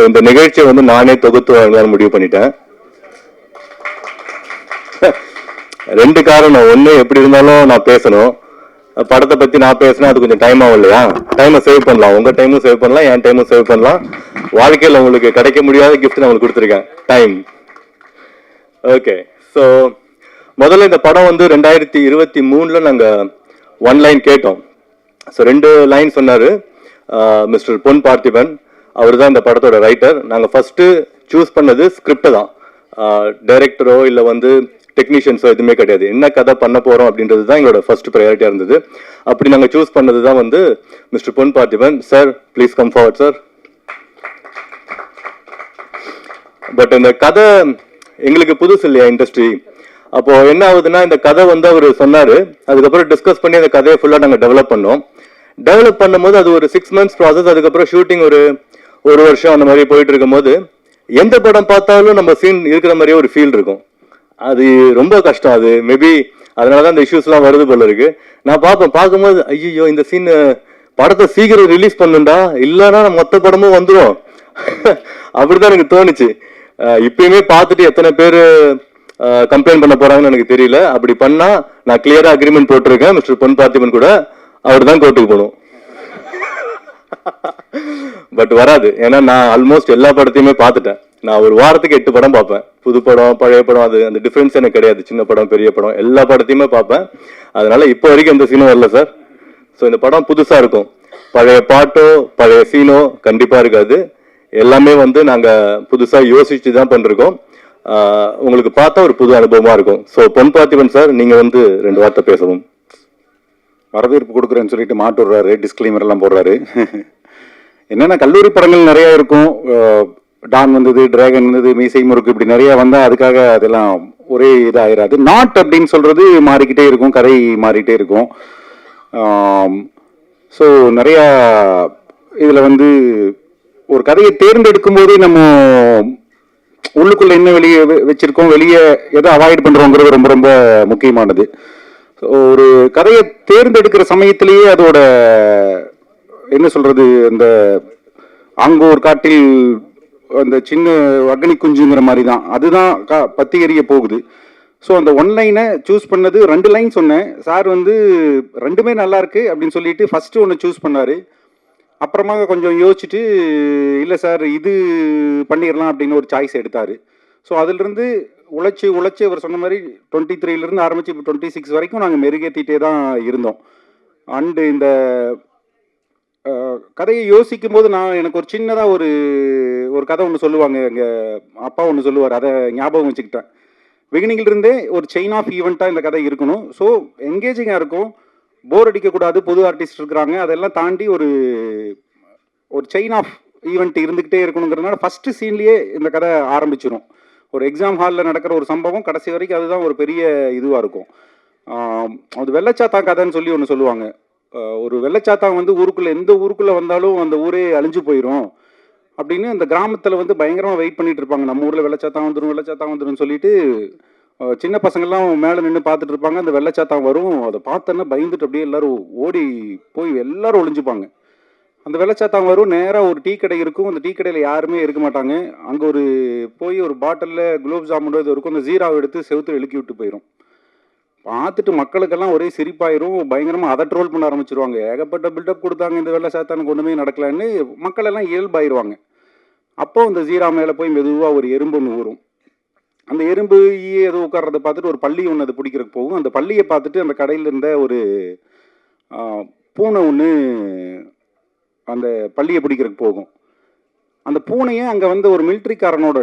இந்த நிகழ்ச்சியை வந்து நானே தொகுத்து வாங்கலாம்னு முடிவு பண்ணிட்டேன். ரெண்டு காரணம். ஒன்று, எப்படி இருந்தாலும் நான் பேசணும். படத்தை பற்றி நான் பேசினா அது கொஞ்சம் டைம் ஆகும் இல்லையா? டைமை சேவ் பண்ணலாம், உங்கள் டைமும் சேவ் பண்ணலாம், என் டைமும் சேவ் பண்ணலாம். வாழ்க்கையில் உங்களுக்கு கிடைக்க முடியாத கிஃப்ட் நான் உங்களுக்கு கொடுத்துருக்கேன், டைம். ஓகே, ஸோ முதல்ல இந்த படம் வந்து 2023 நாங்கள் 1 லைன் கேட்டோம். ஸோ 2 லைன் சொன்னார் மிஸ்டர் பொன் பார்த்திபன். அவர் தான் இந்த படத்தோட ரைட்டர். நாங்கள் ஃபஸ்ட்டு சூஸ் பண்ணது ஸ்கிரிப்டை தான், டைரக்டரோ இல்லை வந்து டெக்னீஷியன்ஸோ எதுவுமே கிடையாது. என்ன கதை பண்ண போகிறோம் அப்படின்றது தான் எங்களோட ஃபர்ஸ்ட் ப்ரையாரிட்டியாக இருந்தது. அப்படி நாங்கள் சூஸ் பண்ணது தான் வந்து mister Pon Parthiban. Sir please come forward sir. But இந்த கதை எங்களுக்கு புதுசு இல்லையா இண்டஸ்ட்ரி. அப்போ என்ன ஆகுதுன்னா, இந்த கதை வந்து அவர் சொன்னார். அதுக்கப்புறம் டிஸ்கஸ் பண்ணி அந்த கதையை ஃபுல்லாக நாங்கள் டெவலப் பண்ணோம். டெவலப் பண்ணும்போது அது ஒரு 6 months ப்ராசஸ். அதுக்கப்புறம் ஷூட்டிங் ஒரு வருஷம் அந்த மாதிரி போயிட்டு இருக்கும் போது எந்த படம் பார்த்தாலும் நம்ம சீன் இருக்கிற மாதிரியே ஒரு ஃபீல் இருக்கும். அது ரொம்ப கஷ்டம். அது மேபி அதனால தான் இந்த இஷ்யூஸ்லாம் வருது போல இருக்கு. நான் பார்க்கும்போது ஐயோ இந்த சீன் படத்தை சீக்கிரம் ரிலீஸ் பண்ணுண்டா, இல்லைன்னா மொத்த படமும் வந்துடும் அப்படிதான் எனக்கு தோணுச்சு. இப்பயுமே பார்த்துட்டு எத்தனை பேர் கம்ப்ளைண்ட் பண்ண போறாங்கன்னு எனக்கு தெரியல. அப்படி பண்ணா நான் கிளியரா அக்ரிமெண்ட் போட்டிருக்கேன் மிஸ்டர் பொன் பார்த்திபன் கூட, அவர் தான் கோர்ட்டுக்கு போகணும். பட் வராது, ஏன்னா நான் ஆல்மோஸ்ட் எல்லா படத்தையுமே பார்த்துட்டேன். நான் ஒரு வாரத்துக்கு 8 படம் பார்ப்பேன். புது படம் பழைய படம் அது அந்த டிஃபரன்ஸ் எனக்கு கிடையாது. சின்ன படம் பெரிய படம் எல்லா படத்தையுமே பார்ப்பேன். அதனால இப்போ வரைக்கும் எந்த சீனும் வரல சார். ஸோ இந்த படம் புதுசா இருக்கும். பழைய பாட்டோ பழைய சீனோ கண்டிப்பா இருக்காது. எல்லாமே வந்து நாங்க புதுசா யோசிச்சு தான் பண்ணிருக்கோம். உங்களுக்கு பார்த்தா ஒரு புது அனுபவமா இருக்கும். ஸோ பொன் பார்த்திபன் சார், நீங்க வந்து 2 வார்த்தை பேசவும். வரவேற்பு கொடுக்குறேன்னு சொல்லிட்டு மாட்டு விடுறாரு, டிஸ்க்ளைமர் எல்லாம் போடுறாரு. என்னென்னா கல்லூரி படங்கள் நிறைய இருக்கும். டான் வந்தது, டிராகன் வந்தது, மீசை முறுக்கு, இப்படி நிறைய வந்தால் அதுக்காக அதெல்லாம் ஒரே இதாகிடாது. நாட் அப்படின்னு சொல்கிறது மாறிக்கிட்டே இருக்கும், கதை மாறிக்கிட்டே இருக்கும். ஸோ நிறையா இதில் வந்து ஒரு கதையை தேர்ந்தெடுக்கும் போதே நம்ம உள்ளுக்குள்ளே என்ன வெளியே வச்சுருக்கோம், வெளியே எதை அவாய்ட் பண்ணுறோங்கிறது ரொம்ப ரொம்ப முக்கியமானது. ஒரு கதையை தேர்ந்தெடுக்கிற சமயத்திலேயே அதோட என்ன சொல்கிறது, அந்த ஆங்கோர் காட்டில் அந்த சின்ன அக்னி குஞ்சுங்கிற மாதிரி தான், அதுதான் பத்தி எரிய போகுது. ஸோ அந்த 1 லைனை சூஸ் பண்ணது. 2 லைன் சொன்னேன். சார் வந்து 2மே நல்லா இருக்கு அப்படின்னு சொல்லிட்டு ஃபஸ்ட்டு ஒன்று சூஸ் பண்ணார். அப்புறமா கொஞ்சம் யோசிச்சுட்டு இல்லை சார் இது பண்ணிடலாம் அப்படின்னு ஒரு சாய்ஸ் எடுத்தார். ஸோ அதிலிருந்து உழைச்சி அவர் சொன்ன மாதிரி 23 ஆரம்பித்து இப்போ 26 வரைக்கும் நாங்கள் மெருகேற்றிட்டே தான் இருந்தோம். அண்டு இந்த கதையை யோசிக்கும் போது எனக்கு ஒரு சின்னதாக ஒரு கதை ஒன்று சொல்லுவாங்க, எங்கள் அப்பா ஒன்று சொல்லுவார், அதை ஞாபகம் வச்சுக்கிட்டேன். பிகினிங்கிலிருந்தே ஒரு செயின் ஆஃப் ஈவெண்ட்டாக இந்த கதை இருக்கணும். ஸோ என்கேஜிங்காக இருக்கும், போர் அடிக்கக்கூடாது, புது ஆர்டிஸ்ட் இருக்கிறாங்க, அதெல்லாம் தாண்டி ஒரு செயின் ஆஃப் ஈவெண்ட் இருந்துக்கிட்டே இருக்கணுங்கிறதுனால ஃபஸ்ட்டு சீன்லேயே இந்த கதை ஆரம்பிச்சிடும். ஒரு எக்ஸாம் ஹாலில் நடக்கிற ஒரு சம்பவம் கடைசி வரைக்கும் அதுதான் ஒரு பெரிய இதுவாக இருக்கும். அது வெள்ளச்சாத்தான் கதைன்னு சொல்லி ஒன்று சொல்லுவாங்க. ஒரு வெள்ளச்சாத்தான் வந்து ஊருக்குள்ளே எந்த ஊருக்குள்ளே வந்தாலும் அந்த ஊரே அழிஞ்சு போயிடும் அப்படின்னு அந்த கிராமத்தில் வந்து பயங்கரமாக வெயிட் பண்ணிட்டு இருப்பாங்க. நம்ம ஊரில் வெள்ளச்சாத்தான் வந்துடும் சொல்லிட்டு சின்ன பசங்கள்லாம் மேலே நின்று பார்த்துட்டு இருப்பாங்க. அந்த வெள்ளச்சாத்தான் வரும், அதை பார்த்தோன்னா பயந்துட்டு அப்படியே எல்லாரும் ஓடி போய் எல்லாரும் ஒளிஞ்சுப்பாங்க. அந்த வெள்ளச்சாத்தான் வரும், நேராக ஒரு டீ கடை இருக்கும். அந்த டீ கடையில் யாருமே இருக்க மாட்டாங்க. அங்கே போய் ஒரு பாட்டிலில் குலோப் ஜாமுன் இது இருக்கும், அந்த ஜீராவை எடுத்து செவுத்துல இழுக்கி விட்டு போயிடும். பார்த்துட்டு மக்களுக்கெல்லாம் ஒரே சிரிப்பாயிரும், பயங்கரமாக அதை ட்ரோல் பண்ண ஆரம்பிச்சிருவாங்க. ஏகப்பட்ட பில்டப் கொடுத்தாங்க, இந்த வெள்ளச்சாத்தானுக்கு ஒன்றுமே நடக்கலான்னு மக்கள் எல்லாம் இயல்பாயிருவாங்க. அப்போ அந்த ஜீரா மேலே போய் மெதுவாக ஒரு எறும்பு ஒன்று ஊறும். அந்த எறும்பு ஏதோ உட்கார்றதை பார்த்துட்டு ஒரு பள்ளி ஒன்று அதை பிடிக்கிறதுக்கு போகும். அந்த பள்ளியை பார்த்துட்டு அந்த கடையில் இருந்த ஒரு பூனை ஒன்று அந்த பள்ளியை பிடிக்கிறதுக்கு போகும். அந்த பூனையை அங்கே வந்து ஒரு மிலிட்ரிக்காரனோட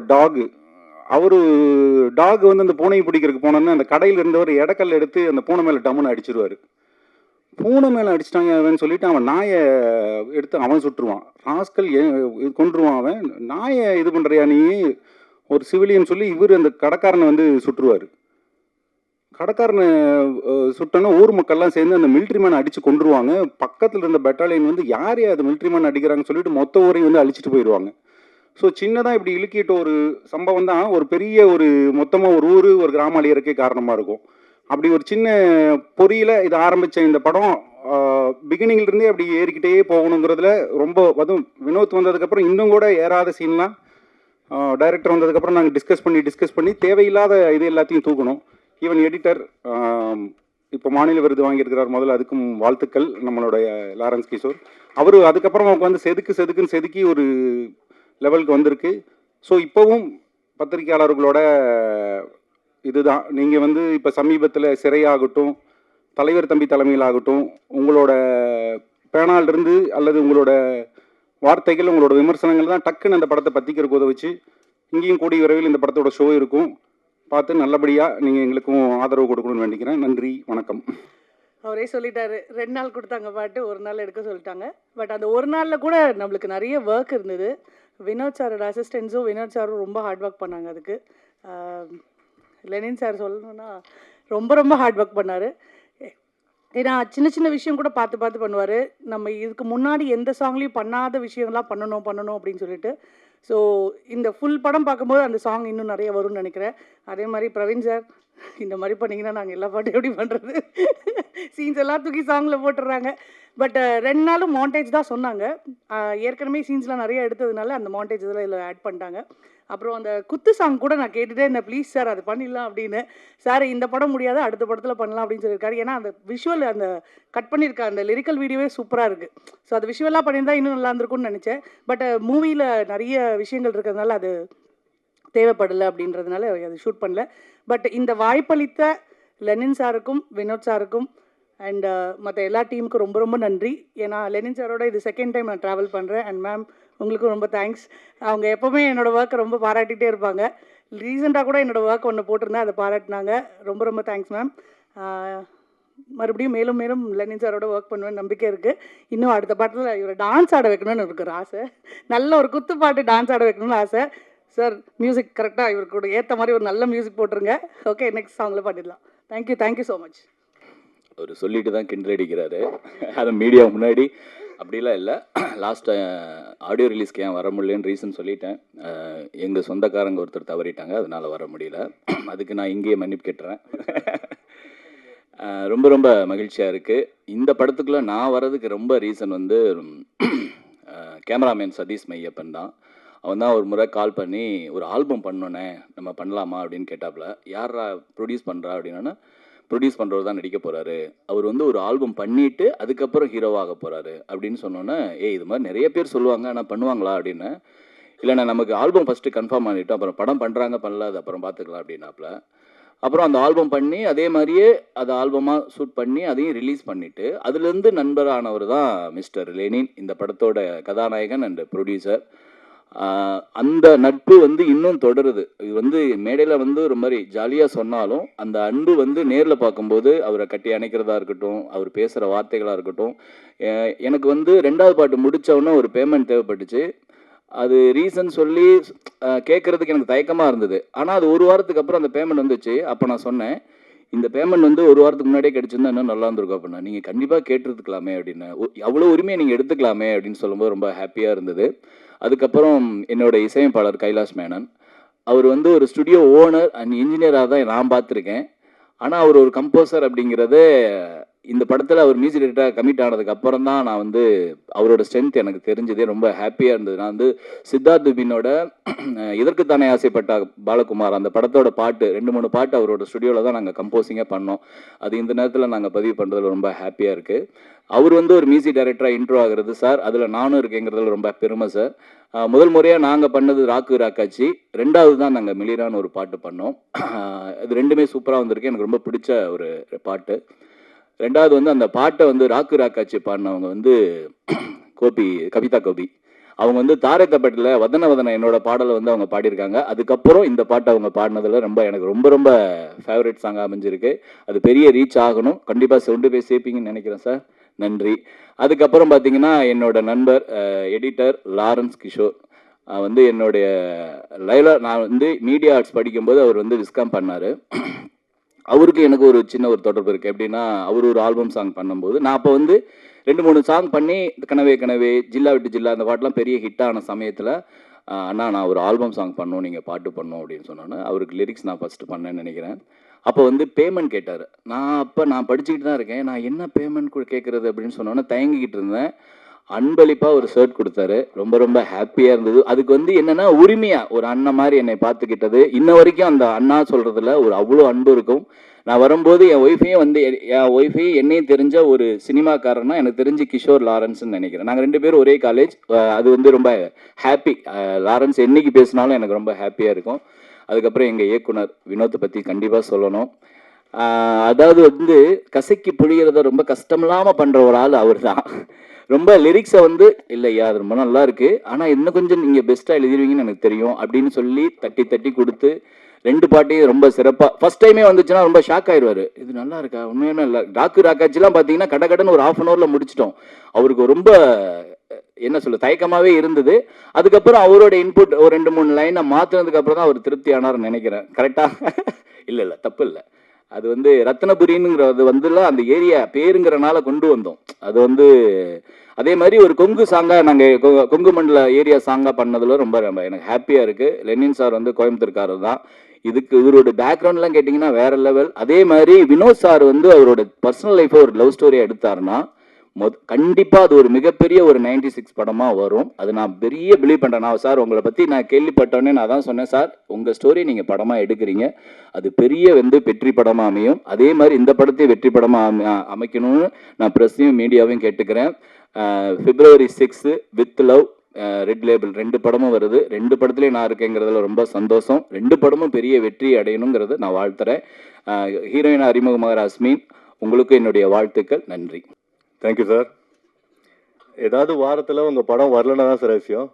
டாக் வந்து அந்த பூனையை பிடிக்கிறதுக்கு போனோன்னு அந்த கடையில் இருந்தவர் இடக்கல் எடுத்து அந்த பூனை மேலே டம்முன்னு அடிச்சிருவார். பூனை மேலே அடிச்சிட்டாங்க அவன் சொல்லிட்டு அவன் நாயை எடுத்து அவன் சுட்டுருவான். ராஸ்கல் கொன்றுவான். அவன் நாயை இது பண்ணுறியா நீ, ஒரு சிவிலியன் சொல்லி இவர் அந்த கடைக்காரனை வந்து சுட்டுருவார். கடைக்காரனை சுட்டோன்னா ஊர் மக்கள்லாம் சேர்ந்து அந்த மிலிட்ரி மேனை அடித்து கொண்டுருவாங்க. பக்கத்தில் இருந்த பெட்டாலியன் வந்து யார் அது மிலிட்ரி மேன் அடிக்கிறாங்கன்னு சொல்லிட்டு மொத்த ஊரையும் வந்து அழிச்சிட்டு போயிடுவாங்க. ஸோ சின்னதாக இப்படி இழுக்கிட்ட ஒரு சம்பவம் தான் ஒரு பெரிய மொத்தமாக ஒரு ஊர் ஒரு கிராம அழியறக்கே காரணமாக இருக்கும். அப்படி ஒரு சின்ன பொறியில் இது ஆரம்பித்த இந்த படம் பிகினிங்லேருந்தே அப்படி ஏறிக்கிட்டே போகணுங்கிறதுல ரொம்ப அதுவும் வினோத் வந்ததுக்கப்புறம் இன்னும் கூட ஏறாத சீன்லாம் டைரக்டர் வந்ததுக்கப்புறம் நாங்கள் டிஸ்கஸ் பண்ணி தேவையில்லாத இது எல்லாத்தையும் தூக்கணும். ஈவன் எடிட்டர் இப்போ மாநில விருது வாங்கியிருக்கிறார், முதல்ல அதுக்கும் வாழ்த்துக்கள். நம்மளுடைய லாரன்ஸ் கிஷோர் அவர் அதுக்கப்புறம் அவங்க வந்து செதுக்குன்னு செதுக்கி ஒரு லெவலுக்கு வந்திருக்கு. ஸோ இப்போவும் பத்திரிகையாளர்களோட இதுதான், நீங்கள் வந்து இப்போ சமீபத்தில் சிறையாகட்டும், தலைவர் தம்பி தலைமையிலாகட்டும், உங்களோட பேனாலிருந்து அல்லது உங்களோட வார்த்தைகள், உங்களோட விமர்சனங்கள் தான் டக்குன்னு அந்த படத்தை பற்றிக்கிறக்கு உதவுச்சு. இங்கேயும் கூடிய விரைவில் இந்த படத்தோட ஷோ இருக்கும், பார்த்து நல்லபடியாக நீங்கள் எங்களுக்கும் ஆதரவு கொடுக்கணும்னு வேண்டிக்கிறேன். நன்றி, வணக்கம். அவரே சொல்லிட்டாரு, 2 நாள் கொடுத்தாங்க பாட்டு, 1 நாள் எடுக்க சொல்லிட்டாங்க. பட் அந்த 1 நாளில் கூட நம்மளுக்கு நிறைய ஒர்க் இருந்தது. வினோத் சாரோட அசிஸ்டன்ஸும் வினோத் சாரும் ரொம்ப ஹார்ட் ஒர்க் பண்ணாங்க. அதுக்கு லெனின் சார் சொல்லணும்னா ரொம்ப ஹார்ட் ஒர்க் பண்ணார். ஏன்னா சின்ன சின்ன விஷயம் கூட பார்த்து பண்ணுவார். நம்ம இதுக்கு முன்னாடி எந்த சாங்லேயும் பண்ணாத விஷயங்கள்லாம் பண்ணணும் அப்படின்னு சொல்லிட்டு. ஸோ இந்த ஃபுல் படம் பார்க்கும்போது அந்த சாங் இன்னும் நிறைய வரும்னு நினைக்கிறேன். அதே மாதிரி பிரவீன் சார், இந்த மாதிரி பண்ணிங்கன்னா நாங்கள் எல்லா பாட்டும் எப்படி பண்ணுறது, சீன்ஸ் எல்லாம் தூக்கி சாங்கில் போட்டுடுறாங்க. பட் 2 நாளும் மாண்டேஜ் தான் சொன்னாங்க. ஏற்கனவே சீன்ஸ்லாம் நிறைய எடுத்ததுனால அந்த மாண்டேஜ் இதெல்லாம் இதில் ஆட் பண்ணிட்டாங்க. அப்புறம் அந்த குத்து சாங் கூட நான் கேட்டுகிட்டே இருந்தேன், ப்ளீஸ் சார் அது பண்ணிடலாம் அப்படின்னு. சார் இந்த படம் முடியாது, அடுத்த படத்தில் பண்ணலாம் அப்படின்னு சொல்லியிருக்காரு. ஏன்னா அந்த விஷுவல், அந்த கட் பண்ணியிருக்க அந்த லிரிக்கல் வீடியோவே சூப்பராக இருக்குது. ஸோ அது விஷுவலாக பண்ணியிருந்தால் இன்னும் நல்லா இருந்திருக்கும்னு நினச்சேன். பட் மூவியில் நிறைய விஷயங்கள் இருக்கிறதுனால அது தேவைப்படலை அப்படின்றதுனால அது ஷூட் பண்ணல. பட் இந்த வாய்ப்பளித்த லெனின் சாருக்கும் வினோத் சாருக்கும் அண்ட் மற்ற எல்லா டீமுக்கும் ரொம்ப நன்றி. ஏன்னா லெனின் சாரோட இது செகண்ட் டைம் நான் ட்ராவல் பண்ணுறேன். அண்ட் மேம் உங்களுக்கும் ரொம்ப தேங்க்ஸ். அவங்க எப்போவுமே என்னோடய ஒர்க்கை ரொம்ப பாராட்டிகிட்டே இருப்பாங்க. ரீசெண்டாக கூட என்னோடய ஒர்க் ஒன்று போட்டிருந்தேன், அதை பாராட்டினாங்க. ரொம்ப தேங்க்ஸ் மேம். மறுபடியும் மேலும் லெனின் சாரோட ஒர்க் பண்ணுவேன் நம்பிக்கை இருக்குது. இன்னும் அடுத்த பாட்டில் இவரை டான்ஸ் ஆட வைக்கணும்னு இருக்கிற ஆசை, நல்ல ஒரு குத்து பாட்டு டான்ஸ் ஆட வைக்கணும்னு ஆசை. சார் மியூசிக் கரெக்டாக இவருக்கு கூட ஏற்ற மாதிரி ஒரு நல்ல மியூசிக் போட்டுருங்க. ஓகே, நெக்ஸ்ட் சாங்கில் பாடிடலாம். Thank you so much. அவர் சொல்லிட்டு தான் கிண்டல் அடிக்கிறாரு. அது மீடியா முன்னாடி அப்படிலாம் இல்லை. லாஸ்ட் ஆடியோ ரிலீஸ்க்கு ஏன் வர முடியலன்னு ரீசன் சொல்லிட்டேன். எங்கள் சொந்தக்காரங்க ஒருத்தர் தவறிட்டாங்க, அதனால் வர முடியல. அதுக்கு நான் இங்கேயே மன்னிப்பு கேட்டுறேன். ரொம்ப மகிழ்ச்சியாக இருக்குது. இந்த படத்துக்குள்ளே நான் வர்றதுக்கு ரொம்ப ரீசன் வந்து கேமராமேன் சதீஷ் மையப்பன் தான். அவன் தான் ஒரு முறை கால் பண்ணி ஒரு ஆல்பம் பண்ணோன்னே நம்ம பண்ணலாமா அப்படின்னு கேட்டாப்புல. யாரா ப்ரொடியூஸ் பண்ணுறா அப்படின்னா, ப்ரொடியூஸ் பண்ணுறவர் தான் நடிக்க போகிறாரு, அவர் வந்து ஒரு ஆல்பம் பண்ணிவிட்டு அதுக்கப்புறம் ஹீரோவாக போகிறாரு அப்படின்னு சொன்னோன்னே, இது மாதிரி நிறைய பேர் சொல்லுவாங்க, ஆனால் பண்ணுவாங்களா அப்படின்னு. இல்லைண்ணா நமக்கு ஆல்பம் ஃபஸ்ட்டு கன்ஃபார்ம் பண்ணிவிட்டோம், அப்புறம் படம் பண்ணுறாங்க பண்ணல அது அப்புறம் பார்த்துக்கலாம் அப்படின்னாப்புல. அப்புறம் அந்த ஆல்பம் பண்ணி அதே மாதிரியே அதை ஆல்பமாக ஷூட் பண்ணி அதையும் ரிலீஸ் பண்ணிவிட்டு அதுலேருந்து நண்பரானவர் தான் மிஸ்டர் லெனின், இந்த படத்தோட கதாநாயகன் அண்ட் ப்ரொடியூசர். அந்த நட்பு வந்து இன்னும் தொடருது. இது வந்து மேடையில் வந்து ஒரு மாதிரி ஜாலியாக சொன்னாலும் அந்த அன்பு வந்து நேரில் பார்க்கும்போது அவரை கட்டி அணைக்கிறதா இருக்கட்டும், அவர் பேசுகிற வார்த்தைகளாக இருக்கட்டும். எனக்கு வந்து 2வது பாட்டு முடித்தவொன்னே ஒரு பேமெண்ட் தேவைப்பட்டுச்சு. அது ரீசன் சொல்லி கேட்குறதுக்கு எனக்கு தயக்கமாக இருந்தது. ஆனால் அது 1 வாரத்துக்கு அப்புறம் அந்த பேமெண்ட் வந்துச்சு. அப்போ நான் சொன்னேன், இந்த பேமெண்ட் வந்து 1 வாரத்துக்கு முன்னாடியே கிடச்சிருந்தா இன்னும் நல்லா இருந்திருக்கும் அப்படின்னா. நீங்கள் கண்டிப்பாக கேட்டுருக்கலாமே அப்படின்னு, அவ்வளோ உரிமையை நீங்கள் எடுத்துக்கலாமே அப்படின்னு சொல்லும்போது ரொம்ப ஹாப்பியாக இருந்தது. அதுக்கப்புறம் என்னோட இசையமைப்பாளர் கைலாஷ் மேனன், அவர் வந்து ஒரு ஸ்டுடியோ ஓனர் அண்ட் இன்ஜினியராக தான் நான் பார்த்துருக்கேன். ஆனால் அவர் ஒரு கம்போசர் அப்படிங்கிறது இந்த படத்தில் அவர் மியூசிக் டைரக்டராக கமிட் ஆனதுக்கு அப்புறம் தான் நான் வந்து அவரோட ஸ்ட்ரென்த் எனக்கு தெரிஞ்சதே. ரொம்ப ஹாப்பியாக இருந்தது. நான் வந்து சித்தார்த் துபினோட இதற்குத்தானே ஆசைப்பட்ட பாலகுமார் அந்த படத்தோட பாட்டு 2-3 பாட்டு அவரோட ஸ்டுடியோவில் தான் நாங்கள் கம்போசிங்காக பண்ணோம். அது இந்த நேரத்தில் நாங்கள் பதிவு பண்ணுறதுல ரொம்ப ஹாப்பியாக இருக்குது. அவர் வந்து ஒரு மியூசிக் டைரக்டராக இன்ட்ரோ ஆகிறது சார், அதில் நானும் இருக்கேங்கிறதுல ரொம்ப பெருமை சார். முதல் முறையாக நாங்கள் பண்ணது ராக்கு ராக்காச்சி, 2வது தான் நாங்கள் மிளிரான்னு ஒரு பாட்டு பண்ணோம். இது 2மே சூப்பராக வந்திருக்கு, எனக்கு ரொம்ப பிடிச்ச ஒரு பாட்டு. 2வது வந்து அந்த பாட்டை வந்து ராக்கு ராக்காச்சி பாடினவங்க வந்து கவிதா கோபி. அவங்க வந்து தாரை தப்பட்டில் வதன என்னோட பாடலை வந்து அவங்க பாடியிருக்காங்க. அதுக்கப்புறம் இந்த பாட்டை அவங்க பாடினதில் எனக்கு ரொம்ப ஃபேவரட் சாங்காக அமைஞ்சிருக்கு. அது பெரிய ரீச் ஆகணும், கண்டிப்பாக கொண்டு போய் சேர்ப்பீங்கன்னு நினைக்கிறேன் சார். நன்றி. அதுக்கப்புறம் பார்த்தீங்கன்னா என்னோட நண்பர் எடிட்டர் லாரன்ஸ் கிஷோர் வந்து என்னுடைய நான் வந்து மீடியா ஆர்ட்ஸ் படிக்கும்போது அவர் வந்து விஸ்காம் பண்ணார். அவருக்கு எனக்கு ஒரு சின்ன ஒரு தொடர்பு இருக்குது. எப்படின்னா, அவர் ஒரு ஆல்பம் சாங் பண்ணும்போது நான் அப்போ வந்து 2-3 சாங் பண்ணி கனவே கனவே, ஜில்லா விட்டு ஜில்லா அந்த பாட்டெலாம் பெரிய ஹிட்டான சமயத்தில் அண்ணா நான் ஒரு ஆல்பம் சாங் பண்ணணும், நீங்கள் பாட்டு பண்ணணும் அப்படின்னு சொன்னோன்னே அவருக்கு லிரிக்ஸ் நான் ஃபஸ்ட்டு பண்ணேன்னு நினைக்கிறேன். அப்போ வந்து பேமெண்ட் கேட்டார். நான் படிச்சுக்கிட்டு தான் இருக்கேன். நான் என்ன பேமெண்ட் கேட்குறது அப்படின்னு சொன்னோன்னே தயங்கிக்கிட்டு இருந்தேன். அன்பளிப்பாக ஒரு ஷர்ட் கொடுத்தாரு. ரொம்ப ரொம்ப ஹாப்பியாக இருந்தது. அதுக்கு வந்து என்னென்னா உரிமையாக ஒரு அண்ணன் மாதிரி என்னை பார்த்துக்கிட்டது. இன்ன வரைக்கும் அந்த அண்ணா சொல்கிறதுல ஒரு அவ்வளோ அன்பு இருக்கும். நான் வரும்போது என் ஒய்ஃபையும் என்னையும் தெரிஞ்ச ஒரு சினிமாக்காரன்னா எனக்கு தெரிஞ்சு கிஷோர் லாரன்ஸ்ன்னு நினைக்கிறேன். நாங்கள் 2 பேரும் ஒரே காலேஜ். அது வந்து ரொம்ப ஹாப்பி. லாரன்ஸ் என்னைக்கு பேசினாலும் எனக்கு ரொம்ப ஹாப்பியாக இருக்கும். அதுக்கப்புறம் எங்கள் இயக்குனர் வினோத்தை பற்றி கண்டிப்பாக சொல்லணும். அதாவது வந்து கசக்கி புழிகிறத ரொம்ப கஷ்டமில்லாமல் பண்ணுற ஒரு ஆள் அவர் தான். ரொம்ப லிரிக்ஸை வந்து இல்லையா அது ரொம்ப நல்லா இருக்குது, ஆனால் இன்னும் கொஞ்சம் நீங்கள் பெஸ்ட்டாக எழுதிடுவீங்கன்னு எனக்கு தெரியும் அப்படின்னு சொல்லி தட்டி தட்டி கொடுத்து 2 பாட்டையும் ரொம்ப சிறப்பாக ஃபஸ்ட் டைமே வந்துச்சுன்னா ரொம்ப ஷாக் ஆயிடுவார். இது நல்லா இருக்கா, உண்மையுமே இல்லை. ராக்காச்சிலாம் பார்த்தீங்கன்னா கடகடன்னு ஒரு 1/2 hourல முடிச்சிட்டோம். அவருக்கு ரொம்ப என்ன சொல்ல தயக்கமாகவே இருந்தது. அதுக்கப்புறம் அவரோட இன்புட் ஒரு 2-3 லைனை மாற்றினதுக்கு அப்புறம் தான் அவர் திருப்தி ஆனார்னு நினைக்கிறேன். கரெக்டாக? இல்லை தப்பு இல்லை. அது வந்து ரத்னபுரிங்கிறது வந்துலாம் அந்த ஏரியா பேருங்கிறனால கொண்டு வந்தோம். அது வந்து அதே மாதிரி ஒரு கொங்கு சாங்காக நாங்கள் கொங்கு மண்டல ஏரியா சாங்காக பண்ணதில் ரொம்ப ரொம்ப எனக்கு ஹாப்பியாக இருக்குது. லெனின் சார் வந்து கோயம்புத்தூர்காரர் தான். இவரோட பேக்ரவுண்ட்லாம் கேட்டிங்கன்னா வேறு லெவல். அதே மாதிரி வினோத் சார் வந்து அவரோட பர்சனல் லைஃப்பை ஒரு லவ் ஸ்டோரியாக எடுத்தாருன்னா கண்டிப்பாக அது ஒரு மிகப்பெரிய ஒரு 96 படமாக வரும். அது நான் பெரிய பிலீவ் பண்ணுறேன். நான் சார் உங்களை பற்றி நான் கேள்விப்பட்டோன்னே நான் தான் சொன்னேன், சார் உங்கள் ஸ்டோரி நீங்கள் படமாக எடுக்கிறீங்க, அது பெரிய வந்து வெற்றி படமாக அமையும். அதே மாதிரி இந்த படத்தையும் வெற்றி படமாக அமைக்கணும்னு நான் ப்ரெஸ்ஸையும் மீடியாவையும் கேட்டுக்கிறேன். February 6 with love red label 2 படமும் வருது. 2 படத்துலேயும் நான் இருக்கேங்கிறதுல ரொம்ப சந்தோஷம். 2 படமும் பெரிய வெற்றி அடையணுங்கிறது நான் வாழ்த்துறேன். ஹீரோயின் அறிமுகமாகிற அஸ்மின், உங்களுக்கு என்னுடைய வாழ்த்துக்கள். நன்றி. Thank you sir. ஏதாவது வாரத்தில் உங்கள் படம் வரலன்னா தான் சார் விஷயம்.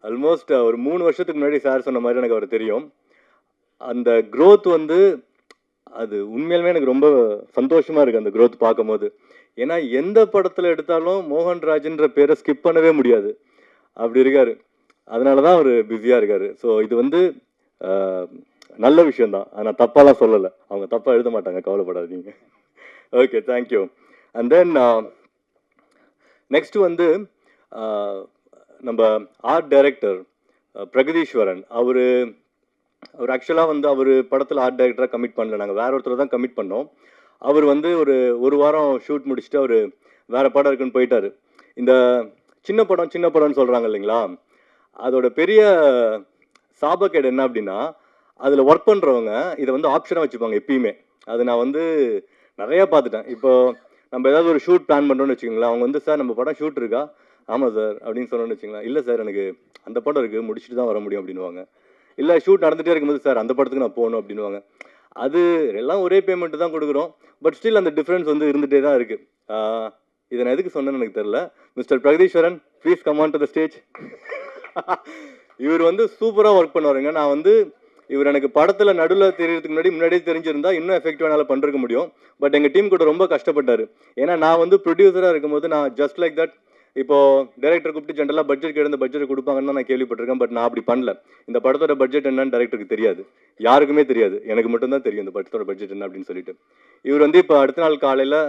ஆல்மோஸ்ட் ஒரு 3 வருஷத்துக்கு முன்னாடி சார் சொன்ன மாதிரி எனக்கு அவர் தெரியும். அந்த க்ரோத் வந்து அது உண்மையிலுமே எனக்கு ரொம்ப சந்தோஷமாக இருக்குது அந்த க்ரோத் பார்க்கும்போது. ஏன்னா எந்த படத்தில் எடுத்தாலும் மோகன்ராஜ்ன்ற பேரை ஸ்கிப் பண்ணவே முடியாது, அப்படி இருக்கார். அதனால தான் அவர் பிஸியாக இருக்கார். ஸோ இது வந்து நல்ல விஷயந்தான். நான் தப்பாலாம் சொல்லலை, அவங்க தப்பாக எழுத மாட்டாங்க, கவலைப்படாதீங்க. Okay, thank you. And then next வந்து நம்ம ஆர்ட் டைரக்டர் பிரகதீஸ்வரன். அவர் ஆக்சுவலாக வந்து அவர் படத்தில் ஆர்ட் டைரக்டராக கமிட் பண்ணல, நாங்கள் வேற ஒருத்தர் தான் கமிட் பண்ணோம். அவர் வந்து ஒரு வாரம் ஷூட் முடிச்சுட்டு அவர் வேற படம் இருக்குன்னு போயிட்டார். இந்த சின்ன படம்னு சொல்கிறாங்க இல்லைங்களா, அதோட பெரிய சாபக்கேடு என்ன அப்படின்னா, அதில் ஒர்க் பண்ணுறவங்க இதை வந்து ஆப்ஷனாக வச்சுப்பாங்க எப்பயுமே. அது நான் வந்து நிறையா பார்த்துட்டேன். இப்போ நம்ம ஏதாவது ஒரு ஷூட் பிளான் பண்ணுறோன்னு வச்சுக்கோங்களேன், அவங்க வந்து சார் நம்ம படம் ஷூட் இருக்கா, ஆமாம் சார் அப்படின்னு சொன்னோன்னு வச்சுங்களேன், இல்லை சார் எனக்கு அந்த படம் இருக்குது முடிச்சுட்டு தான் வர முடியும் அப்படின்வாங்க. இல்லை ஷூட் நடந்துகிட்டே இருக்கும்போது சார் அந்த படத்துக்கு நான் போகணும் அப்படின்வாங்க. அது எல்லாம் ஒரே பேமெண்ட்டு தான் கொடுக்குறோம், பட் ஸ்டில் அந்த டிஃப்ரென்ஸ் வந்து இருந்துகிட்டே தான் இருக்குது. இதை நான் எதுக்கு சொன்னேன்னு எனக்கு தெரில. Mister Pragatheeswaran, please come on to the stage. இவர் வந்து சூப்பராக ஒர்க் பண்ணுவாருங்க. நான் வந்து இவர் எனக்கு படத்தில் நடுவில் தெரியறதுக்கு முன்னாடியே தெரிஞ்சிருந்தா இன்னும் எஃபெக்டிவாக என்னால் பண்ணிருக்க முடியும். பட் எங்கள் டீம் கூட ரொம்ப கஷ்டப்பட்டார். ஏன்னா நான் வந்து ப்ரொடியூசராக இருக்கும்போது நான் ஜஸ்ட் லைக் தட், இப்போ டைரக்டர் கூப்பிட்டு ஜென்ரலாக பட்ஜெட் கேட்டு பட்ஜெட் கொடுப்பாங்கன்னு நான் கேள்விப்பட்டிருக்கேன். பட் நான் அப்படி பண்ணல. இந்த படத்தோட பட்ஜெட் என்னன்னு டைரக்டருக்கு தெரியாது, யாருக்குமே தெரியாது, எனக்கு மட்டும்தான் தெரியும் இந்த படத்தோட பட்ஜெட் என்ன அப்படின்னு சொல்லிட்டு. இவர் வந்து இப்போ அடுத்த நாள் காலையில்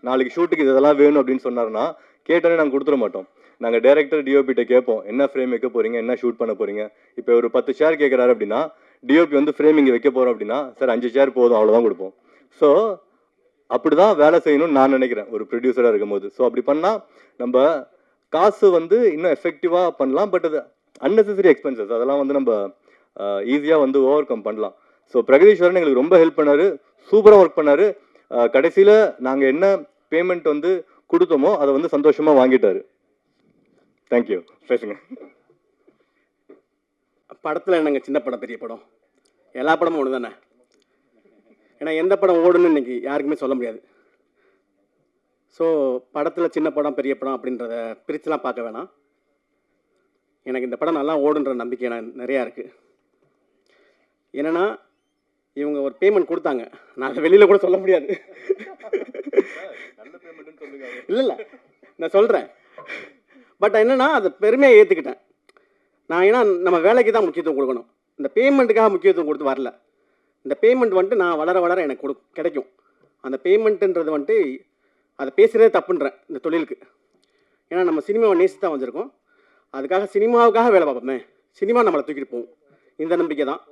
நாளைக்கு ஷூட்டுக்கு இதெல்லாம் வேணும் அப்படின்னு சொன்னார்னா கேட்டோன்னே நாங்கள் கொடுத்துட மாட்டோம். நாங்கள் டைரக்டர் டிஓபிட்ட கேட்போம், என்ன ஃப்ரேம் வைக்க போகிறீங்க, என்ன ஷூட் பண்ண போகிறீங்க. இப்போ ஒரு 10 சேர் கேட்குறாரு அப்படின்னா டிஓபி வந்து ஃப்ரேமிங் வைக்க போகிறோம் அப்படின்னா சார் 5 சேர் போதும் அவ்வளோதான் கொடுப்போம். ஸோ அப்படி தான் வேலை செய்யணும்னு நான் நினைக்கிறேன் ஒரு ப்ரொடியூசராக இருக்கும்போது. ஸோ அப்படி பண்ணால் நம்ம காசு வந்து இன்னும் எஃபெக்டிவாக பண்ணலாம். பட் அது அன்னெசரி எக்ஸ்பென்சஸ் அதெல்லாம் வந்து நம்ம ஈஸியாக வந்து ஓவர் கம் பண்ணலாம். ஸோ பிரகதீஸ்வரன் எங்களுக்கு ரொம்ப ஹெல்ப் பண்ணார், சூப்பராக ஒர்க் பண்ணார். கடைசியில் நாங்கள் என்ன பேமெண்ட் வந்து கொடுத்தோமோ அதை வந்து சந்தோஷமாக வாங்கிட்டார். தேங்க்யூ. பேசுங்க. படத்தில் என்னங்க சின்ன படம் பெரிய படம், எல்லா படமும் ஒன்று தானே. ஏன்னா எந்த படம் ஓடுன்னு இன்னைக்கு யாருக்குமே சொல்ல முடியாது. ஸோ படத்தில் சின்ன படம் பெரிய படம் அப்படின்றத பிரித்துலாம் பார்க்க வேணாம். எனக்கு இந்த படம் நல்லா ஓடுன்ற நம்பிக்கை நிறையா இருக்குது. என்னென்னா இவங்க ஒரு பேமெண்ட் கொடுத்தாங்க, நான் அதை வெளியில் கூட சொல்ல முடியாது. இல்லை நான் சொல்கிறேன். பட் என்னென்னா அதை பெருமையாக ஏற்றுக்கிட்டேன் நான். ஏன்னா நம்ம வேலைக்கு தான் முக்கியத்துவம் கொடுக்கணும், இந்த பேமெண்ட்டுக்காக முக்கியத்துவம் கொடுத்து வரல. இந்த பேமெண்ட் வந்துட்டு நான் வளர வளர எனக்கு கிடைக்கும். அந்த பேமெண்ட்டுன்றது வந்துட்டு அதை பேசுகிறதே தப்புன்றேன் இந்த தொழிலுக்கு. ஏன்னா நம்ம சினிமாவை நேசி தான் வந்திருக்கோம். அதுக்காக சினிமாவுக்காக வேலை பார்ப்போமே, சினிமா நம்மளை தூக்கிட்டு போகும். இந்த நம்பிக்கை தான்,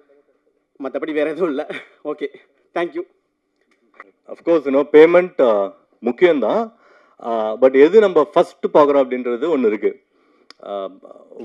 மற்றபடி வேறு எதுவும் இல்லை. Okay, thank you. அஃப்கோர்ஸ் பேமெண்ட் முக்கியம்தான். பட் எது நம்ம ஃபர்ஸ்ட் பார்க்குறோம் அப்படின்றது ஒன்று இருக்குது.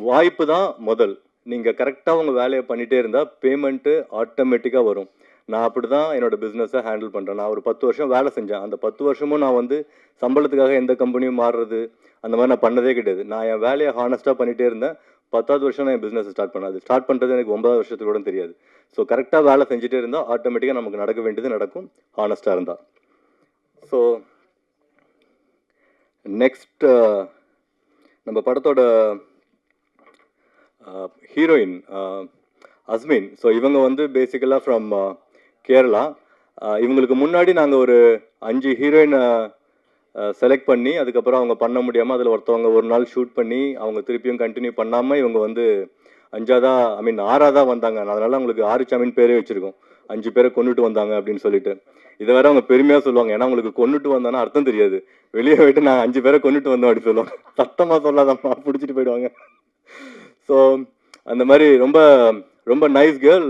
வாய்ப்பு தான் முதல். நீங்கள் கரெக்டாக உங்கள் வேலையை பண்ணிகிட்டே இருந்தால் பேமெண்ட்டு ஆட்டோமேட்டிக்காக வரும். நான் அப்படி தான் என்னோடய பிஸ்னஸை ஹேண்டில் பண்ணுறேன். நான் ஒரு 10 வருஷம் வேலை செஞ்சேன். அந்த 10 வருஷமும் நான் வந்து சம்பளத்துக்காக எந்த கம்பெனியும் மாறுறது அந்த மாதிரி நான் பண்ணதே கிடையாது. நான் என் வேலையை ஹானஸ்ட்டாக பண்ணிகிட்டே இருந்தேன். 10வது வருஷம் நான் என் பிஸ்னஸ் ஸ்டார்ட் பண்ணேன். அது ஸ்டார்ட் பண்ணுறது எனக்கு 9வது வருஷத்துக்கு கூட தெரியாது. ஸோ கரெக்டாக வேலை செஞ்சுட்டே இருந்தால் ஆட்டோமேட்டிக்காக நமக்கு நடக்க வேண்டியது நடக்கும், ஹானஸ்ட்டாக இருந்தால். ஸோ நெக்ஸ்ட் நம்ம படத்தோட ஹீரோயின் அஸ்மின். ஸோ இவங்க வந்து பேசிக்கலாக ஃப்ரம் கேரளா. இவங்களுக்கு முன்னாடி நாங்கள் ஒரு 5 ஹீரோயினை செலக்ட் பண்ணி அதுக்கப்புறம் அவங்க பண்ண முடியாமல் அதில் ஒருத்தவங்க ஒரு நாள் ஷூட் பண்ணி அவங்க திருப்பியும் கண்டினியூ பண்ணாமல் இவங்க வந்து 6ஆக வந்தாங்க. அதனால அவங்களுக்கு 6 சாமின் பேரே வச்சுருக்கோம். 5 பேரை கொண்டுட்டு வந்தாங்க அப்படின்னு சொல்லிட்டு. இதை வேற அவங்க பெருமையாக சொல்லுவாங்க. ஏன்னா அவங்களுக்கு கொண்டுட்டு வந்தானா அர்த்தம் தெரியாது. வெளியே போயிட்டு நான் 5 பேரை கொண்டுட்டு வந்தோம் அப்படின்னு சொல்லுவாங்க. சத்தமாக சொல்லாதம்மா, பிடிச்சிட்டு போயிடுவாங்க. ஸோ அந்த மாதிரி ரொம்ப ரொம்ப நைஸ் கேர்ள்.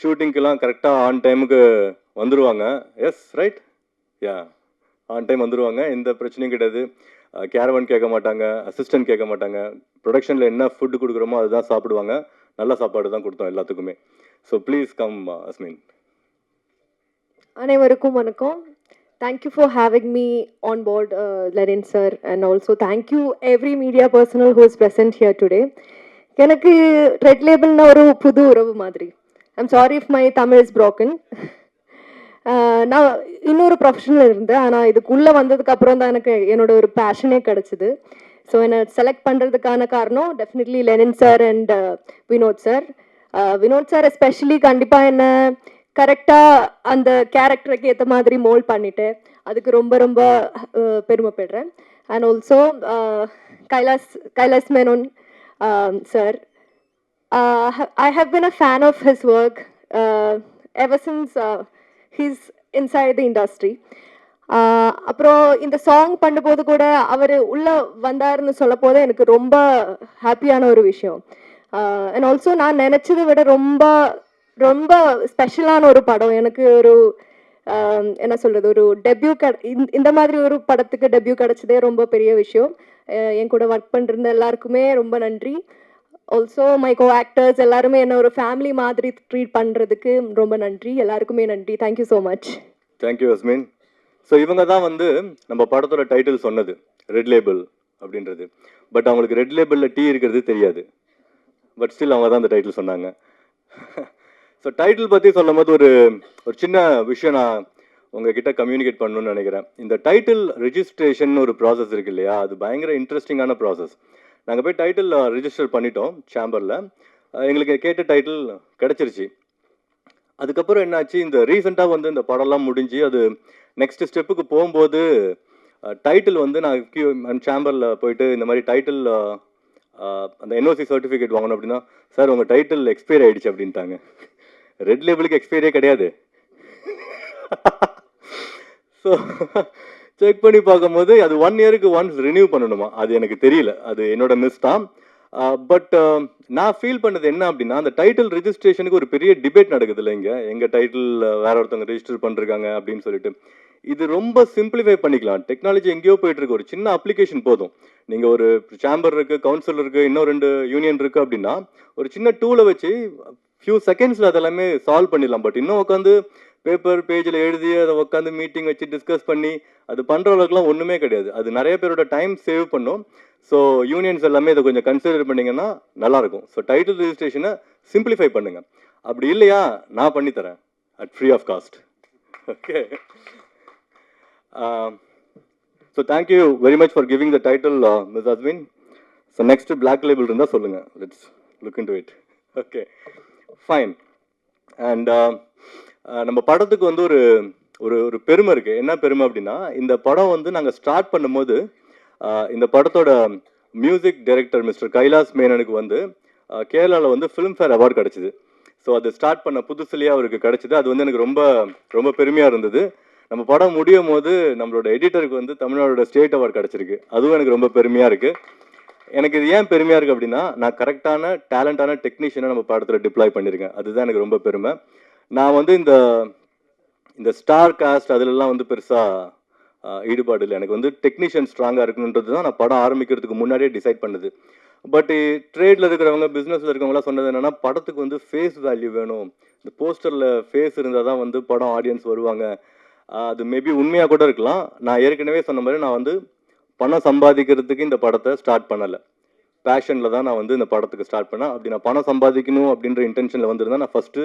ஷூட்டிங்க்கெல்லாம் கரெக்டாக ஆன் டைமுக்கு வந்துடுவாங்க. S right, yeah, on time வந்துடுவாங்க. எந்த பிரச்சனையும் கிடையாது. கேரவன் கேட்க மாட்டாங்க, அசிஸ்டன்ட் கேட்க மாட்டாங்க. ப்ரொடக்ஷனில் என்ன ஃபுட்டு கொடுக்குறோமோ அதுதான் சாப்பிடுவாங்க. நல்ல சாப்பாடு தான் கொடுத்தோம் எல்லாத்துக்குமே. ஸோ ப்ளீஸ் கம் அஸ்மின். அனைவருக்கும் வணக்கம். Thank you for having me on board, Lenin sir, and also thank you every media personnel who is present here today. எனக்கு ரெட் லேபிள்னா ஒரு புது உறவு மாதிரி. I'm sorry if my Tamil is broken. நான் இன்னொரு ப்ரொஃபஷனில் இருந்தேன். ஆனால் இதுக்குள்ளே வந்ததுக்கு அப்புறம் தான் எனக்கு என்னோட ஒரு பேஷனே கிடச்சிது. ஸோ என்னை செலக்ட் பண்ணுறதுக்கான காரணம் definitely Lenin sir and Vinod sir. Vinod sir especially கண்டிப்பாக என்ன கரெக்டாக அந்த கேரக்டருக்கு ஏற்ற மாதிரி மோல்ட் பண்ணிட்டேன். அதுக்கு ரொம்ப ரொம்ப பெருமைப்படுறேன். And also Kailash Menon sir. I have been a fan of his work ever since he's inside the industry. அப்புறம் இந்த சாங் பண்ணும்போது கூட அவர் உள்ளே வந்தாருன்னு சொல்ல போது எனக்கு ரொம்ப ஹாப்பியான ஒரு விஷயம். அண்ட் ஆல்சோ நான் நினச்சதை விட ரொம்ப ரொம்ப ஸ்பெஷலான ஒரு படம். எனக்கு ஒரு என்ன சொல்கிறது, ஒரு டெபியூ இந்த மாதிரி ஒரு படத்துக்கு டெபியூ கிடச்சதே ரொம்ப பெரிய விஷயம். என் கூட ஒர்க் பண்ணிருந்த எல்லாருக்குமே ரொம்ப நன்றி. ஆல்சோ மை கோ ஆக்டர்ஸ் எல்லாருமே என்ன ஒரு ஃபேமிலி மாதிரி ட்ரீட் பண்ணுறதுக்கு ரொம்ப நன்றி. எல்லாருக்குமே நன்றி. Thank you so much. தேங்க்யூ அஸ்மின். ஸோ இவங்க தான் வந்து நம்ம படத்தோட டைட்டில் சொன்னது, ரெட் லேபிள் அப்படின்றது. பட் அவங்களுக்கு ரெட் லேபிளில் டீ இருக்கிறது தெரியாது. பட் ஸ்டில் அவங்க தான் அந்த டைட்டில் சொன்னாங்க. ஸோ டைட்டில் பற்றி சொல்லும் போது ஒரு சின்ன விஷயம் நான் உங்ககிட்ட கம்யூனிகேட் பண்ணணும்னு நினைக்கிறேன். இந்த டைட்டில் ரிஜிஸ்ட்ரேஷன் ஒரு ப்ராசஸ் இருக்கு இல்லையா, அது பயங்கர இன்ட்ரெஸ்டிங்கான ப்ராசஸ். நாங்கள் போய் டைட்டில் ரிஜிஸ்டர் பண்ணிட்டோம் சேம்பரில். எங்களுக்கு கேட்ட டைட்டில் கிடச்சிருச்சு. அதுக்கப்புறம் என்னாச்சு, இந்த ரீசெண்டாக வந்து இந்த படம்லாம் முடிஞ்சு அது நெக்ஸ்ட் ஸ்டெப்புக்கு போகும்போது டைட்டில் வந்து நான் சேம்பரில் போயிட்டு இந்த மாதிரி டைட்டில் அந்த என்ஓசி சர்டிஃபிகேட் வாங்கணும் அப்படின்னா, சார் உங்கள் டைட்டில் எக்ஸ்பைரி ஆகிடுச்சு அப்படின்ட்டாங்க. ரெட் லேபிளுக்கு எக்ஸ்பைரியே கிடையாது. ஸோ செக் பண்ணி பார்க்கும்போது அது 1 இயருக்கு ஒன்ஸ் ரினியூ பண்ணணுமா, அது எனக்கு தெரியல, அது என்னோட மிஸ் தான். பட் நான் ஃபீல் பண்ணது என்ன அப்படின்னா, அந்த டைட்டில் ரிஜிஸ்ட்ரேஷனுக்கு ஒரு பெரிய டிபேட் நடக்குது இல்லை இங்கே, எங்கள் டைட்டில் வேற ஒருத்தவங்க ரிஜிஸ்டர் பண்ணிருக்காங்க அப்படின்னு சொல்லிட்டு. இது ரொம்ப சிம்பிளிஃபை பண்ணிக்கலாம். டெக்னாலஜி எங்கேயோ போயிட்டு இருக்கு. ஒரு சின்ன அப்ளிகேஷன் போதும். நீங்கள் ஒரு சேம்பர் இருக்குது, கவுன்சில் இருக்குது, இன்னும் 2 யூனியன் இருக்குது அப்படின்னா ஒரு சின்ன டூலை வச்சு ஃபியூ செகண்ட்ஸில் அதெல்லாமே சால்வ் பண்ணிடலாம். பட் இன்னும் உட்காந்து பேப்பர் பேஜில் எழுதி அதை உட்காந்து மீட்டிங் வச்சு டிஸ்கஸ் பண்ணி அது பண்ணுற அளவுக்குலாம் ஒன்றுமே கிடையாது. அது நிறைய பேரோட டைம் சேவ் பண்ணும். ஸோ யூனியன்ஸ் எல்லாமே இதை கொஞ்சம் கன்சிடர் பண்ணிங்கன்னா நல்லாயிருக்கும். ஸோ டைட்டில் ரிஜிஸ்ட்ரேஷனை சிம்பிளிஃபை பண்ணுங்கள். அப்படி இல்லையா நான் பண்ணித்தரேன் at free of cost. Okay. So thank you very much for giving the title miss Ashwin. So next black label இருந்தால் சொல்லுங்கள். Let's look into it. Okay, fine. And நம்ம படத்துக்கு வந்து ஒரு பெருமை இருக்குது. என்ன பெருமை அப்படின்னா, இந்த படம் வந்து நாங்கள் ஸ்டார்ட் பண்ணும்போது இந்த படத்தோட மியூசிக் டைரக்டர் மிஸ்டர் கைலாஸ் மேனனுக்கு வந்து கேரளாவில் வந்து ஃபிலிம்ஃபேர் அவார்டு கிடச்சிது. ஸோ அது ஸ்டார்ட் பண்ண புதுசுலேயே அவருக்கு கிடச்சிது. அது வந்து எனக்கு ரொம்ப ரொம்ப பெருமையாக இருந்தது. நம்ம படம் முடியும் போது நம்மளோட எடிட்டருக்கு வந்து தமிழ்நாடோட ஸ்டேட் அவார்டு கிடச்சிருக்கு. அதுவும் எனக்கு ரொம்ப பெருமையாக இருக்குது. எனக்கு இது ஏன் பெருமையாக இருக்குது அப்படின்னா, நான் கரெக்டான டேலண்டான டெக்னீஷியனை நம்ம படத்தில் டிப்ளாய் பண்ணியிருக்கேன். அதுதான் எனக்கு ரொம்ப பெருமை. நான் வந்து இந்த ஸ்டார் காஸ்ட் அதிலெல்லாம் வந்து பெருசாக ஈடுபாடு இல்லை. எனக்கு வந்து டெக்னீஷியன் ஸ்ட்ராங்காக இருக்கணுன்றது தான் நான் படம் ஆரம்பிக்கிறதுக்கு முன்னாடியே டிசைட் பண்ணது. பட் ட்ரேடில் இருக்கிறவங்க, பிஸ்னஸில் இருக்கிறவங்களாம் சொன்னது என்னென்னா, படத்துக்கு வந்து ஃபேஸ் வேல்யூ வேணும். இந்த போஸ்டரில் ஃபேஸ் இருந்தால் தான் வந்து படம் ஆடியன்ஸ் வருவாங்க. அது மேபி உண்மையாக கூட இருக்கலாம். நான் ஏற்கனவே சொன்ன மாதிரி நான் வந்து பணம் சம்பாதிக்கிறதுக்கு இந்த படத்தை ஸ்டார்ட் பண்ணலை. பேஷனில் தான் நான் வந்து இந்த படத்துக்கு ஸ்டார்ட் பண்ணேன். அப்படி நான் பணம் சம்பாதிக்கணும் அப்படின்ற இன்டென்ஷனில் வந்திருந்தா நான் ஃபஸ்ட்டு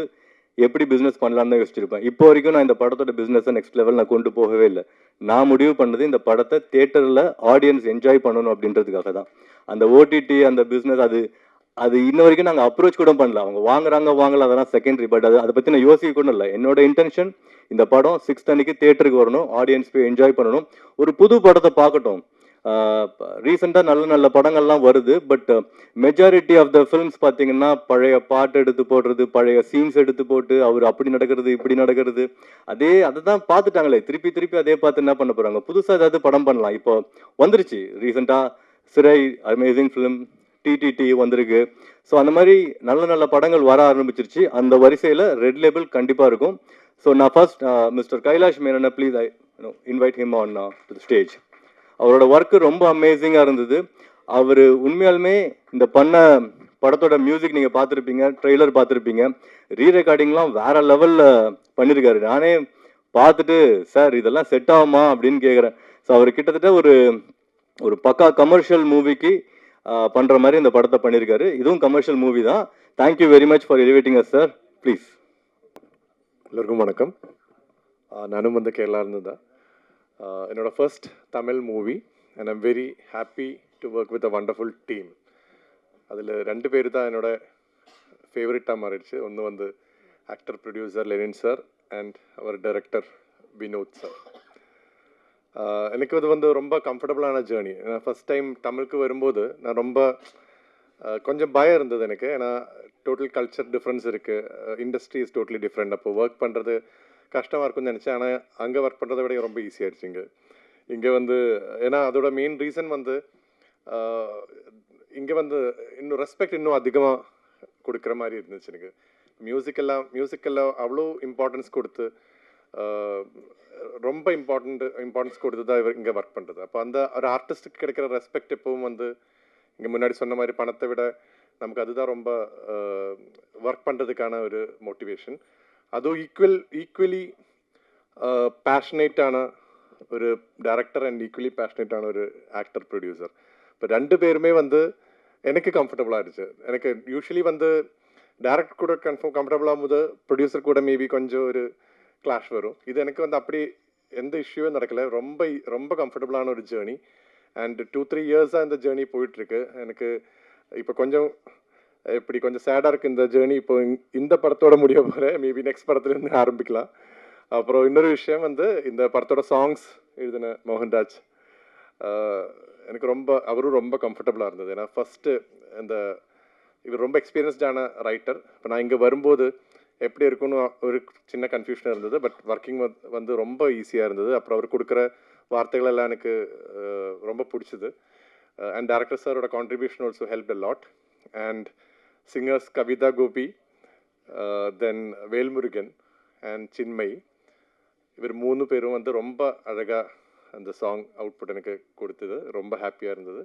எப்படி பிஸ்னஸ் பண்ணலான்னு தான் யோசிச்சிருப்பேன். இப்போ வரைக்கும் நான் இந்த படத்தோட பிஸ்னஸை நெக்ஸ்ட் லெவல் நான் கொண்டு போகவே இல்லை. நான் முடிவு பண்ணது இந்த படத்தை தியேட்டரில் ஆடியன்ஸ் என்ஜாய் பண்ணணும் அப்படின்றதுக்காக தான். அந்த ஓடிடி அந்த பிஸ்னஸ் அது இன்ன வரைக்கும் நாங்கள் அப்ரோச் கூட பண்ணல. அவங்க வாங்கல அதெல்லாம் செகண்டரி. பட் அதை பற்றி நான் யோசிக்க கூட இல்லை. என்னோட இன்டென்ஷன் இந்த படம் 6th அன்னைக்கு தியேட்டருக்கு வரணும், ஆடியன்ஸ் போய் என்ஜாய் பண்ணணும், ஒரு புது படத்தை பார்க்கட்டும். ரீசெண்டாக நல்ல படங்கள்லாம் வருது. But majority of the films பார்த்தீங்கன்னா பழைய பாட்டு எடுத்து போடுறது, பழைய சீன்ஸ் எடுத்து போட்டு அவர் அப்படி நடக்கிறது இப்படி நடக்கிறது, அதை தான் பார்த்துட்டாங்களே. திருப்பி அதே பார்த்து என்ன பண்ண போகிறாங்க? புதுசாக ஏதாவது படம் பண்ணலாம். இப்போ வந்துருச்சு ரீசெண்டாக சிறை, அமேசிங் ஃபிலிம், டிடிடி வந்திருக்கு. ஸோ அந்த மாதிரி நல்ல படங்கள் வர ஆரம்பிச்சிருச்சு. அந்த வரிசையில் ரெட் லேபிள் கண்டிப்பாக இருக்கும். ஸோ நான் ஃபர்ஸ்ட் மிஸ்டர் கைலாஷ் மேனனை please I invite him on to the stage. அவரோட ஒர்க்கு ரொம்ப அமேசிங்காக இருந்தது. அவர் உண்மையாலுமே இந்த பண்ண படத்தோட மியூசிக் நீங்கள் பார்த்துருப்பீங்க, ட்ரெய்லர் பார்த்துருப்பீங்க, ரீரெக்கார்டிங்லாம் வேற லெவலில் பண்ணியிருக்காரு. நானே பார்த்துட்டு சார் இதெல்லாம் செட் ஆகுமா அப்படின்னு கேட்குறேன். ஸோ அவர் கிட்டத்தட்ட ஒரு பக்கா கமர்ஷியல் மூவிக்கு பண்ணுற மாதிரி இந்த படத்தை பண்ணியிருக்காரு. இதுவும் கமர்ஷியல் மூவி தான். Thank you very much for elevating us sir. Please. எல்லாருக்கும் வணக்கம். நானும் வந்து கேரளாவிலேருந்து தான். என்னோட first Tamil movie and I'm very happy to work with a wonderful team. அதில் 2 பேர் தான் என்னோட ஃபேவரட்டாக மாறிடுச்சு. ஒன்று வந்து actor producer Lenin sir and அவர் டைரக்டர் வினோத் சார். எனக்கு அது வந்து ரொம்ப கம்ஃபர்டபுளான ஜேர்னி. நான் ஃபஸ்ட் டைம் தமிழுக்கு வரும்போது நான் ரொம்ப கொஞ்சம் பயம் இருந்தது எனக்கு. ஏன்னா டோட்டல் கல்ச்சர் டிஃப்ரென்ஸ் இருக்குது, இண்டஸ்ட்ரி இஸ் டோட்டலி டிஃப்ரெண்ட். அப்போ ஒர்க் பண்ணுறது கஷ்டமாக இருக்கும்னு நினச்சேன். ஆனால் அங்கே ஒர்க் பண்ணுறதை விட ரொம்ப ஈஸியாகிடுச்சு இங்கே வந்து. ஏன்னா அதோட மெயின் ரீசன் வந்து இங்கே வந்து இன்னும் ரெஸ்பெக்ட் இன்னும் அதிகமாக கொடுக்குற மாதிரி இருந்துச்சு எனக்கு. மியூசிக்கெல்லாம் அவ்வளோ இம்பார்ட்டன்ஸ் கொடுத்து ரொம்ப இம்பார்ட்டன்ஸ் கொடுத்து தான் இங்கே ஒர்க் பண்ணுறது. அப்போ அந்த ஒரு ஆர்டிஸ்ட்டுக்கு கிடைக்கிற ரெஸ்பெக்ட் எப்பவும் வந்து இங்கே முன்னாடி சொன்ன மாதிரி பணத்தை விட நமக்கு அதுதான் ரொம்ப ஒர்க் பண்ணுறதுக்கான ஒரு மோட்டிவேஷன். அதுவும் ஈக்குவலி பேஷனேட்டான ஒரு டைரக்டர் அண்ட் ஈக்குவலி பேஷனேட்டான ஒரு ஆக்டர் ப்ரொடியூசர். இப்போ 2 பேருமே வந்து எனக்கு கம்ஃபர்டபுளாக இருந்துச்சு. எனக்கு யூஸ்வலி வந்து டைரக்டர் கூட கம்ஃபர்டபுள் ஆகும்போது ப்ரொடியூசர் கூட மேபி கொஞ்சம் ஒரு கிளாஷ் வரும். இது எனக்கு வந்து அப்படி எந்த இஷ்யூவும் நடக்கலை. ரொம்ப கம்ஃபர்டபுளான ஒரு ஜேர்னி. அண்ட் 2-3 இயர்ஸாக இந்த ஜேர்னி போயிட்டுருக்கு. எனக்கு இப்போ கொஞ்சம் சேடாக இருக்குது இந்த ஜேர்னி. இப்போ இந்த படத்தோட முடிய போகிறேன். மேபி நெக்ஸ்ட் படத்துலேருந்து ஆரம்பிக்கலாம். அப்புறம் இன்னொரு விஷயம் வந்து இந்த படத்தோட சாங்ஸ் எழுதின மோகன்ராஜ் எனக்கு அவரும் ரொம்ப கம்ஃபர்டபுளாக இருந்தது. ஏன்னா ஃபஸ்ட்டு இவர் ரொம்ப எக்ஸ்பீரியன்ஸ்டான ரைட்டர். இப்போ நான் இங்கே வரும்போது எப்படி இருக்குன்னு ஒரு சின்ன கன்ஃபியூஷனாக இருந்தது. பட் ஒர்க்கிங் வந்து ரொம்ப ஈஸியாக இருந்தது. அப்புறம் அவர் கொடுக்குற வார்த்தைகள் எல்லாம் எனக்கு ரொம்ப பிடிச்சிது. அண்ட் டைரக்டர் சாரோட contribution also help a lot. And singers Kavitha Gopi, then Velmurugan and Chinmayi, இவர் 3 பேரும் வந்து ரொம்ப அழகாக அந்த சாங் அவுட்புட் எனக்கு கொடுத்தது. ரொம்ப ஹாப்பியாக இருந்தது.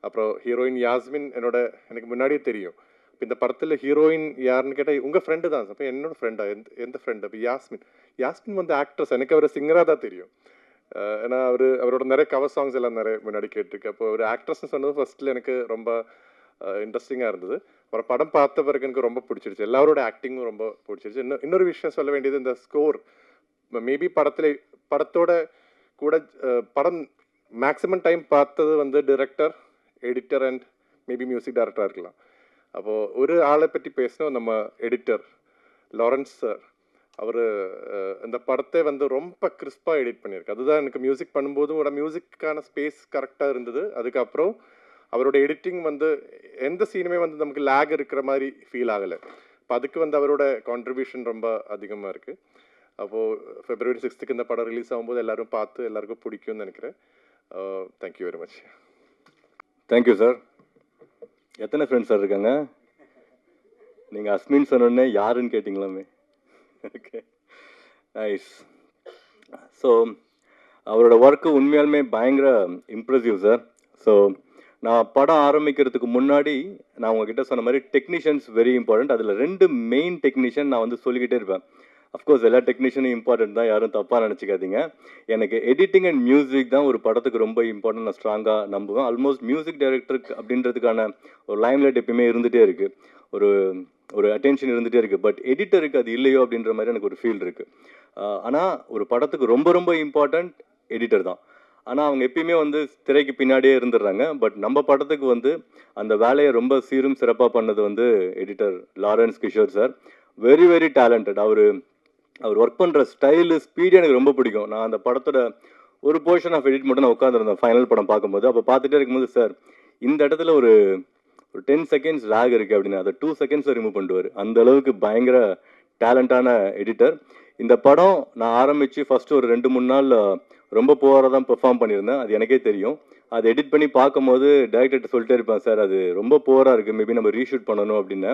அப்புறம் ஹீரோயின் யாஸ்மின் எனக்கு முன்னாடியே தெரியும். இப்போ இந்த படத்தில் ஹீரோயின் யாருன்னு கேட்டால் உங்கள் ஃப்ரெண்டு தான். அப்போ என்னோட ஃப்ரெண்டா? எந்த ஃப்ரெண்டு? அப்போ யாஸ்மின் வந்து ஆக்ட்ரஸ். எனக்கு அவர் சிங்கராக தான் தெரியும். ஏன்னா அவரோட நிறைய கவர் சாங்ஸ் எல்லாம் நிறைய முன்னாடி கேட்டிருக்கு. அப்போ ஒரு ஆக்ட்ரஸ்ன்னு சொன்னது ஃபர்ஸ்ட்டில் எனக்கு ரொம்ப இன்ட்ரெஸ்டிங்காக இருந்தது. அப்புறம் படம் பார்த்த பிறகு எனக்கு ரொம்ப பிடிச்சிருச்சு. எல்லாரோட ஆக்டிங்கும் ரொம்ப பிடிச்சிருச்சு. இன்னொரு விஷயம் சொல்ல வேண்டியது, இந்த ஸ்கோர் மேபி படத்தோட கூட படம் மேக்ஸிமம் டைம் பார்த்தது வந்து director, editor and maybe music டைரக்டராக இருக்கலாம். அப்போது ஒரு ஆளை பற்றி பேசணும், நம்ம எடிட்டர் லாரன்ஸ் சார். அவர் இந்த படத்தை வந்து ரொம்ப கிறிஸ்பாக எடிட் பண்ணியிருக்கு. அதுதான் எனக்கு மியூசிக் பண்ணும்போதும் ஒரு மியூசிக்கான ஸ்பேஸ் கரெக்டாக இருந்தது. அதுக்கப்புறம் அவரோட எடிட்டிங் வந்து எந்த சீனுமே வந்து நமக்கு லேக் இருக்கிற மாதிரி ஃபீல் ஆகலை. இப்போ அதுக்கு வந்து அவரோட கான்ட்ரிபியூஷன் ரொம்ப அதிகமாக இருக்குது. அப்போது February 6th இந்த படம் ரிலீஸ் ஆகும்போது எல்லாரும் பார்த்து எல்லாருக்கும் பிடிக்கும்னு நினைக்கிறேன். Thank you very much. Thank you sir. எத்தனை ஃப்ரெண்ட்ஸ் சார் இருக்காங்க? நீங்கள் அஸ்மின் சொன்னோடனே யாருன்னு கேட்டிங்களாமே. Okay, nice. ஸோ அவரோட ஒர்க்கு உண்மையாலுமே பயங்கர இம்ப்ரெசிவ் சார். ஸோ நான் படம் ஆரம்பிக்கிறதுக்கு முன்னாடி நான் உங்ககிட்ட சொன்ன மாதிரி டெக்னீஷியன்ஸ் வெரி இம்பார்ட்டன்ட். அதில் 2 மெயின் டெக்னீஷியன் நான் வந்து சொல்லிக்கிட்டே இருப்பேன். அஃப்கோர்ஸ் எல்லா டெக்னீஷியனும் இம்பார்ட்டன்ட் தான், யாரும் தப்பாக நினச்சிக்காதீங்க. எனக்கு எடிட்டிங் அண்ட் மியூசிக் தான் ஒரு படத்துக்கு ரொம்ப இம்பார்ட்டன்ட், நான் ஸ்ட்ராங்காக நம்புவேன். ஆல்மோஸ்ட் மியூசிக் டைரக்டருக்கு அப்படின்றதுக்கான ஒரு லைம்லைட் எப்பயுமே இருந்துகிட்டே இருக்குது, ஒரு ஒரு அட்டென்ஷன் இருந்துகிட்டே இருக்குது. பட் எடிட்டருக்கு அது இல்லையோ அப்படின்ற மாதிரி எனக்கு ஒரு ஃபீல் இருக்குது. ஆனால் ஒரு படத்துக்கு ரொம்ப ரொம்ப இம்பார்ட்டன்ட் எடிட்டர் தான். ஆனால் அவங்க எப்பயுமே வந்து திரைக்கு பின்னாடியே இருந்துடுறாங்க. பட் நம்ம படத்துக்கு வந்து அந்த வேலையை ரொம்ப சீரும் சிறப்பாக பண்ணது வந்து editor Lawrence Kishore sir. Very very talented. அவர் ஒர்க் பண்ணுற ஸ்டைலு, ஸ்பீடு எனக்கு ரொம்ப பிடிக்கும். நான் அந்த படத்தோட ஒரு போர்ஷன் ஆஃப் எடிட் மட்டும் நான் உட்காந்துருந்தேன் ஃபைனல் படம் பார்க்கும்போது. அப்போ பார்த்துட்டே இருக்கும்போது, சார் இந்த இடத்துல ஒரு 10 செகண்ட்ஸ் லேக் இருக்குது அப்படின்னு அதை 2 செகண்ட்ஸில் ரிமூவ் பண்ணுவார். அந்த அளவுக்கு பயங்கர டேலண்டான எடிட்டர். இந்த படம் நான் ஆரம்பித்து ஃபஸ்ட்டு ஒரு 2-3 நாள் ரொம்ப புவராக தான் பெர்ஃபார்ம் பண்ணியிருந்தேன், அது எனக்கே தெரியும். அதை எடிட் பண்ணி பார்க்கும்போது டைரக்டர்கிட்ட சொல்லிட்டே இருப்பேன், சார் அது ரொம்ப புவராக இருக்குது, மேபி நம்ம ரீஷூட் பண்ணணும் அப்படின்னு.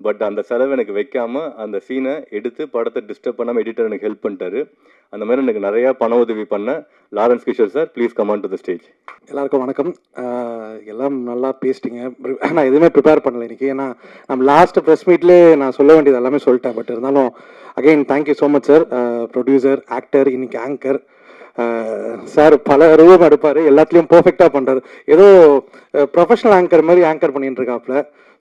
பட் அந்த செலவு எனக்கு வைக்காமல் அந்த சீனை எடுத்து படத்தை டிஸ்டர்ப் பண்ணாமல் எடிட்டர் எனக்கு ஹெல்ப் பண்ணிட்டாரு. அந்த மாதிரி எனக்கு நிறையா பண உதவி பண்ண Lawrence Kishore sir, please come on to the stage. எல்லாருக்கும் வணக்கம். எல்லாம் நல்லா பேசிட்டீங்க. நான் எதுவுமே ப்ரிப்பேர் பண்ணல இன்னைக்கு, ஏன்னா நம்ம லாஸ்ட் ப்ரெஸ் மீட்லேயே நான் சொல்ல வேண்டியது எல்லாமே சொல்லிட்டேன். பட் இருந்தாலும் again thank you so much sir. Producer, actor, இன்னைக்கு ஆங்கர். சார் பல ரூபம் எடுப்பார், எல்லாத்துலேயும் பர்ஃபெக்டாக பண்ணுறாரு. ஏதோ ப்ரொஃபஷனல் ஆங்கர் மாதிரி ஆங்கர் பண்ணிட்டு இருக்காப்புல.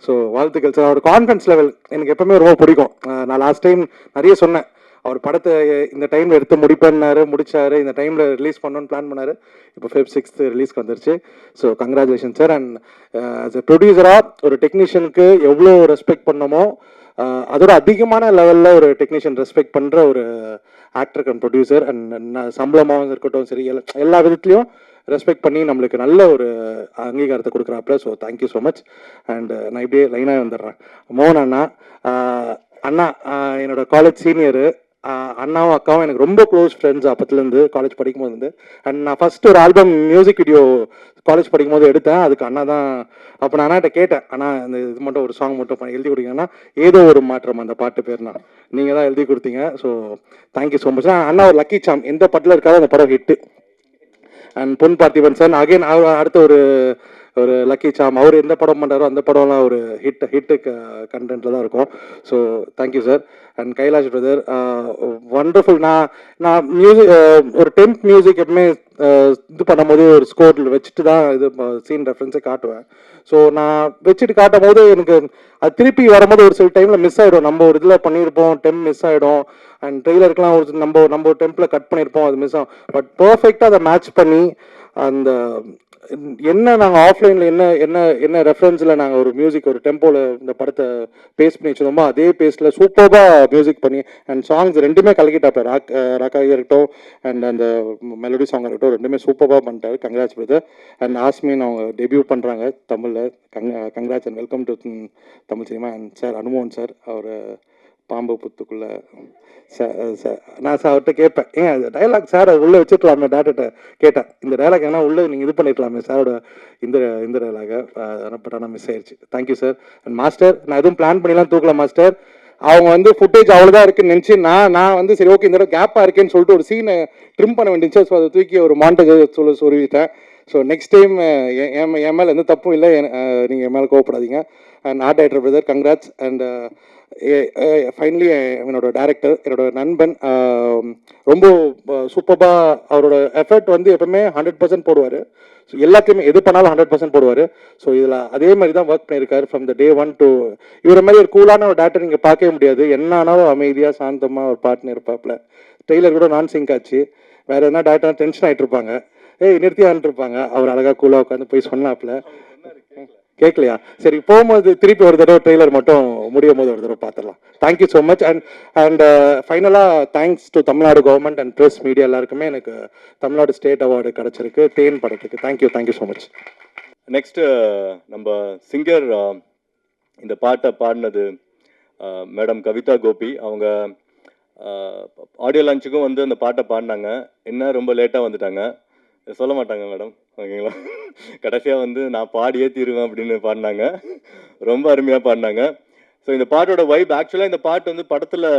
ஸோ வாழ்த்துக்கள் சார். அவர் கான்ஃபிடன்ஸ் லெவல் எனக்கு எப்பவுமே ரொம்ப பிடிக்கும். நான் லாஸ்ட் டைம் நிறைய சொன்னேன், அவர் படத்தை இந்த டைமில் எடுத்து முடிச்சாரு, இந்த டைமில் ரிலீஸ் பண்ணணும்னு பிளான் பண்ணார். இப்போ Feb 6th ரிலீஸ்க்கு வந்துருச்சு. So congratulation sir. And as a ப்ரொடியூசராக ஒரு டெக்னீஷியனுக்கு எவ்வளோ ரெஸ்பெக்ட் பண்ணமோ அதோட அதிகமான லெவலில் ஒரு டெக்னீஷியன் ரெஸ்பெக்ட் பண்ணுற ஒரு ஆக்டர் அண்ட் ப்ரொடியூசர். அண்ட் சம்பளமாகவும் இருக்கட்டும் சரி, எல்லா விதத்துலையும் ரெஸ்பெக்ட் பண்ணி நம்மளுக்கு நல்ல ஒரு அங்கீகாரத்தை கொடுக்குறாப்புல. So thank you so much. And நான் இப்படியே லைனாக வந்துடுறேன். மோகன் அண்ணா, அண்ணா என்னோட காலேஜ் சீனியரு. அண்ணாவும் அக்காவும் எனக்கு ரொம்ப க்ளோஸ் ஃப்ரெண்ட்ஸ் அப்பத்துலேருந்து, காலேஜ் படிக்கும்போது. அண்ட் நான் ஃபஸ்ட்டு ஒரு ஆல்பம் மியூசிக் வீடியோ காலேஜ் படிக்கும்போது எடுத்தேன், அதுக்கு அண்ணா தான். அப்போ நான் அண்ணாட்ட கேட்டேன், அண்ணா இந்த இது மட்டும் ஒரு சாங் மட்டும் எழுதி கொடுத்தீங்கன்னா, ஏதோ ஒரு மாற்றம் அந்த பாட்டு பேர்னா நீங்கள் தான் எழுதி கொடுத்தீங்க. So thank you so much. அண்ணா ஒரு லக்கி சாம், எந்த படத்தில் இருக்காதோ அந்த படம் hit. And Pon Parthiban sir again அடுத்த ஒரு லக்கி சாம், அவர் எந்த படம் பண்ணுறாரோ அந்த படம்லாம் ஒரு ஹிட்டு கண்டென்ட்டில் தான் இருக்கும். So thank you sir. And Kailash brother, wonderful. நான் மியூசிக் ஒரு 10th மியூசிக் எப்பவுமே இது பண்ணும்போது ஒரு ஸ்கோரில் வச்சுட்டு தான் இது சீன் ரெஃபரன்ஸே காட்டுவேன். ஸோ நான் வச்சுட்டு காட்டும் போது எனக்கு அது திருப்பி வரும்போது ஒரு சில டைமில் மிஸ் ஆகிடும். நம்ம ஒரு இதில் பண்ணியிருப்போம், டெம் மிஸ் ஆகிடும். அண்ட் ட்ரெய்லருக்குலாம் ஒரு நம்ம டெம்பில் கட் பண்ணியிருப்போம், அது மிஸ் ஆகும். பட் பர்ஃபெக்டாக அதை மேட்ச் பண்ணி அந்த என்ன நாங்கள் ஆஃப்லைனில் என்ன ரெஃபரன்ஸில் நாங்கள் ஒரு மியூசிக் ஒரு டெம்போவில் இந்த படத்தை பேஸ்ட் பண்ணி வச்சுருந்தோமோ அதே பேஸ்டில் சூப்பராக மியூசிக் பண்ணி அண்ட் சாங்ஸ் ரெண்டுமே கலக்கிட்டாப்ப. ராக்காக இருக்கட்டும் அண்ட் அந்த மெலடி சாங் இருக்கட்டும், ரெண்டுமே சூப்பராக பண்ணிட்டாரு. Congrats brother. அண்ட் ஆஸ்மின் அவங்க டெபியூ பண்ணுறாங்க தமிழில். Congrats and welcome to Tamil cinema. And sir அனுமோகன் சார், அவர் பாம்பு புத்துக்குள்ளே நான் சார் அவர்கிட்ட கேட்பேன், ஏன் அது டைலாக் சார் அது உள்ளே வச்சுருக்கலாமே, டேரக்டர்கிட்ட கேட்டேன், இந்த டைலாக் ஏன்னா உள்ளே நீங்கள் இது பண்ணிருக்கலாமே சாரோட இந்த டைலாக. பட் ஆனால் மிஸ் ஆயிடுச்சு. Thank you sir. அண்ட் மாஸ்டர், நான் எதுவும் பிளான் பண்ணிலாம் தூக்கல மாஸ்டர். அவங்க ஃபுட்டேஜ் அவ்வளோதான் இருக்குன்னு நினச்சி நான் சரி ஓகே இந்த தடவை கேப்பாக இருக்கேன்னு சொல்லிட்டு ஒரு சீனை ட்ரிம் பண்ண வேண்டியது. ஸோ அதை தூக்கி ஒரு மாண்டேஜ் சொல்லிவிட்டேன். ஸோ நெக்ஸ்ட் டைம் என் மேலே எந்த தப்பும் இல்லை, நீங்கள் என் மேலே கோவப்படாதீங்க. And art director brother congrats. And finally என்னோட டேரக்டர், என்னோட நண்பன், ரொம்ப சூப்பராக அவரோட எஃபர்ட் எப்பவுமே 100% போடுவார். ஸோ எல்லாத்தையுமே எது பண்ணாலும் 100% போடுவார். ஸோ இதில் அதே மாதிரி தான் ஒர்க் பண்ணியிருக்காரு ஃப்ரம் த டே 1 to இவரை மாதிரி ஒரு கூலான ஒரு டேரக்டர் நீங்கள் பார்க்கவே முடியாது. என்ன ஆனாலும் அமைதியாக சாந்தமாக ஒரு பார்ட்னர் இருப்பாப்புல. ட்ரெய்லர் கூட நான் சிங்க் ஆச்சு. வேறு எதனா டேரக்டர் டென்ஷன் ஆகிட்டு இருப்பாங்க, நிறுத்தி இருப்பாங்க, அவர் அழகாக கூலாக உட்காந்து போய் சொன்னாப்புல. கேட்கலையா? சரி, போகும்போது திருப்பி ஒரு தடவை ட்ரெய்லர் மட்டும் முடியும் போது ஒரு தடவை பார்த்துடலாம். Thank you so much. அண்ட் ஃபைனலாக thanks to Tamil Nadu government and press media எல்லாருக்குமே எனக்கு தமிழ்நாடு ஸ்டேட் அவார்டு கிடச்சிருக்கு தேன் படத்துக்கு. Thank you so much. நெக்ஸ்ட்டு நம்ம சிங்கர் இந்த பாட்டை பாடினது மேடம் கவிதா கோபி. அவங்க ஆடியோ லான்ச்சுக்கும் அந்த பாட்டை பாடினாங்க. என்ன ரொம்ப லேட்டாக வந்துட்டாங்க. சொல்ல மாட்டாங்க மேடம், ஓகேங்களா. கடைசியாக வந்து நான் பாடியே தீருவேன் அப்படின்னு பாடினாங்க. ரொம்ப அருமையாக பாடினாங்க. ஸோ இந்த பாட்டோட வைப் ஆக்சுவலாக இந்த பாட்டு வந்து படத்தில்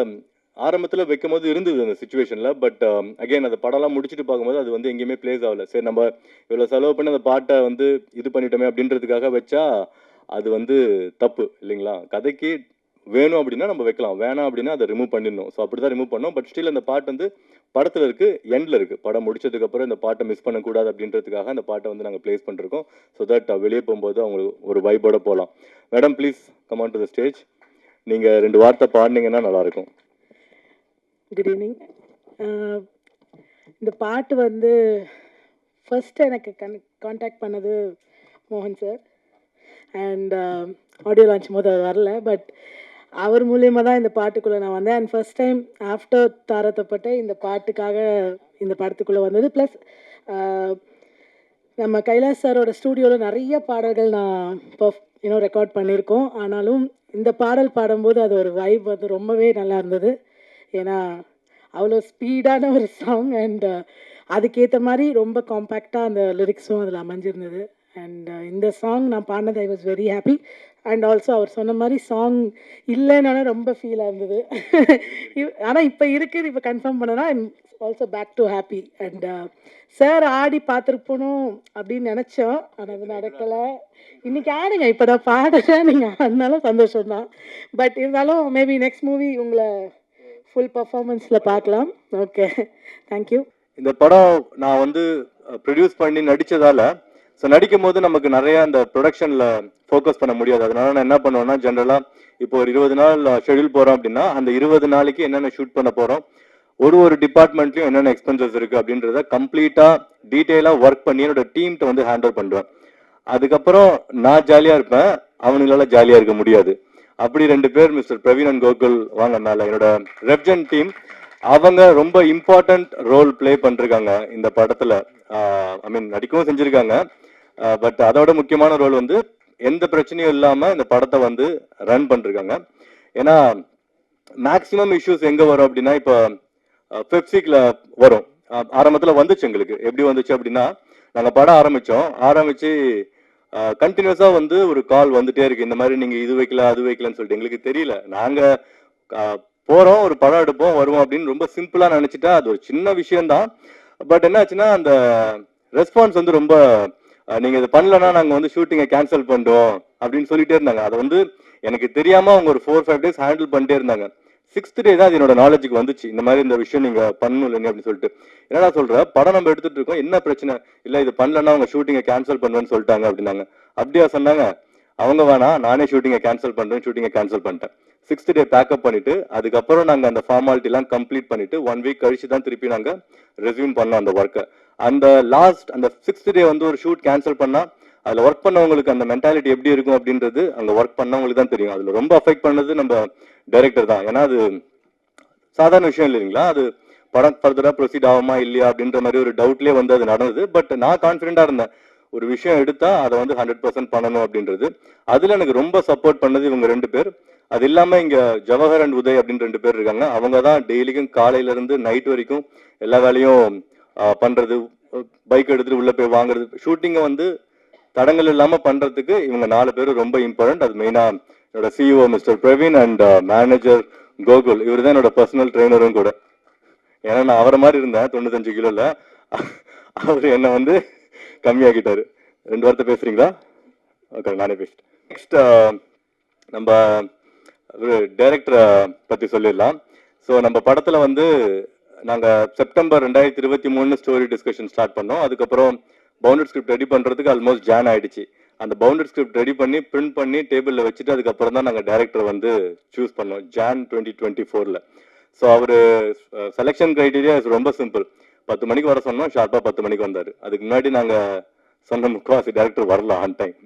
ஆரம்பத்தில் வைக்கும் போது இருந்தது அந்த சுச்சுவேஷனில். பட் அகைன் அந்த படம்லாம் முடிச்சுட்டு பார்க்கும்போது அது வந்து எங்கேயுமே பிளேஸ் ஆகலை. சரி நம்ம இவ்வளோ செலவு பண்ணி அந்த பாட்டை வந்து இது பண்ணிட்டோமே அப்படின்றதுக்காக வச்சா அது வந்து தப்பு இல்லைங்களா. கதைக்கு வேணும் அப்படின்னா நம்ம வைக்கலாம், வேணாம் அப்படின்னா அதை ரிமூவ் பண்ணிடணும். ஸோ அப்படி தான் ரிமூவ் பண்ணோம். பட் ஸ்டில் அந்த பாட்டு வந்து படத்தில் இருக்குது, எண்டில் இருக்குது. படம் முடிச்சதுக்கப்புறம் இந்த பாட்டை மிஸ் பண்ணக்கூடாது அப்படின்றதுக்காக அந்த பாட்டை வந்து நாங்கள் ப்ளேஸ் பண்ணிருக்கோம். ஸோ தட் வெளியே போகும்போது அவங்களுக்கு ஒரு வைபோட போகலாம். Madam please come on to the stage. நீங்கள் 2 வார்த்தை பாடினீங்கன்னா நல்லாயிருக்கும். Good evening. இந்த பாட்டு வந்து ஃபர்ஸ்ட் எனக்கு காண்டாக்ட் பண்ணது மோகன் சார். அண்ட் ஆடியோ லான்ச் போது அவர் வரல, பட் அவர் மூலியமாக தான் இந்த பாட்டுக்குள்ளே நான் வந்தேன். அண்ட் ஃபர்ஸ்ட் டைம் ஆஃப்டர் தாரத்தப்பட்ட இந்த பாட்டுக்காக இந்த படத்துக்குள்ளே வந்தது. ப்ளஸ் நம்ம கைலாஷ் சாரோட ஸ்டூடியோவில் நிறைய பாடல்கள் நான் ரெக்கார்ட் பண்ணியிருக்கோம். ஆனாலும் இந்த பாடல் பாடும்போது அது ஒரு வைப் வந்து ரொம்பவே நல்லா இருந்தது. ஏன்னா அவ்வளோ ஸ்பீடான ஒரு சாங் அண்ட் அதுக்கேற்ற மாதிரி ரொம்ப காம்பேக்டாக அந்த லிரிக்ஸும் அதில் அமைஞ்சிருந்தது. அண்ட் இந்த சாங் நான் பாடினது I was very happy. And also அவர் சொன்ன மாதிரி சாங் இல்லைன்னா ரொம்ப ஃபீலாக இருந்தது. ஆனால் இப்போ இருக்குது, இப்போ கன்ஃபார்ம் பண்ணனா I'm also back to happy. And sir ஆடி பார்த்துருப்போனும் அப்படின்னு நினச்சோம், ஆனால் அது நடக்கலை. இன்றைக்கி ஆடுங்க, இப்போ நான் பாடுறேன், நீங்கள் ஆடினாலும் சந்தோஷம் தான். பட் இருந்தாலும் மேபி நெக்ஸ்ட் மூவி உங்களை ஃபுல் பர்ஃபார்மன்ஸில் பார்க்கலாம். Okay, thank you. இந்த படம் நான் வந்து ப்ரொடியூஸ் பண்ணி நடித்ததால், ஸோ நடிக்கும் போது நமக்கு நிறைய அந்த ப்ரொடக்ஷனில் ஃபோக்கஸ் பண்ண முடியாது. அதனால நான் என்ன பண்ணுவேன்னா, ஜென்ரலாக இப்போ ஒரு 20 நாள் ஷெடியூல் போகிறோம் அப்படின்னா அந்த 20 நாளைக்கு என்னென்ன ஷூட் பண்ண போகிறோம், ஒரு டிபார்ட்மெண்ட்லையும் என்னென்ன எக்ஸ்பென்சஸ் இருக்குது அப்படின்றத கம்ப்ளீட்டாக டீட்டெயிலாக ஒர்க் பண்ணி என்னோட டீம்கிட்ட வந்து ஹேண்டில் பண்ணுவேன். அதுக்கப்புறம் நான் ஜாலியாக இருப்பேன், அவனுங்களால ஜாலியாக இருக்க முடியாது. அப்படி 2 பேர் மிஸ்டர் பிரவீன் அண்ட் கோகுல் வாங்க மேலே, என்னோட ரெப்ஜன் டீம். அவங்க ரொம்ப இம்பார்ட்டன்ட் ரோல் பிளே பண்ணிருக்காங்க இந்த படத்தில். ஐ மீன் நடிக்கவும் செஞ்சுருக்காங்க. பட் அதோட முக்கியமான ரோல் வந்து எந்த பிரச்சனையும் இல்லாமல் இந்த படத்தை வந்து ரன் பண்ணிருக்காங்க. ஏன்னா மேக்ஸிமம் இஷ்யூஸ் எங்கே வரும் அப்படின்னா, இப்போ பெப்சிக்கில் வரும். ஆரம்பத்தில் வந்துச்சு எங்களுக்கு. எப்படி வந்துச்சு அப்படின்னா, நாங்கள் படம் ஆரம்பித்து கண்டினியூஸாக வந்து ஒரு கால் வந்துட்டே இருக்கு, இந்த மாதிரி நீங்கள் இது வைக்கல அது வைக்கலன்னு சொல்லிட்டு. எங்களுக்கு தெரியல, நாங்கள் போகிறோம், ஒரு படம் எடுப்போம், வருவோம் அப்படின்னு ரொம்ப சிம்பிளாக நினச்சிட்டா அது ஒரு சின்ன விஷயம்தான். பட் என்ன ஆச்சுன்னா, அந்த ரெஸ்பான்ஸ் வந்து ரொம்ப நீங்கள் இது பண்ணலன்னா நாங்கள் வந்து ஷூட்டிங்கை கேன்சல் பண்ணுறோம் அப்படின்னு சொல்லிட்டே இருந்தாங்க. அதை வந்து எனக்கு தெரியாமல் அவங்க ஒரு 4-5 days ஹேண்டில் பண்ணிட்டே இருந்தாங்க. 6th day தான் அது என்னோட நாலேஜுக்கு வந்துச்சு, இந்த மாதிரி இந்த விஷயம் நீங்கள் பண்ணணும் இல்லைங்க அப்படின்னு சொல்லிட்டு. என்னடா சொல்கிற, படம் நம்ம எடுத்துகிட்டு இருக்கோம், என்ன பிரச்சனை இல்லை, இது பண்ணலன்னா அவங்க ஷூட்டிங்கை கேன்சல் பண்ணுவேன்னு சொல்லிட்டாங்க அப்படின்னாங்க. அப்படியா சொன்னாங்க. அவங்க வேணாம், நானே ஷூட்டிங்கை கேன்சல் பண்ணுறேன், ஷூட்டிங்கை கேன்சல் பண்ணிட்டேன். 6th day பேக்கப் பண்ணிவிட்டு அதுக்கப்புறம் நாங்கள் அந்த ஃபார்மாலிட்டிலாம் கம்ப்ளீட் பண்ணிவிட்டு 1 week கழிச்சு தான் திருப்பி நாங்கள் ரெஸ்யூம் பண்ணோம் அந்த ஒர்க்கை. அந்த 6th day வந்து ஒரு ஷூட் கேன்சல் பண்ணால் அதில் ஒர்க் பண்ணவங்களுக்கு அந்த மென்டாலிட்டி எப்படி இருக்கும் அப்படின்றது அங்கே ஒர்க் பண்ணவங்களுக்கு தான் தெரியும். அதில் ரொம்ப அஃபெக்ட் பண்ணது நம்ம டைரக்டர் தான். ஏன்னா அது சாதாரண விஷயம் இல்லைங்களா, அது படம் ஃபர்தராக ப்ரொசீட் ஆகுமா இல்லையா அப்படின்ற மாதிரி ஒரு டவுட்லேயே வந்து அது நடந்தது. பட் நான் கான்ஃபிடென்ட்டாக இருந்தேன், ஒரு விஷயம் எடுத்தால் அதை வந்து 100% பண்ணணும் அப்படின்றது. அதில் எனக்கு ரொம்ப சப்போர்ட் பண்ணது இவங்க 2 பேர். அது இல்லாமல் இங்கே ஜவஹர் அண்ட் உதய் அப்படின்னு 2 பேர் இருக்காங்க. அவங்க தான் டெய்லிக்கும் காலையிலேருந்து நைட் வரைக்கும் எல்லா வேலையும் பண்ணுறது, பைக் எடுத்துகிட்டு உள்ளே போய் வாங்குறது, ஷூட்டிங்கை வந்து தடங்கள் இல்லாமல் பண்ணுறதுக்கு இவங்க 4 பேரும் ரொம்ப இம்பார்ட்டன்ட். அது மெயினாக என்னோட CEO mister Praveen and manager Gokul, இவர் தான் என்னோட பர்சனல் ட்ரெயினரும் கூட. ஏன்னா நான் அவரை மாதிரி இருந்தேன் 95 கிலோவில், அவர் என்னை வந்து கம்மியாக்கிட்டாரு. 2 வார்த்தை பேசுறீங்களா? ஓகே, நானே பேசிட்டேன். நெக்ஸ்ட் நம்ம டைரக்டரை பற்றி சொல்லிடலாம். ஸோ நம்ம படத்தில் வந்து நாங்கள் செப்டம்பர் 2023 ஸ்டோரி டிஸ்கஷன் ஸ்டார்ட் பண்ணோம். அதுக்கப்புறம் பவுண்டட் ஸ்கிரிப்ட் ரெடி பண்ணுறதுக்கு ஆல்மோஸ்ட் ஜான் ஆயிடுச்சு. அந்த பவுண்டட் ஸ்கிரிப்ட் ரெடி பண்ணி பிரிண்ட் பண்ணி டேபிளில் வச்சுட்டு அதுக்கப்புறம் தான் நாங்கள் டைரக்டரை வந்து சூஸ் பண்ணோம் ஜான் 2024. ஸோ அவர் செலெக்ஷன் க்ரைட்டீரியா ரொம்ப சிம்பிள். 10 மணிக்கு வர சொன்னோம், ஷார்ப்பாக 10 மணிக்கு வந்தார். அதுக்கு முன்னாடி நாங்கள் சொன்ன முக்கால்வாசி டேரக்டர் வரல ஆன் டைம்.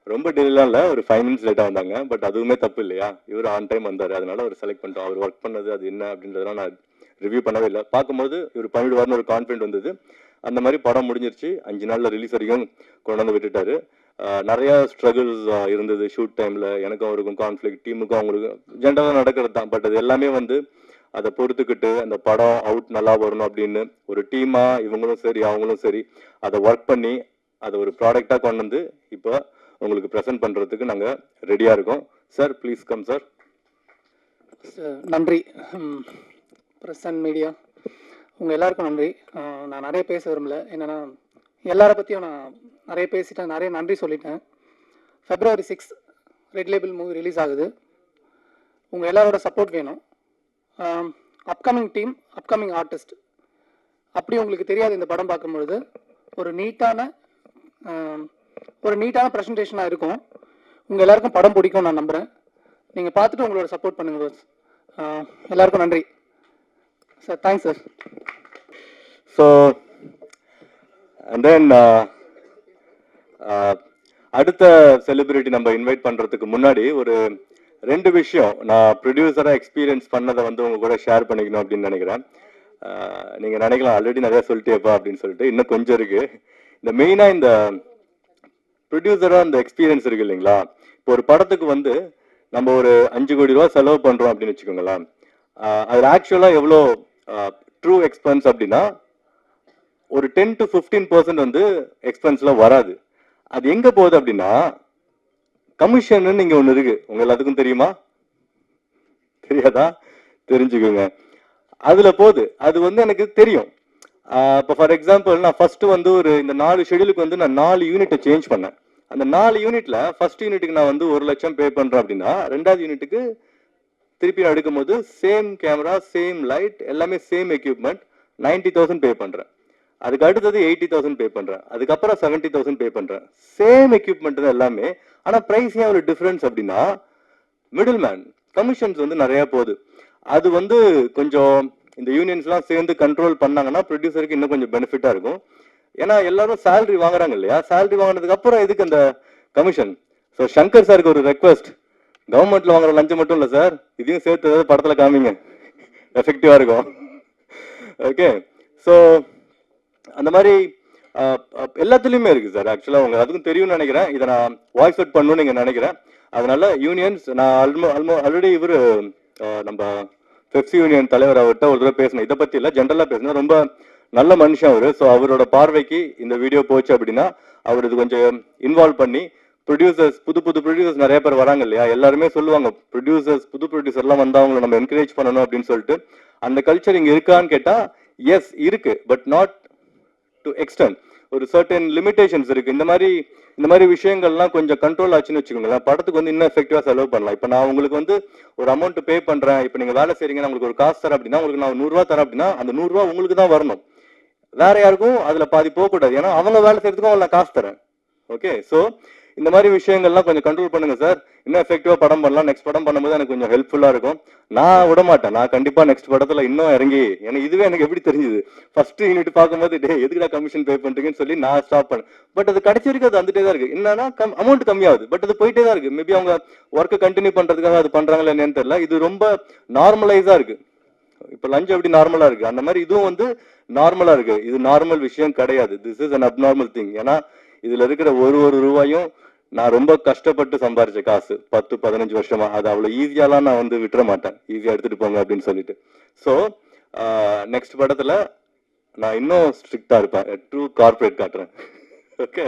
ரொம்ப டிலேலாம் இல்லை, ஒரு 5 minutes லேட்டாக வந்தாங்க. பட் அதுவுமே தப்பு இல்லையா, இவர் ஆன் டைம் வந்தார், அதனால அவர் செலக்ட் பண்ணிட்டோம். அவர் ஒர்க் பண்ணது அது என்ன அப்படின்றதெல்லாம் நான் ரிவ்யூ பண்ணவே இல்லை. பார்க்கும்போது இவர் பண்ணிடுவார்னு ஒரு கான்ஃபிடென்ட் வந்தது. அந்த மாதிரி படம் முடிஞ்சிருச்சு, 5 நாளில் ரிலீஸ் வரைக்கும் கொண்டு வந்து விட்டுட்டாரு. நிறையா ஸ்ட்ரகிள்ஸ் இருந்தது ஷூட் டைமில். எனக்கும் அவருக்கும் கான்ஃப்ளிக்ட், டீமுக்கும் அவங்களுக்கும் ஜென்ரலாக நடக்கிறது தான். பட் அது எல்லாமே வந்து அதை பொறுத்துக்கிட்டு அந்த படம் அவுட் நல்லா வரணும் அப்படின்னு ஒரு டீமா இவங்களும் சரி அவங்களும் சரி அதை ஒர்க் பண்ணி அதை ஒரு ப்ராடக்டாக கொண்டு வந்து இப்போ உங்களுக்கு ப்ரெசென்ட் பண்ணுறதுக்கு நாங்கள் ரெடியாக இருக்கோம். Sir please come sir. நன்றி ப்ரெஸ் அண்ட் மீடியா, உங்கள் எல்லாருக்கும் நன்றி. நான் நிறைய பேச விரும்பல, என்னென்னா எல்லாரை பற்றியும் நான் நிறைய பேசிட்டேன், நிறைய நன்றி சொல்லிட்டேன். February 6 red label movie release ஆகுது. உங்கள் எல்லாரோட சப்போர்ட் வேணும். அப்கமிங் டீம், அப்கமிங் ஆர்டிஸ்ட், அப்படி உங்களுக்கு தெரியாது இந்த படம் பார்க்கும்பொழுது ஒரு நீட்டான ப்ரெசன்டேஷனாக இருக்கும். உங்கள் எல்லாருக்கும் படம் பிடிக்கும் நான் நம்புகிறேன். நீங்கள் பார்த்துட்டு உங்களோட சப்போர்ட் பண்ணுங்க. எல்லாருக்கும் நன்றி sir. Thanks sir. So and then அடுத்த செலிபிரிட்டி நம்ம இன்வைட் பண்ணுறதுக்கு முன்னாடி ஒரு 2 விஷயம் நான் ப்ரொடியூசராக எக்ஸ்பீரியன்ஸ் பண்ணதை வந்து உங்க கூட ஷேர் பண்ணிக்கணும் அப்படின்னு நினைக்கிறேன். நீங்கள் நினைக்கலாம் ஆல்ரெடி நிறையா சொல்லிட்டேப்பா அப்படின்னு சொல்லிட்டு, இன்னும் கொஞ்சம் இருக்கு. இந்த மெயினாக இந்த ப்ரொடியூசராக இந்த எக்ஸ்பீரியன்ஸ் இருக்கு இல்லைங்களா. இப்போ ஒரு படத்துக்கு வந்து நம்ம ஒரு 5 கோடி ரூபா செலவு பண்ணுறோம் அப்படின்னு வச்சுக்கோங்களேன். அதில் ஆக்சுவலாக எவ்வளோ ட்ரூ எக்ஸ்பென்ஸ் அப்படின்னா ஒரு 10 to 15% வந்து எக்ஸ்பென்ஸ்லாம் வராது. அது எங்கே போகுது அப்படின்னா கமிஷன் இங்கே ஒன்று இருக்கு. உங்க எல்லாத்துக்கும் தெரியுமா? தெரியாதா? தெரிஞ்சுக்கோங்க. அதில் போகுது. அது வந்து எனக்கு தெரியும். இப்போ ஃபார் எக்ஸாம்பிள் நான் ஃபர்ஸ்ட் வந்து ஒரு இந்த 4 ஷெடியூலுக்கு வந்து நான் 4 யூனிட்டை சேஞ்ச் பண்ணேன். அந்த 4 யூனிட்ல ஃபர்ஸ்ட் யூனிட்டுக்கு நான் வந்து 1 லட்சம் பே பண்றேன் அப்படின்னா 2வது யூனிட்டுக்கு திருப்பி நான் எடுக்கும் போது சேம் கேமரா, சேம் லைட், எல்லாமே சேம் எக்யூப்மெண்ட் 90,000 பே பண்றேன். அதுக்கு அடுத்தது 80,000 பே பண்றேன். அதுக்கப்புறம் 70,000 பே பண்றேன். சேம் எக்யூப்மெண்ட் தான் எல்லாமே. ஆனா பிரைஸ் ஏன் ஒரு டிஃபரன்ஸ் அப்படின்னா மிடில் மேன் கமிஷன்ஸ் வந்து நிறைய போகுது. அது வந்து கொஞ்சம் இந்த யூனியன்ஸ்லாம் சேர்ந்து கண்ட்ரோல் பண்ணாங்கன்னா ப்ரொடியூசருக்கு இன்னும் கொஞ்சம் பெனிஃபிட்டா இருக்கும். ஏன்னா எல்லாரும் சேலரி வாங்குறாங்க இல்லையா. சேலரி வாங்கினதுக்கு அப்புறம் எதுக்கு அந்த கமிஷன்? ஸோ சங்கர் சாருக்கு ஒரு ரெக்வஸ்ட், கவர்மெண்ட்ல வாங்குற லஞ்சம் மட்டும் இல்லை சார், இதையும் சேர்த்து ஏதாவது படத்துல காமிங்க, எஃபெக்டிவா இருக்கும். ஓகே, ஸோ அந்த மாதிரி எல்லாத்துலயுமே இருக்கு சார். ஆக்சுவலா உங்க அதுக்கும் தெரியும்னு நினைக்கிறேன். இதை நான் வாய்ஸ் அவுட் பண்ணணும்னு நீங்க நினைக்கிறேன். அதனால யூனியன்ஸ் நான் ஆல்ரெடி இவர் நம்ம பெப்சி யூனியன் தலைவர் அவர்கிட்ட ஒரு தடவை பேசினேன். இதை பத்தி இல்லை, ஜென்ரலா பேசினேன். ரொம்ப நல்ல மனுஷன் அவரு. ஸோ அவரோட பார்வைக்கு இந்த வீடியோ போச்சு அப்படின்னா அவர் இது கொஞ்சம் இன்வால்வ் பண்ணி ப்ரொடியூசர்ஸ், புது ப்ரொடியூசர்ஸ் நிறைய பேர் வராங்க இல்லையா. எல்லாருமே சொல்லுவாங்க ப்ரொடியூசர்ஸ், புது ப்ரொடியூசர்லாம் வந்து அவங்களை நம்ம என்கரேஜ் பண்ணணும் அப்படின்னு சொல்லிட்டு. அந்த கல்ச்சர் இங்க இருக்கான்னு கேட்டா எஸ் இருக்கு, பட் நாட் டு எக்ஸ்டென்ட். ஒரு சர்டன் லிமிடேஷன்ஸ் இருக்கு. இந்த மாதிரி விஷயங்கள்லாம் கொஞ்சம் கண்ட்ரோல் ஆச்சுன்னு வச்சுக்கோங்களேன், படத்துக்கு வந்து இன்னும் எஃபெக்டிவா செலவு பண்ணலாம். இப்போ நான் உங்களுக்கு வந்து ஒரு அமௌண்ட் பே பண்றேன், இப்போ நீங்க வேலை செய்றீங்கன்னா உங்களுக்கு ஒரு காசு தரேன் அப்படின்னா, உங்களுக்கு நான் 100 ரூபா தரேன் அப்படின்னா அந்த 100 ரூபா உங்களுக்கு தான் வரணும், வேற யாருக்கும் அதுல பாதி போகக்கூடாது. ஏன்னா அவங்க வேலை செய்யறதுக்கும் அவங்க காசு தரேன். ஓகே, ஸோ இந்த மாதிரி விஷயங்கள்லாம் கொஞ்சம் கண்ட்ரோல் பண்ணுங்க சார். இன்னும் எஃபெக்டிவா படம் பண்ணலாம். நெக்ஸ்ட் படம் பண்ணும்போது எனக்கு கொஞ்சம் ஹெல்ப்ஃபுல்லா இருக்கும். நான் விட மாட்டேன். நான் கண்டிப்பா நெக்ஸ்ட் படத்துல இன்னும் இறங்கி, ஏன்னா இதுவே எனக்கு எப்படி தெரிஞ்சது, ஃபர்ஸ்ட் யூனிட் பார்க்கும்போது டே எதுக்குடா கமிஷன் பே பண்றீங்கன்னு சொல்லி நான் ஸ்டாப் பண்ணேன். பட் அது கடைசி வரைக்கும் அது வந்துட்டே தான் இருக்கு. என்னன்னா அமௌண்ட் கம்மியாகுது, பட் அது போயிட்டே தான் இருக்கு. மேபி அவங்க ஒர்க்கை கண்டினியூ பண்றதுக்காக அது பண்றாங்களா என்னன்னு தெரியல. இது ரொம்ப நார்மலைஸா இருக்கு. இப்ப லஞ்ச் எப்படி நார்மலா இருக்கு, அந்த மாதிரி இதுவும் வந்து நார்மலா இருக்கு. இது நார்மல் விஷயம் கிடையாது. This is an abnormal thing. ஏன்னா இதுல இருக்கிற ஒரு ரூபாயும் நான் ரொம்ப கஷ்டப்பட்டு சம்பாரிச்ச காசு 10-15 வருஷமா. அது அவ்வளவு ஈஸியாலாம் நான் வந்து விட்டுற மாட்டேன். ஈஸியா எடுத்துட்டு போங்க அப்படின்னு சொல்லிட்டு. ஸோ நெக்ஸ்ட் படத்துல நான் இன்னும் ஸ்ட்ரிக்டா இருப்பேன். ட்ரூ கார்பரேட் காட்டுறேன். ஓகே,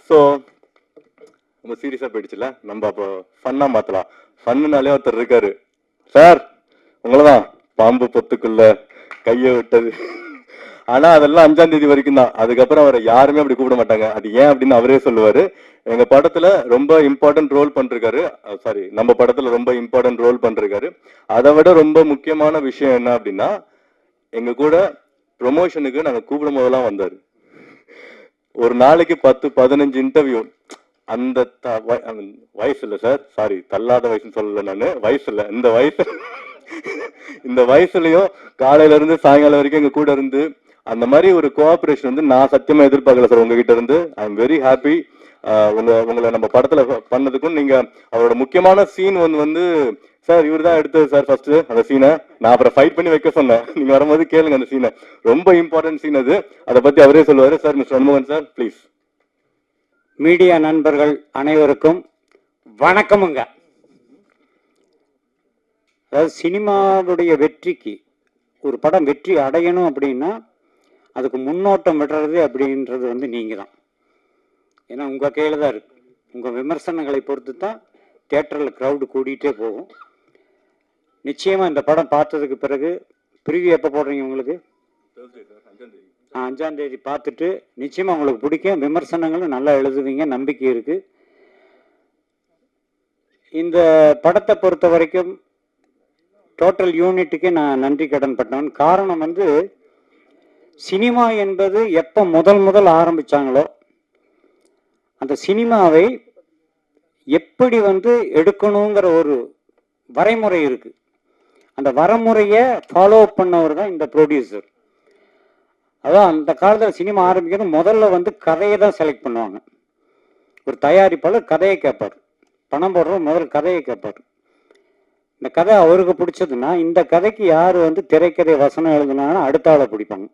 ஸோ ரொம்ப சீரியஸா போயிடுச்சுல, நம்ம அப்போ ஃபன்னா மாத்தலாம். ஃபன்னுனாலே ஒருத்தர் இருக்காரு சார், உங்களதான் பாம்பு பொத்துக்குள்ள கையை விட்டது. ஆனா அதெல்லாம் 5ஆம் தேதி வரைக்கும் தான். அதுக்கப்புறம் அவரை யாருமே அப்படி கூப்பிட மாட்டாங்க. அது ஏன் அப்படின்னு அவரே சொல்லுவாரு. எங்க படத்துல ரொம்ப இம்பார்ட்டன்ட் ரோல் பண்றாரு. சாரி, நம்ம படத்துல ரொம்ப இம்பார்ட்டன்ட் ரோல் பண்றாரு. அதை விட ரொம்ப முக்கியமான விஷயம் என்ன அப்படின்னா, எங்க கூட ப்ரொமோஷனுக்கு நாங்க கூப்பிடும் போதெல்லாம் வந்தாரு. ஒரு நாளைக்கு 10-15 இன்டர்வியூ. அந்த வயசு இல்லை சார், சாரி தள்ளாத வயசுன்னு சொல்லல, நானு வயசு இல்லை, இந்த வயசுலயும் காலையில இருந்து சாயங்காலம் வரைக்கும் எங்க கூட இருந்து அந்த மாதிரி ஒரு கோஆபரேஷன் வந்து நான் சத்தியமா எதிர்பார்க்கல சார் உங்ககிட்ட இருந்து. I am very happy. உங்களை நம்ம படத்துல பண்ணதுக்கும். நீங்க அவரோட முக்கியமான சீன் வந்து சார் இவர் தான் எடுத்தது சார் ஃபர்ஸ்ட் அந்த சீனை. நான் அப்புறம் ஃபைட் பண்ணி வைக்க சொன்னேன். நீங்க வரும்போது கேளுங்க அந்த சீனை. ரொம்ப இம்பார்ட்டன்ட் சீன் அது. அதை பத்தி அவரே சொல்லுவாரு. சார் மிஸ்டர் அன்மோகன் சார் ப்ளீஸ். மீடியா நண்பர்கள் அனைவருக்கும் வணக்கமுங்க. அதாவது சினிமாவுடைய வெற்றிக்கு ஒரு படம் வெற்றி அடையணும் அப்படின்னா அதுக்கு முன்னோட்டம் விடுறது அப்படின்றது வந்து நீங்கள் தான். ஏன்னா உங்கள் கையில் தான் இருக்குது. உங்கள் விமர்சனங்களை பொறுத்து தான் தியேட்டரில் க்ரௌடு கூடிகிட்டே போகும். நிச்சயமாக இந்த படம் பார்த்ததுக்கு பிறகு ப்ரிவியூ எப்போ போடுறீங்க உங்களுக்கு? 5ஆம் தேதி பார்த்துட்டு நிச்சயமாக உங்களுக்கு பிடிக்கும். விமர்சனங்களும் நல்லா எழுதுவீங்க, நம்பிக்கை இருக்குது. இந்த படத்தை பொறுத்த வரைக்கும் டோட்டல் யூனிட்டுக்கு நான் நன்றி கடன் பட்டவன். காரணம் வந்து சினிமா என்பது எப்போ முதல் ஆரம்பித்தாங்களோ அந்த சினிமாவை எப்படி வந்து எடுக்கணுங்கிற ஒரு வரைமுறை இருக்கு. அந்த வரைமுறையை ஃபாலோ பண்ணவர் தான் இந்த ப்ரொடியூசர். அதான் அந்த காலத்தில் சினிமா ஆரம்பிக்கிறது முதல்ல வந்து கதையை தான் செலக்ட் பண்ணுவாங்க. ஒரு தயாரிப்பாளர் கதையை கேட்பார், பணம் போடுற முதல் கதையை கேட்பார். இந்த கதை அவருக்கு பிடிச்சதுன்னா இந்த கதைக்கு யார் வந்து திரைக்கதை வசனம் எழுதுனாலும் அடுத்த ஆளை பிடிப்பாங்க.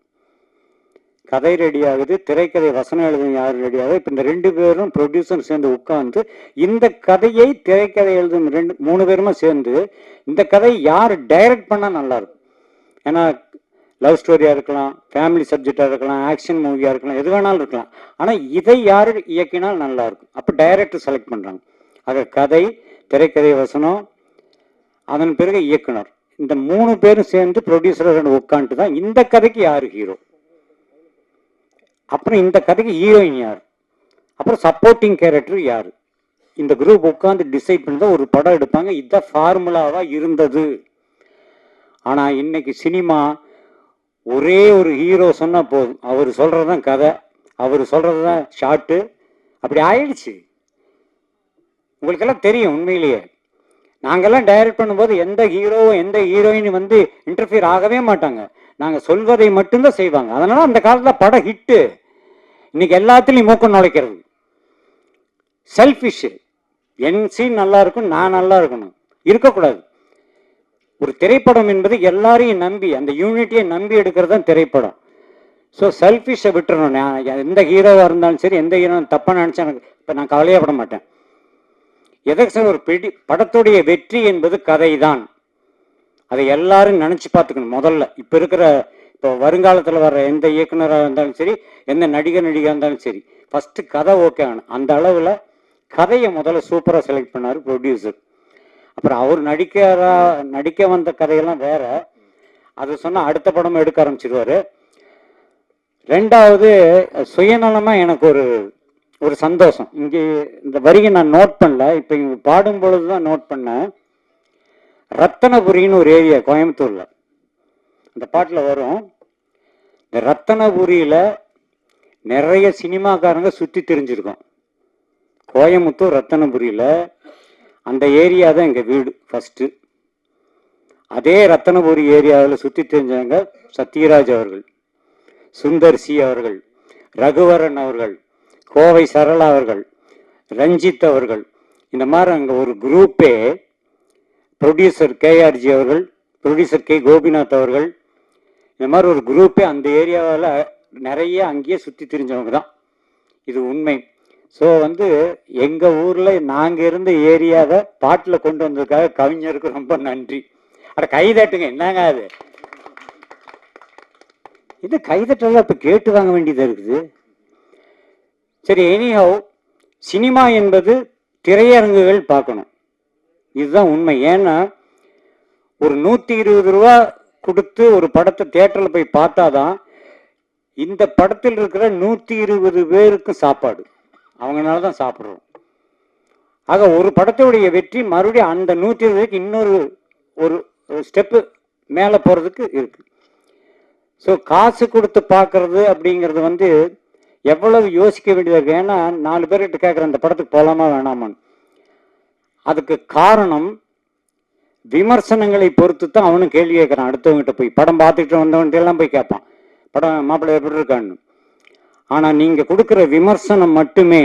கதை ரெடி ஆகுது, திரைக்கதை வசனம் எழுதும் யார் ரெடி ஆகுது. இப்போ இந்த 2 பேரும் ப்ரொடியூசர் சேர்ந்து உட்காந்து இந்த கதையை திரைக்கதை எழுதும் 3 பேருமே சேர்ந்து இந்த கதையை யார் டைரக்ட் பண்ணால் நல்லாயிருக்கும். ஏன்னா லவ் ஸ்டோரியாக இருக்கலாம், ஃபேமிலி சப்ஜெக்டாக இருக்கலாம், ஆக்ஷன் மூவியாக இருக்கலாம், எது வேணாலும் இருக்கலாம். ஆனால் இதை யார் இயக்கினால் நல்லாயிருக்கும். அப்போ டைரக்டர் செலக்ட் பண்ணுறாங்க. ஆக கதை, திரைக்கதை வசனம், அதன் பிறகு இயக்குனர், இந்த 3 பேரும் சேர்ந்து ப்ரொடியூசரோட உட்காந்துட்டு தான் இந்த கதைக்கு யார் ஹீரோ, அப்புறம் இந்த கதைக்கு ஹீரோயின் யார், அப்புறம் சப்போர்ட்டிங் கேரக்டர் யார், இந்த குரூப் உட்காந்து டிசைட் பண்ணி தான் ஒரு படம் எடுப்பாங்க. இதுதான் ஃபார்முலாவாக இருந்தது. ஆனால் இன்னைக்கு சினிமா ஒரே ஒரு ஹீரோ சொன்னால் போதும், அவர் சொல்கிறது தான் கதை, அவர் சொல்கிறது தான் ஷார்ட்டு, அப்படி ஆயிடுச்சு. உங்களுக்கெல்லாம் தெரியும். உண்மையிலேயே நாங்கள்லாம் டைரக்ட் பண்ணும்போது எந்த ஹீரோவும் எந்த ஹீரோயின் வந்து இன்டர்ஃபியர் ஆகவே மாட்டாங்க. நாங்கள் சொல்வதை மட்டும்தான் செய்வாங்க. அதனால அந்த காலத்தில் படம் ஹிட்டு. இன்னைக்கு எல்லாத்துலேயும் மூக்கம் நுழைக்கிறது செல்ஃபிஷ். என் சீன் நல்லா இருக்கும், நான் நல்லா இருக்கணும், இருக்கக்கூடாது. ஒரு திரைப்படம் என்பது எல்லாரையும் நம்பி, அந்த யூனிட்டியை நம்பி எடுக்கிறது தான் திரைப்படம். ஸோ செல்ஃபிஷை விட்டுறணும். எந்த ஹீரோவாக இருந்தாலும் சரி, எந்த ஹீரோ தப்பாக நினச்சா எனக்கு இப்போ நான் கவலையப்பட மாட்டேன். எதற்கு சார், ஒரு படத்துடைய வெற்றி என்பது கதை தான். அதை எல்லாரும் நினச்சி பார்த்துக்கணும் முதல்ல. இப்போ வருங்காலத்தில் வர்ற எந்த இயக்குனராக இருந்தாலும் சரி, எந்த நடிகராக இருந்தாலும் சரி, ஃபஸ்ட்டு கதை ஓகே ஆகணும். அந்த அளவில் கதையை முதல்ல சூப்பராக செலக்ட் பண்ணார் ப்ரொடியூசர். அப்புறம் அவர் நடிக்க வந்த கதையெல்லாம் வேற, அது சொன்னால் அடுத்த படமும் எடுக்க ஆரம்பிச்சிருவார். 2வது சுயநலமாக எனக்கு ஒரு சந்தோஷம். இங்கே இந்த வரியை நான் நோட் பண்ணல, இப்போ இங்கே பாடும் பொழுது தான் நோட் பண்ணேன். ரத்தனபுரின்னு ஒரு ஏரியா கோயம்புத்தூரில், அந்த பாட்டில் வரும். இந்த ரத்தனபுரியில் நிறைய சினிமாக்காரங்க சுற்றி தெரிஞ்சிருக்கோம். கோயம்புத்தூர் ரத்தனபுரியில் அந்த ஏரியா தான் எங்கள் வீடு ஃபஸ்ட்டு. அதே ரத்தனபுரி ஏரியாவில் சுற்றி தெரிஞ்சவங்க சத்யராஜ் அவர்கள், சுந்தர் சி அவர்கள், ரகுவரன் அவர்கள், கோவை சரளா அவர்கள், ரஞ்சித் அவர்கள், இந்த மாதிரி அங்கே ஒரு குரூப்பே, ப்ரொடியூசர் கேஆர்ஜி அவர்கள், ப்ரொடியூசர் கே கோபிநாத் அவர்கள், இந்த மாதிரி ஒரு குரூப்பே அந்த ஏரியாவில் நிறைய அங்கேயே சுற்றி தெரிஞ்சவங்க தான். இது உண்மை. ஸோ வந்து எங்கள் ஊரில் நாங்கள் இருந்த ஏரியாவை பாட்டில் கொண்டு வந்ததுக்காக கவிஞருக்கு ரொம்ப நன்றி. அட கைதட்டுங்க, என்னங்க அது, இது கைதட்டெல்லாம் இப்போ கேட்டு வாங்க வேண்டியதாக இருக்குது. சரி, எனிஹவ், சினிமா என்பது திரையரங்குகள் பார்க்கணும், இதுதான் உண்மை. ஏன்னா ஒரு 120 ரூபா கொடுத்து ஒரு படத்தை தியேட்டரில் போய் பார்த்தாதான் இந்த படத்தில் இருக்கிற 120 பேருக்கு சாப்பாடு, அவங்களால தான் சாப்பிட்றோம். ஆக ஒரு படத்துடைய வெற்றி மறுபடியும் அந்த 120 பேருக்கு இன்னொரு ஒரு ஸ்டெப்பு மேலே போகிறதுக்கு இருக்குது. ஸோ காசு கொடுத்து பார்க்கறது அப்படிங்கிறது வந்து எவ்வளவு யோசிக்க வேண்டியதாக இருக்குது. ஏன்னா 4 பேர்கிட்ட கேட்குற அந்த படத்துக்கு போகலாமா வேணாமான்னு. அதுக்கு காரணம் விமர்சனங்களை பொறுத்து தான் அவனும் கேள்வி கேட்குறான். அடுத்தவங்ககிட்ட போய் படம் பார்த்துக்கிட்டு வந்தவன்ட்டு எல்லாம் போய் கேட்பான், படம் மாப்பிள்ளை எப்படி இருக்கான்னு. ஆனால் நீங்கள் கொடுக்குற விமர்சனம் மட்டுமே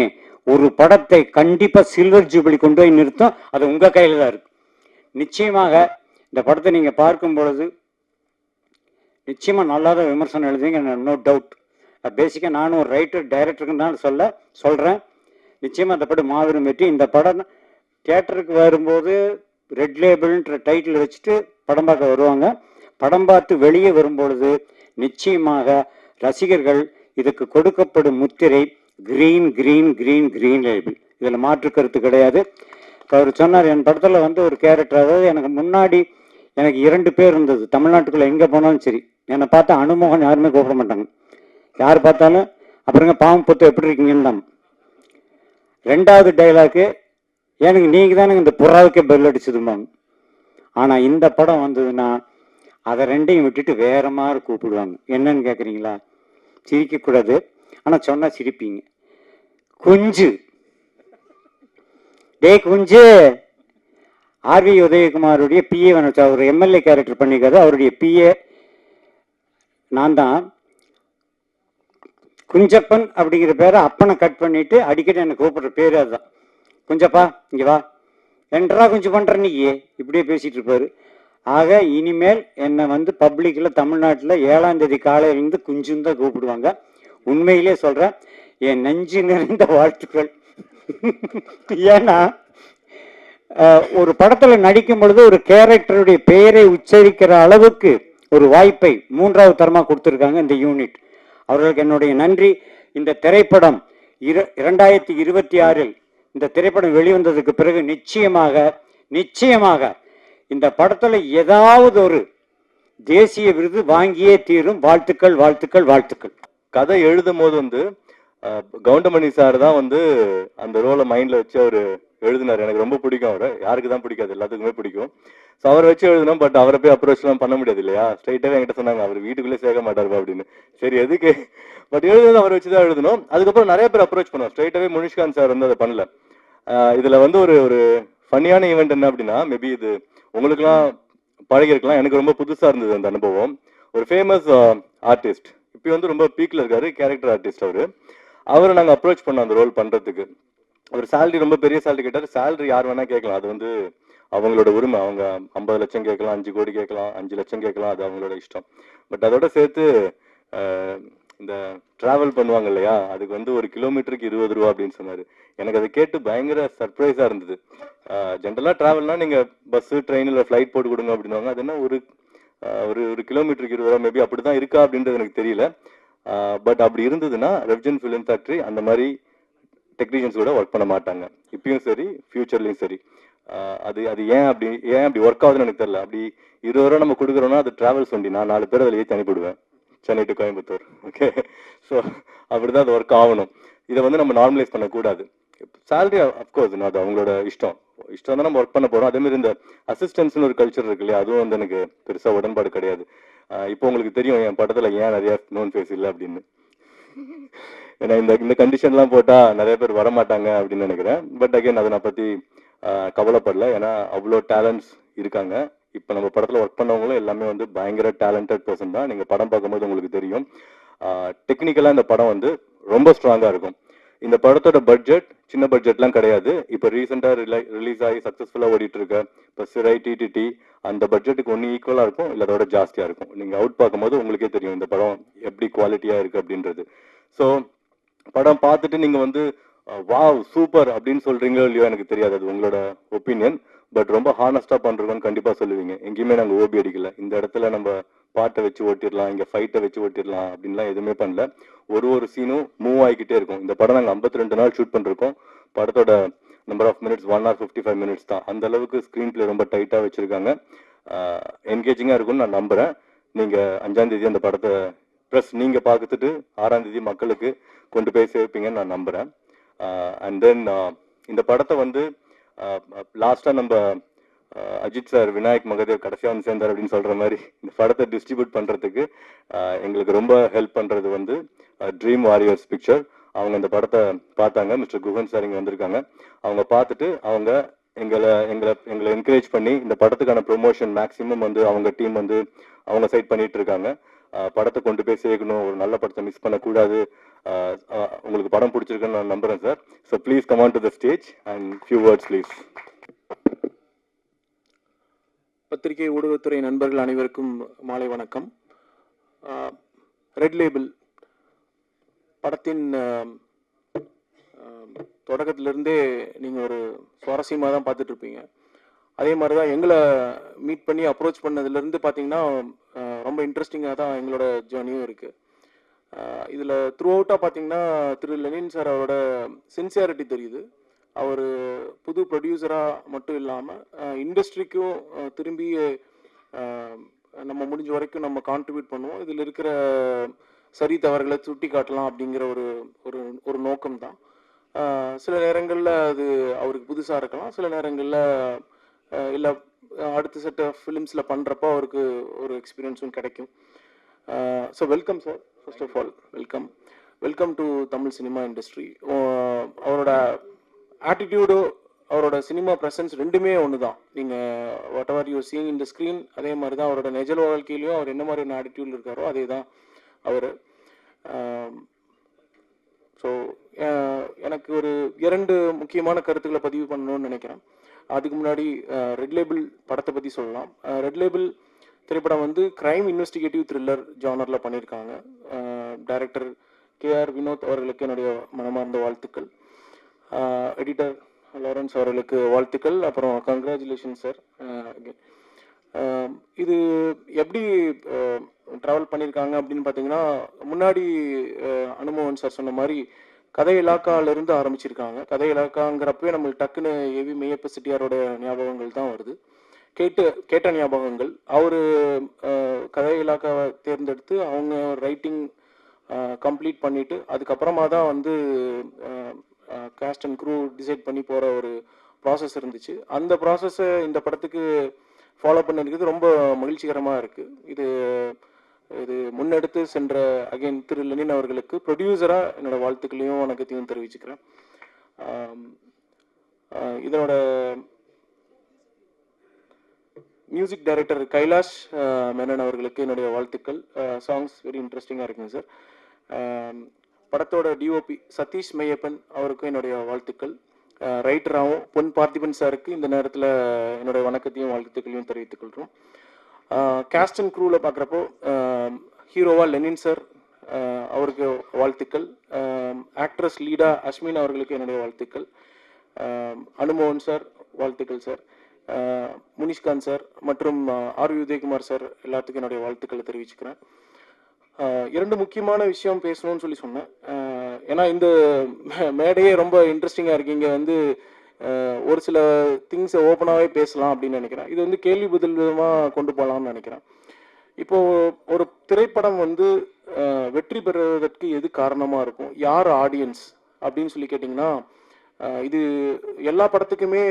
ஒரு படத்தை கண்டிப்பாக சில்வர் ஜூபிலி கொண்டு போய் நிறுத்தும். அது உங்கள் கையில் தான் இருக்கு. நிச்சயமாக இந்த படத்தை நீங்கள் பார்க்கும் பொழுது நிச்சயமாக நல்லா தான் விமர்சனம் எழுதுவீங்க, நோ டவுட். பேசிக்காக நானும் ஒரு ரைட்டர் டைரக்டருக்குன்னு சொல்கிறேன். நிச்சயமாக அந்த படம் மாபெரும் வெற்றி. இந்த படம் தியேட்டருக்கு வரும்போது ரெட் லேபிள்ன்ற டைட்டில் வச்சுட்டு படம் பார்க்க வருவாங்க. படம் பார்த்து வெளியே வரும்பொழுது நிச்சயமாக ரசிகர்கள் இதுக்கு கொடுக்கப்படும் முத்திரை green green green green label. இதில் மாற்று கருத்து கிடையாது. இப்போ அவர் சொன்னார், என் படத்தில் வந்து ஒரு கேரக்டர், அதாவது எனக்கு முன்னாடி எனக்கு 2 பேர் இருந்தது. தமிழ்நாட்டுக்குள்ளே எங்கே போனாலும் சரி என்னை பார்த்தா அனுமோகன் யாருமே கூப்பிட மாட்டாங்க. யார் பார்த்தாலும் அப்புறங்க பாவம் பொத்து எப்படி இருக்கீங்கன்னு தான். 2வது டைலாக்கு, எனக்கு நீங்கள் தானே இந்த புறாவுக்கே பெல் அடிச்சதுமாங்க. ஆனால் இந்த படம் வந்ததுன்னா அதை 2ஐயும் விட்டுட்டு வேற மாதிரி கூப்பிடுவாங்க. என்னன்னு கேட்குறீங்களா? சிரிக்கக்கூடாது, ஆனால் சொன்னால் சிரிப்பீங்க. குஞ்சு, டே குஞ்சு. ஆர்வி உதயகுமாருடைய பிஏ வச்சு அவர் எம்எல்ஏ கேரக்டர் பண்ணிக்காது. அவருடைய பிஏ நான் தான். குஞ்சப்பன் அப்படிங்கிற பேரை அப்பனை கட் பண்ணிட்டு அடிக்கடி என்னை கூப்பிடுற பேர் அதுதான். குஞ்சப்பா இங்கே வா, என்றா குஞ்சு பண்ற நீ, இப்படியே பேசிட்டு இருப்பாரு. ஆக இனிமேல் என்னை வந்து பப்ளிக்கில் தமிழ்நாட்டில் 7ஆம் தேதி காலையிலேருந்து குஞ்சுன்னு தான் கூப்பிடுவாங்க. உண்மையிலே சொல்கிறேன், என் நெஞ்சு நிறைந்த வாழ்த்துக்கள். ஏன்னா ஒரு படத்தில் நடிக்கும் பொழுது ஒரு கேரக்டருடைய பெயரை உச்சரிக்கிற அளவுக்கு ஒரு வாய்ப்பை 3வது தரமாக கொடுத்துருக்காங்க இந்த யூனிட். அவர்களுக்கு என்னுடைய நன்றி. இந்த திரைப்படம் 2026 இந்த திரைப்படம் வெளிவந்ததுக்கு பிறகு நிச்சயமாக இந்த படத்தில் ஏதாவது ஒரு தேசிய விருது வாங்கியே தீரும். வாழ்த்துக்கள் வாழ்த்துக்கள் வாழ்த்துக்கள். கதை எழுதும் போது வந்து கவுண்டமணி சார் தான் வந்து அந்த ரோலை மைண்டில் வச்சு அவர் எழுதினார். எனக்கு ரொம்ப பிடிக்கும் அவரை. யாருக்கு தான் பிடிக்காது, எல்லாத்துக்குமே பிடிக்கும். ஸோ அவரை வச்சு எழுதணும். பட் அவரை போய் அப்ரோச்லாம் பண்ண முடியாது இல்லையா? ஸ்ட்ரைட்டாகவே என்கிட்ட சொன்னாங்க, அவர் வீட்டுக்குள்ளே சேர்க்க மாட்டாருப்பா அப்படின்னு. சரி எதுக்கு, பட் எழுதுறது அவரை வச்சு தான் எழுதணும். அதுக்கப்புறம் நிறைய பேர் அப்ரோச் பண்ணுவோம். ஸ்ட்ரைட்டாகவே முனிஷ்காந்த் சார் வந்து அதை பண்ணல. இதில் வந்து ஒரு ஃபன்னியான ஈவெண்ட் என்ன அப்படின்னா, மேபி இது உங்களுக்குலாம் பழகிருக்கலாம், எனக்கு ரொம்ப புதுசாக இருந்தது அந்த அனுபவம். ஒரு ஃபேமஸ் ஆர்டிஸ்ட், இப்போ வந்து ரொம்ப பீக்கில் இருக்காரு, கேரக்டர் ஆர்டிஸ்ட் அவரை நாங்கள் அப்ரோச் பண்ணோம் அந்த ரோல் பண்ணுறதுக்கு. அவர் சேலரி ரொம்ப பெரிய சேலரி கேட்டார். சேலரி யார் வேணால் கேட்கலாம், அது வந்து அவங்களோட உரிமை. அவங்க 50 லட்சம் கேட்கலாம், 5 கோடி கேட்கலாம், 5 லட்சம் கேட்கலாம், அது அவங்களோட இஷ்டம். பட் அதோட சேர்த்து இந்த ட்ராவல் பண்ணுவாங்க இல்லையா, அதுக்கு வந்து 1 கிலோமீட்டருக்கு 20 ரூபா அப்படின்னு சொன்னார். எனக்கு அதை கேட்டு பயங்கர சர்ப்ரைஸாக இருந்தது. ஜென்ரலாக ட்ராவல்னால் நீங்கள் பஸ்ஸு ட்ரெயினில் ஃப்ளைட் போட்டு கொடுங்க அப்படின்வாங்க. அது என்ன ஒரு கிலோமீட்டருக்கு 20 ரூபா, மேபி அப்படி தான் இருக்கா அப்படின்றது எனக்கு தெரியல. பட் அப்படி இருந்ததுன்னா ரெவ்ஜன் ஃபிலிம் ஃபேக்ட்ரி அந்த மாதிரி டெக்னீஷியன்ஸ் கூட ஒர்க் பண்ண மாட்டாங்க, இப்பயும் சரி ஃபியூச்சர்லையும் சரி. அது ஏன் அப்படி ஒர்க் ஆகுதுன்னு எனக்கு தெரியல. அப்படி 20 ரூபா நம்ம கொடுக்குறோன்னா அது டிராவல்ஸ் வண்டி, நான் 4 பேர் அதில் ஏற்றி அனுப்பிவிடுவேன், Chennai to Coimbatore. Okay, so அப்படி தான் அது ஒர்க் ஆகணும். இதை வந்து நம்ம நார்மலைஸ் பண்ணக்கூடாது. சேலரி அஃப்கோர்ஸ் அது அவங்களோட இஷ்டம் தான் நம்ம ஒர்க் பண்ண போகிறோம். அதேமாதிரி இந்த அசிஸ்டன்ஸ்னு ஒரு கல்ச்சர் இருக்கு இல்லையா, அதுவும் வந்து எனக்கு பெருசாக உடன்பாடு கிடையாது. இப்போ உங்களுக்கு தெரியும் என் படத்தில் ஏன் நிறைய நோன் ஃபேஸ் இல்லை அப்படின்னு. ஏன்னா இந்த கண்டிஷன்லாம் போட்டால் நிறைய பேர் வரமாட்டாங்க அப்படின்னு நினைக்கிறேன். பட் அகைன் அதை நான் பற்றி கவலைப்படல. ஏன்னா அவ்வளோ டேலண்ட்ஸ் இருக்காங்க. இப்போ நம்ம படத்தில் ஒர்க் பண்ணவங்களும் எல்லாமே வந்து பயங்கர டேலண்டட் பர்சன் தான். நீங்கள் படம் பார்க்கும்போது உங்களுக்கு தெரியும். டெக்னிக்கலாக இந்த படம் வந்து ரொம்ப ஸ்ட்ராங்காக இருக்கும். இந்த படத்தோட பட்ஜெட் சின்ன பட்ஜெட்லாம் கிடையாது. இப்போ ரீசெண்டாக ரிலீஸ் ஆகி சக்ஸஸ்ஃபுல்லாக ஓடிட்டு இருக்க இப்போ சிறை டிடிடி அந்த பட்ஜெட்டுக்கு ஒன்று ஈக்குவலாக இருக்கும், இல்லை அதோட ஜாஸ்தியாக இருக்கும். நீங்கள் அவுட் பார்க்கும்போது உங்களுக்கே தெரியும் இந்த படம் எப்படி குவாலிட்டியாக இருக்குது அப்படின்றது. ஸோ படம் பார்த்துட்டு நீங்கள் வந்து வாவ் சூப்பர் அப்படின்னு சொல்கிறீங்களோ இல்லையோ எனக்கு தெரியாது, அது உங்களோட ஒப்பீனியன். பட் ரொம்ப ஹானஸ்டாக பண்ணுறோன்னு கண்டிப்பாக சொல்லுவீங்க. எங்கேயுமே நாங்கள் ஓபி அடிக்கல. இந்த இடத்துல நம்ம பாட்டை வச்சு ஓட்டிடலாம், இங்கே ஃபைட்டை வச்சு ஓட்டிடலாம் அப்படின்லாம் எதுவுமே பண்ணல. ஒரு சீனும் மூவ் ஆகிக்கிட்டே இருக்கும். இந்த படம் நாங்கள் 52 நாள் ஷூட் பண்ணிருக்கோம். படத்தோட number of minutes 1 hour 55 minutes தான். அந்த அளவுக்கு ஸ்க்ரீன் பிளே ரொம்ப டைட்டாக வச்சுருக்காங்க. என்கேஜிங்காக இருக்கும்னு நான் நம்புகிறேன். நீங்கள் 5ஆம் தேதி அந்த படத்தை ப்ளஸ் நீங்கள் பார்த்துட்டு 6ஆம் தேதி மக்களுக்கு கொண்டு போய் சேர்ப்பீங்கன்னு நான் நம்புகிறேன். அண்ட் தென் இந்த படத்தை வந்து லாஸ்ட்டாக நம்ம அஜித் சார் விநாயக் மகதேவ் கடைசியாக வந்து சேர்ந்தார் அப்படின்னு சொல்கிற மாதிரி இந்த படத்தை டிஸ்ட்ரிபியூட் பண்ணுறதுக்கு எங்களுக்கு ரொம்ப ஹெல்ப் பண்ணுறது வந்து ட்ரீம் வாரியர்ஸ் பிக்சர். அவங்க இந்த படத்தை பார்த்தாங்க. மிஸ்டர் குகன் சார் இங்கே வந்திருக்காங்க. அவங்க பார்த்துட்டு அவங்க எங்களை என்கரேஜ் பண்ணி இந்த படத்துக்கான ப்ரொமோஷன் மேக்ஸிமம் வந்து அவங்க டீம் வந்து அவங்க சைட் பண்ணிட்டு இருக்காங்க. படத்தை கொண்டு போய் சேர்க்கணும், ஒரு நல்ல படத்தை மிஸ் பண்ணக்கூடாது. உங்களுக்கு படம் பிடிச்சிருக்குன்னு நான் நம்புகிறேன் sir. So please come on to the stage and few words please. பத்திரிகை ஊடகத்துறை நண்பர்கள் அனைவருக்கும் மாலை வணக்கம். ரெட் லேபிள் படத்தின் தொடக்கத்திலிருந்தே நீங்கள் ஒரு சுவாரஸ்யமாக தான் பார்த்துட்டு இருப்பீங்க. அதே மாதிரி தான் எங்களை மீட் பண்ணி அப்ரோச் பண்ணதுலேருந்து பார்த்தீங்கன்னா ரொம்ப இன்ட்ரெஸ்டிங்காக தான் எங்களோட ஜேர்னியும் இருக்குது. இதில் த்ரூ அவுட்டாக பார்த்தீங்கன்னா திரு லெனின் சார் அவரோட சின்சியாரிட்டி தெரியுது. அவர் புது ப்ரொடியூசராக மட்டும் இல்லாமல் இண்டஸ்ட்ரிக்கும் திரும்பி நம்ம முடிஞ்ச வரைக்கும் நம்ம கான்ட்ரிபியூட் பண்ணுவோம், இதில் இருக்கிற சரி தவறுகளை சுட்டி காட்டலாம் அப்படிங்கிற ஒரு ஒரு ஒரு நோக்கம் தான். சில நேரங்களில் அது அவருக்கு புதுசாக இருக்கலாம், சில நேரங்களில் இல்லை அடுத்த செட் ஆஃப் ஃபிலிம்ஸில் பண்ணுறப்போ அவருக்கு ஒரு எக்ஸ்பீரியன்ஸும் கிடைக்கும். So welcome sir, first of all welcome to Tamil cinema industry. அவரோட ஆட்டிடியூடோ அவரோட சினிமா ப்ரெசன்ஸ் ரெண்டுமே ஒன்று தான். நீங்கள் வாட் எவர் யூ சீயிங் இந்த ஸ்க்ரீன், அதே மாதிரி தான் அவரோட நிஜ வாழ்க்கையிலையும் அவர் என்ன மாதிரியான ஆட்டிடியூட் இருக்காரோ அதே தான் அவர். ஸோ எனக்கு ஒரு 2 முக்கியமான கருத்துக்களை பதிவு பண்ணணும்னு நினைக்கிறேன். அதுக்கு முன்னாடி ரெட் லேபிள் படத்தை பற்றி சொல்லலாம். ரெட் லேபிள் திரைப்படம் வந்து கிரைம் இன்வெஸ்டிகேட்டிவ் த்ரில்லர் ஜானரில் பண்ணியிருக்காங்க. டைரக்டர் KR வினோத் அவர்களுக்கு என்னுடைய மனமார்ந்த வாழ்த்துக்கள். எடிட்டர் லாரன்ஸ் அவர்களுக்கு வாழ்த்துக்கள். அப்புறம் கங்க்ராச்சுலேஷன் சார். இது எப்படி ட்ராவல் பண்ணியிருக்காங்க அப்படின்னு பார்த்தீங்கன்னா, முன்னாடி அனுமோகன் சார் சொன்ன மாதிரி கதை இலாக்காவிலிருந்து ஆரம்பிச்சிருக்காங்க. கதை இலாக்காங்கிறப்பவே நம்மளுக்கு டக்குன்னு ஏவி மெய்யப்ப செட்டியாரோட ஞாபகங்கள் தான் வருது, கேட்ட ஞாபகங்கள். அவர் கதை இலாக்காவை தேர்ந்தெடுத்து அவங்க ரைட்டிங் கம்ப்ளீட் பண்ணிவிட்டு அதுக்கப்புறமா தான் வந்து காஸ்ட் அண்ட் க்ரூ டிசைட் பண்ணி போகிற ஒரு ப்ராசஸ் இருந்துச்சு. அந்த ப்ராசஸை இந்த படத்துக்கு ஃபாலோ பண்ணிருக்கிறது ரொம்ப மகிழ்ச்சிகரமாக இருக்குது. இது முன்னெடுத்து சென்ற அகைன் திரு லெனின் அவர்களுக்கு ப்ரொடியூசராக என்னோடய வாழ்த்துக்களையும் வணக்கத்தையும் தெரிவிச்சுக்கிறேன். இதனோட மியூசிக் டைரக்டர் கைலாஷ் மேனன் அவர்களுக்கு என்னுடைய வாழ்த்துக்கள். சாங்ஸ் வெரி இன்ட்ரெஸ்டிங்காக இருக்குங்க சார். படத்தோட டிஓபி சதீஷ் மெய்யப்பன் அவருக்கும் என்னுடைய வாழ்த்துக்கள். ரைட்டராகவும் பொன் பார்த்திபன் சாருக்கு இந்த நேரத்தில் என்னுடைய வணக்கத்தையும் வாழ்த்துக்களையும் தெரிவித்துக் கொள்கிறோம். காஸ்ட் அண்ட் க்ரூவில் பார்க்குறப்போ ஹீரோவா லெனின் சார், அவருக்கு வாழ்த்துக்கள். ஆக்ட்ரஸ் லீடா அஸ்மின் அவர்களுக்கு என்னுடைய வாழ்த்துக்கள். அனுமோகன் சார் வாழ்த்துக்கள் சார். முனிஷ்காந்த் சார் மற்றும் ஆர் உதயகுமார் சார் எல்லாத்துக்கும் என்னுடைய வாழ்த்துக்களை தெரிவிச்சுக்கிறேன். 2 முக்கியமான விஷயம் பேசணும்னு சொல்லி சொன்னேன். ஏன்னா இந்த மேடையே ரொம்ப இன்ட்ரெஸ்டிங்காக இருக்கு. இங்கே வந்து ஒரு சில திங்ஸை ஓப்பனாகவே பேசலாம் அப்படின்னு நினைக்கிறேன். இது வந்து கேள்வி பதில் விதமாக கொண்டு போகலாம்னு நினைக்கிறேன். இப்போது ஒரு திரைப்படம் வந்து வெற்றி பெறுவதற்கு எது காரணமாக இருக்கும், யார் ஆடியன்ஸ் அப்படின்னு சொல்லி கேட்டிங்கன்னா, இது எல்லா படத்துக்குமே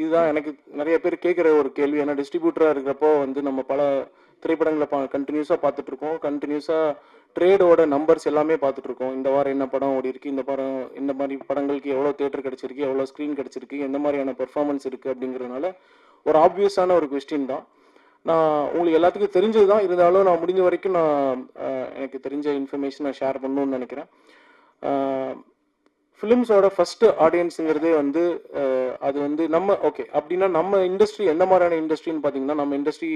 இதுதான் எனக்கு நிறைய பேர் கேட்குற ஒரு கேள்வி. ஏன்னா டிஸ்ட்ரிபியூட்டராக இருக்கிறப்போ வந்து நம்ம பல திரைப்படங்களை கண்டினியூஸாக பார்த்துட்ருக்கோம். கண்டினியூஸாக ட்ரேடோட நம்பர்ஸ் எல்லாமே பார்த்துட்ருக்கோம். இந்த வாரம் என்ன படம் ஓடி இருக்குது, இந்த மாதிரி படங்களுக்கு எவ்வளோ தேட்டர் கிடச்சிருக்கு, எவ்வளோ ஸ்க்ரீன் கிடச்சிருக்கு, எந்த மாதிரியான பெர்ஃபார்மன்ஸ் இருக்குது அப்படிங்கிறதுனால ஒரு ஆப்வியஸான ஒரு கொஸ்டின் தான். நான் உங்களுக்கு எல்லாத்துக்கும் தெரிஞ்சது தான், இருந்தாலும் நான் முடிஞ்ச வரைக்கும் எனக்கு தெரிஞ்ச இன்ஃபர்மேஷன் நான் ஷேர் பண்ணணும்னு நினைக்கிறேன். ஃபிலிம்ஸோட ஃபஸ்ட்டு ஆடியன்ஸுங்கிறதே வந்து அது வந்து அப்படின்னா நம்ம இண்டஸ்ட்ரி எந்த மாதிரியான இண்டஸ்ட்ரின்னு பார்த்தீங்கன்னா, நம்ம இண்டஸ்ட்ரி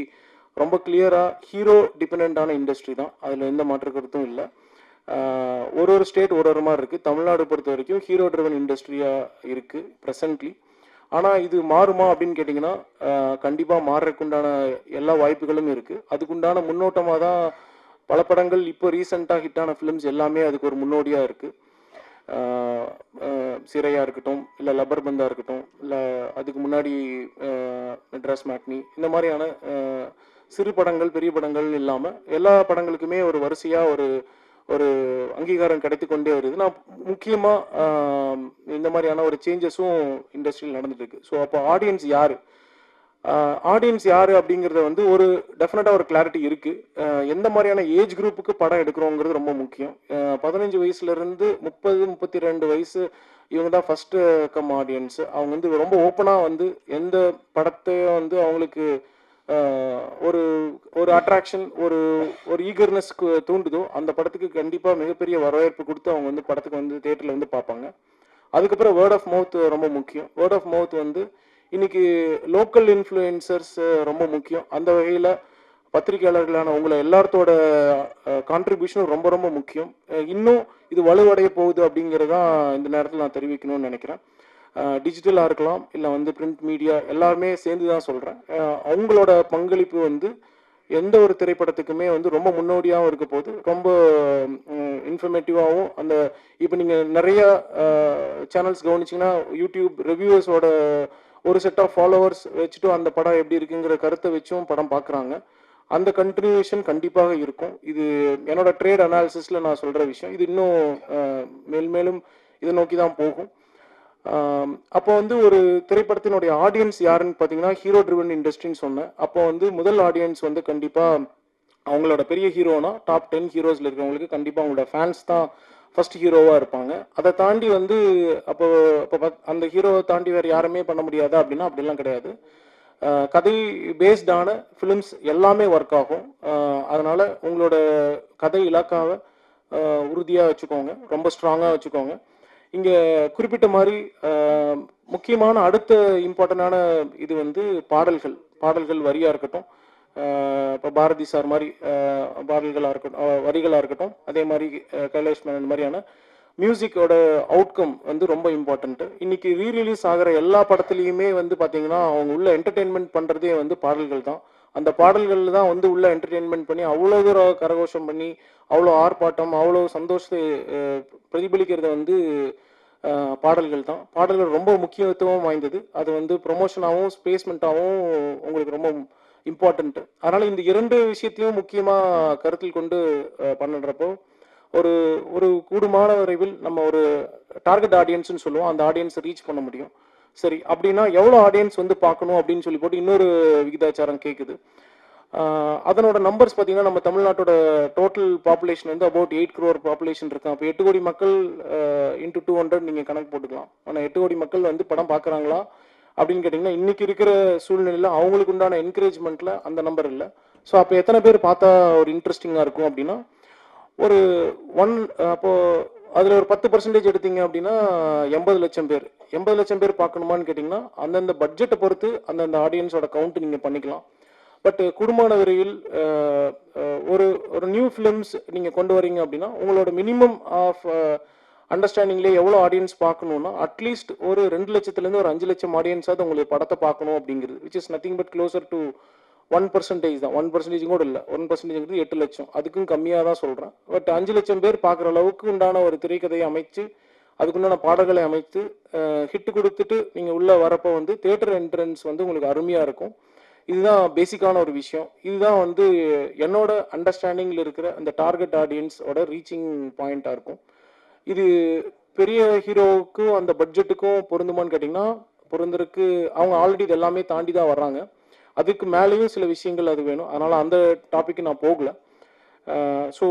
ரொம்ப கிளியராக ஹீரோ டிபெண்டான இண்டஸ்ட்ரி தான். அதில் எந்த மாற்று கருத்தும் இல்லை. ஒரு ஸ்டேட் ஒரு மாதிரி இருக்குது. தமிழ்நாடு பொறுத்த வரைக்கும் ஹீரோ ட்ரிவன் இண்டஸ்ட்ரியாக இருக்குது ப்ரெசன்ட்லி. ஆனால் இது மாறுமா அப்படின்னு கேட்டிங்கன்னா, கண்டிப்பாக மாறுறதுக்குண்டான எல்லா வாய்ப்புகளும் இருக்குது. அதுக்குண்டான முன்னோட்டமாக தான் பல படங்கள் இப்போ ரீசெண்டாக ஹிட்டான ஃபிலிம்ஸ் எல்லாமே அதுக்கு ஒரு முன்னோடியாக இருக்குது. சிறையாக இருக்கட்டும், இல்லை லப்பர் பந்தாக இருக்கட்டும், இல்லை அதுக்கு முன்னாடி மெட்ராஸ் மேட்னி, இந்த மாதிரியான சிறு படங்கள் பெரிய படங்கள் இல்லாமல் எல்லா படங்களுக்குமே ஒரு வரிசையாக ஒரு அங்கீகாரம் கிடைத்து கொண்டே வருது. நான் முக்கியமாக இந்த மாதிரியான ஒரு சேஞ்சஸும் இண்டஸ்ட்ரியில் நடந்துட்டு இருக்கு. ஸோ அப்போ ஆடியன்ஸ் யார் அப்படிங்கிறத வந்து ஒரு டெஃபினட்டாக ஒரு கிளாரிட்டி இருக்குது. எந்த மாதிரியான ஏஜ் குரூப்புக்கு படம் எடுக்கிறோங்கிறது ரொம்ப முக்கியம். 15 வயசுலேருந்து 30-32 வயசு இவங்க தான் ஃபஸ்ட்டு கம் ஆடியன்ஸு. அவங்க வந்து ரொம்ப ஓப்பனாக வந்து எந்த படத்தையும் வந்து அவங்களுக்கு ஒரு அட்ராக்ஷன், ஒரு ஈகர்னஸ்க்கு தூண்டுதோ அந்த படத்துக்கு கண்டிப்பாக மிகப்பெரிய வரவேற்பு கொடுத்து அவங்க வந்து படத்துக்கு வந்து தேட்டரில் வந்து பார்ப்பாங்க. அதுக்கப்புறம் வேர்ட் ஆஃப் மவுத் ரொம்ப முக்கியம். வேர்ட் ஆஃப் மவுத் வந்து இன்னைக்கு லோக்கல் இன்ஃப்ளூயன்சர்ஸ் ரொம்ப முக்கியம். அந்த வகையில் பத்திரிகையாளர்களான உங்களை எல்லாத்தோட கான்ட்ரிபியூஷனும் ரொம்ப ரொம்ப முக்கியம். இன்னும் இது வலுவடைய போகுது அப்படிங்கிறதான் இந்த நேரத்தில் நான் தெரிவிக்கணும்னு நினைக்கிறேன். டிஜிட்டலாக இருக்கலாம், இல்லை வந்து பிரிண்ட் மீடியா, எல்லாருமே சேர்ந்து தான் சொல்கிறேன். அவங்களோட பங்களிப்பு வந்து எந்த ஒரு திரைப்படத்துக்குமே வந்து ரொம்ப முன்னோடியாகவும் இருக்க போது, ரொம்ப இன்ஃபர்மேட்டிவாகவும். அந்த இப்போ நீங்கள் நிறைய சேனல்ஸ் கவனிச்சிங்கன்னா யூடியூப் ரிவ்யூவர்ஸோட ஒரு செட் ஆஃப் ஃபாலோவர்ஸ் வச்சுட்டு அந்த படம் எப்படி இருக்குங்கிற கருத்தை வச்சும் படம் பார்க்குறாங்க. அந்த கண்டினியூஷன் கண்டிப்பாக இருக்கும். இது என்னோட ட்ரேட் அனாலிசிஸில் நான் சொல்கிற விஷயம். இது இன்னும் மேலும் இதை நோக்கி தான் போகும். அப்போ வந்து ஒரு திரைப்படத்தினுடைய ஆடியன்ஸ் யாருன்னு பார்த்தீங்கன்னா ஹீரோ ட்ரிவன் இண்டஸ்ட்ரின்னு சொன்னேன். அப்போ வந்து முதல் ஆடியன்ஸ் வந்து கண்டிப்பாக அவங்களோட பெரிய ஹீரோனா டாப் 10 ஹீரோஸில் இருக்கிறவங்களுக்கு கண்டிப்பாக அவங்களோட ஃபேன்ஸ் தான் ஃபர்ஸ்ட் ஹீரோவாக இருப்பாங்க. அதை தாண்டி வந்து அப்போ அந்த ஹீரோவை தாண்டி வேறு யாருமே பண்ண முடியாதா அப்படின்னா அப்படிலாம் கிடையாது. கதை பேஸ்டான ஃபிலிம்ஸ் எல்லாமே ஒர்க் ஆகும். அதனால் உங்களோட கதை இலக்காவை உறுதியாக வச்சுக்கோங்க, ரொம்ப ஸ்ட்ராங்காக வச்சுக்கோங்க. இங்கே குறிப்பிட்ட மாதிரி முக்கியமான அடுத்த இம்பார்ட்டண்டான இது வந்து பாடல்கள் வரியாக இருக்கட்டும். இப்போ பாரதி சார் மாதிரி பாடல்களாக இருக்கட்டும், வரிகளாக இருக்கட்டும். அதே மாதிரி கைலாஷ் மேனன் மாதிரியான மியூசிக்கோட அவுட்கம் வந்து ரொம்ப இம்பார்ட்டண்ட்டு. இன்னைக்கு ரீரிலீஸ் ஆகிற எல்லா படத்துலையுமே வந்து பார்த்தீங்கன்னா அவங்க உள்ள என்டர்டெயின்மெண்ட் பண்ணுறதே வந்து பாடல்கள் தான். அந்த பாடல்கள் தான் வந்து உள்ள என்டர்டெயின்மெண்ட் பண்ணி அவ்வளோ தூரம் கரகோஷம் பண்ணி அவ்வளோ ஆர்ப்பாட்டம் அவ்வளோ சந்தோஷத்தை பிரதிபலிக்கிறத வந்து பாடல்கள் தான். பாடல்கள் ரொம்ப முக்கியத்துவம் வாய்ந்தது. அது வந்து ப்ரொமோஷனாகவும் ஸ்பேஸ்மெண்ட்டாகவும் உங்களுக்கு ரொம்ப இம்பார்ட்டண்ட்டு. அதனால் இந்த 2 விஷயத்தையும் முக்கியமாக கருத்தில் கொண்டு பண்ணுறப்போ ஒரு கூடுமான விரைவில் நம்ம ஒரு டார்கெட் ஆடியன்ஸ்னு சொல்லுவோம், அந்த ஆடியன்ஸை ரீச் பண்ண முடியும். சரி, அப்படின்னா எவ்வளோ ஆடியன்ஸ் வந்து பார்க்கணும் அப்படின்னு சொல்லி போட்டு இன்னொரு விகிதாச்சாரம் கேட்குது. அதனோட நம்பர்ஸ் பார்த்தீங்கன்னா நம்ம தமிழ்நாட்டோட டோட்டல் பாப்புலேஷன் வந்து அபவுட் 8 crore பாப்புலேஷன் இருக்கு. அப்போ 8 கோடி மக்கள் இன்ட்டு 200 நீங்கள் கணக்கு போட்டுக்கலாம். ஆனால் 8 கோடி மக்கள் வந்து படம் பார்க்குறாங்களா அப்படின்னு கேட்டிங்கன்னா இன்னைக்கு இருக்கிற சூழ்நிலையில் அவங்களுக்கு உண்டான என்கரேஜ்மெண்ட்டில் அந்த நம்பர் இல்லை. ஸோ அப்போ எத்தனை பேர் பார்த்தா ஒரு இன்ட்ரெஸ்டிங்காக இருக்கும் அப்படின்னா ஒரு அப்போது அதில் ஒரு 10% எடுத்தீங்க அப்படின்னா 80 லட்சம் பேர். 80 லட்சம் பேர் பார்க்கணுமான்னு கேட்டிங்கன்னா அந்தந்த பட்ஜெட்டை பொறுத்து அந்தந்த ஆடியன்ஸோட கவுண்ட் நீங்கள் பண்ணிக்கலாம். பட் குடும்பமான விரைவில் ஒரு நியூ ஃபிலிம்ஸ் நீங்கள் கொண்டு வரீங்க அப்படின்னா உங்களோட மினிமம் ஆஃப் அண்டர்ஸ்டாண்டிங்லேயே எவ்வளோ ஆடியன்ஸ் பார்க்கணுன்னா அட்லீஸ்ட் ஒரு 2 லட்சத்துலேருந்து ஒரு 5 லட்சம் ஆடியன்ஸாவது உங்களுக்கு படத்தை பார்க்கணும் அப்படிங்கிறது, which is nothing but closer to 1% தான். 1% கூட இல்லை, 1% 8 லட்சம், அதுக்கும் கம்மியாக தான் சொல்கிறேன். பட் 5 லட்சம் பேர் பார்க்குற அளவுக்கு உண்டான ஒரு திரைக்கதையை அமைச்சு அதுக்குண்டான பாடல்களை அமைத்து ஹிட்டு கொடுத்துட்டு நீங்கள் உள்ளே வரப்போ வந்து தியேட்டர் என்ட்ரன்ஸ் வந்து உங்களுக்கு அருமையாக இருக்கும். இதுதான் பேசிக்கான ஒரு விஷயம். இதுதான் வந்து என்னோட அண்டர்ஸ்டாண்டிங்கில் இருக்கிற அந்த டார்கெட் ஆடியன்ஸோட ரீச்சிங் பாயிண்ட்டாக இருக்கும். இது பெரிய ஹீரோவுக்கும் அந்த பட்ஜெட்டுக்கும் பொருந்துமான்னு கேட்டிங்கன்னா பொருந்தருக்கு அவங்க ஆல்ரெடி இது எல்லாமே தாண்டி தான் வர்றாங்க. அதுக்கு மேலேயும் சில விஷயங்கள் அது வேணும். அதனால் அந்த டாப்பிக்கு நான் போகல. ஸோ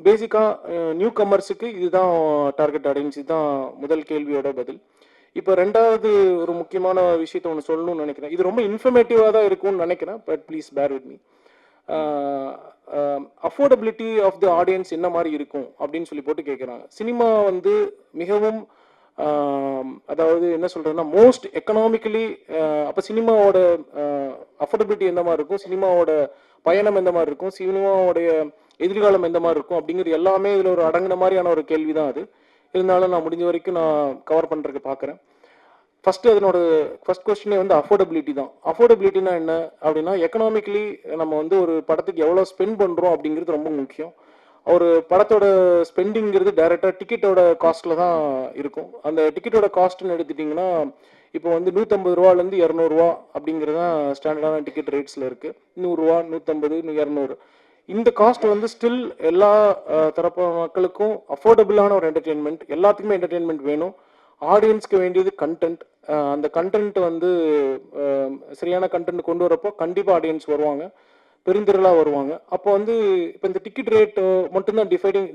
பேசிக்காக நியூ கமர்ஸுக்கு இதுதான் டார்கெட் ஆடியன்ஸ். இதுதான் முதல் கேள்வியோட பதில். இப்போ ரெண்டாவது ஒரு முக்கியமான விஷயத்த ஒன்று சொல்லணும்னு நினைக்கிறேன். இது ரொம்ப இன்ஃபர்மேட்டிவாக தான் இருக்கும்னு நினைக்கிறேன். But please bear with me. Affordability of the audience என்ன மாதிரி இருக்கும் அப்படின்னு சொல்லி போட்டு கேட்குறாங்க. சினிமா வந்து மிகவும் அதாவது என்ன சொல்கிறதுன்னா மோஸ்ட் எக்கனாமிக்கலி அப்போ சினிமாவோட அஃபோர்டபிலிட்டி எந்த மாதிரி இருக்கும், சினிமாவோட பயணம் எந்த மாதிரி இருக்கும், சினிமாவோடைய எதிர்காலம் எந்த மாதிரி இருக்கும் அப்படிங்கிறது எல்லாமே இதில் ஒரு அடங்கின மாதிரியான ஒரு கேள்வி தான் அது. இருந்தாலும் நான் முடிஞ்ச வரைக்கும் நான் கவர் பண்ணுறதுக்கு பார்க்குறேன். ஃபர்ஸ்ட் கொஸ்டினே வந்து அஃபோர்டபிலிட்டி தான். அஃபோர்டபிலிட்டினா என்ன அப்படின்னா எக்கனாமிக்கலி நம்ம வந்து ஒரு படத்துக்கு எவ்வளோ ஸ்பெண்ட் பண்ணுறோம் அப்படிங்கிறது ரொம்ப முக்கியம். ஒரு படத்தோட ஸ்பெண்டிங்கிறது டைரெக்டாக டிக்கெட்டோட காஸ்ட்டில் தான் இருக்கும். அந்த டிக்கெட்டோட காஸ்ட்னு எடுத்துட்டிங்கன்னா இப்போ வந்து 150 ரூபாலேருந்து 200 ரூபா அப்படிங்கிறது தான் ஸ்டாண்டர்டான டிக்கெட் ரேட்ஸில் இருக்குது. 100 ரூபா, 150, 200. இந்த காஸ்ட் வந்து ஸ்டில் எல்லா தரப்பு மக்களுக்கும் அஃபோர்டபுளான ஒரு என்டர்டெயின்மெண்ட். எல்லாத்துக்குமே என்டர்டெயின்மெண்ட் வேணும். ஆடியன்ஸ்க்கு வேண்டியது கண்டென்ட். அந்த கண்டென்ட் வந்து சரியான கண்டென்ட் கொண்டு வரப்போ கண்டிப்பாக ஆடியன்ஸ் வருவாங்க, பெருந்திரளாக வருவாங்க. அப்போ வந்து இப்போ இந்த டிக்கெட் ரேட் மட்டும்தான்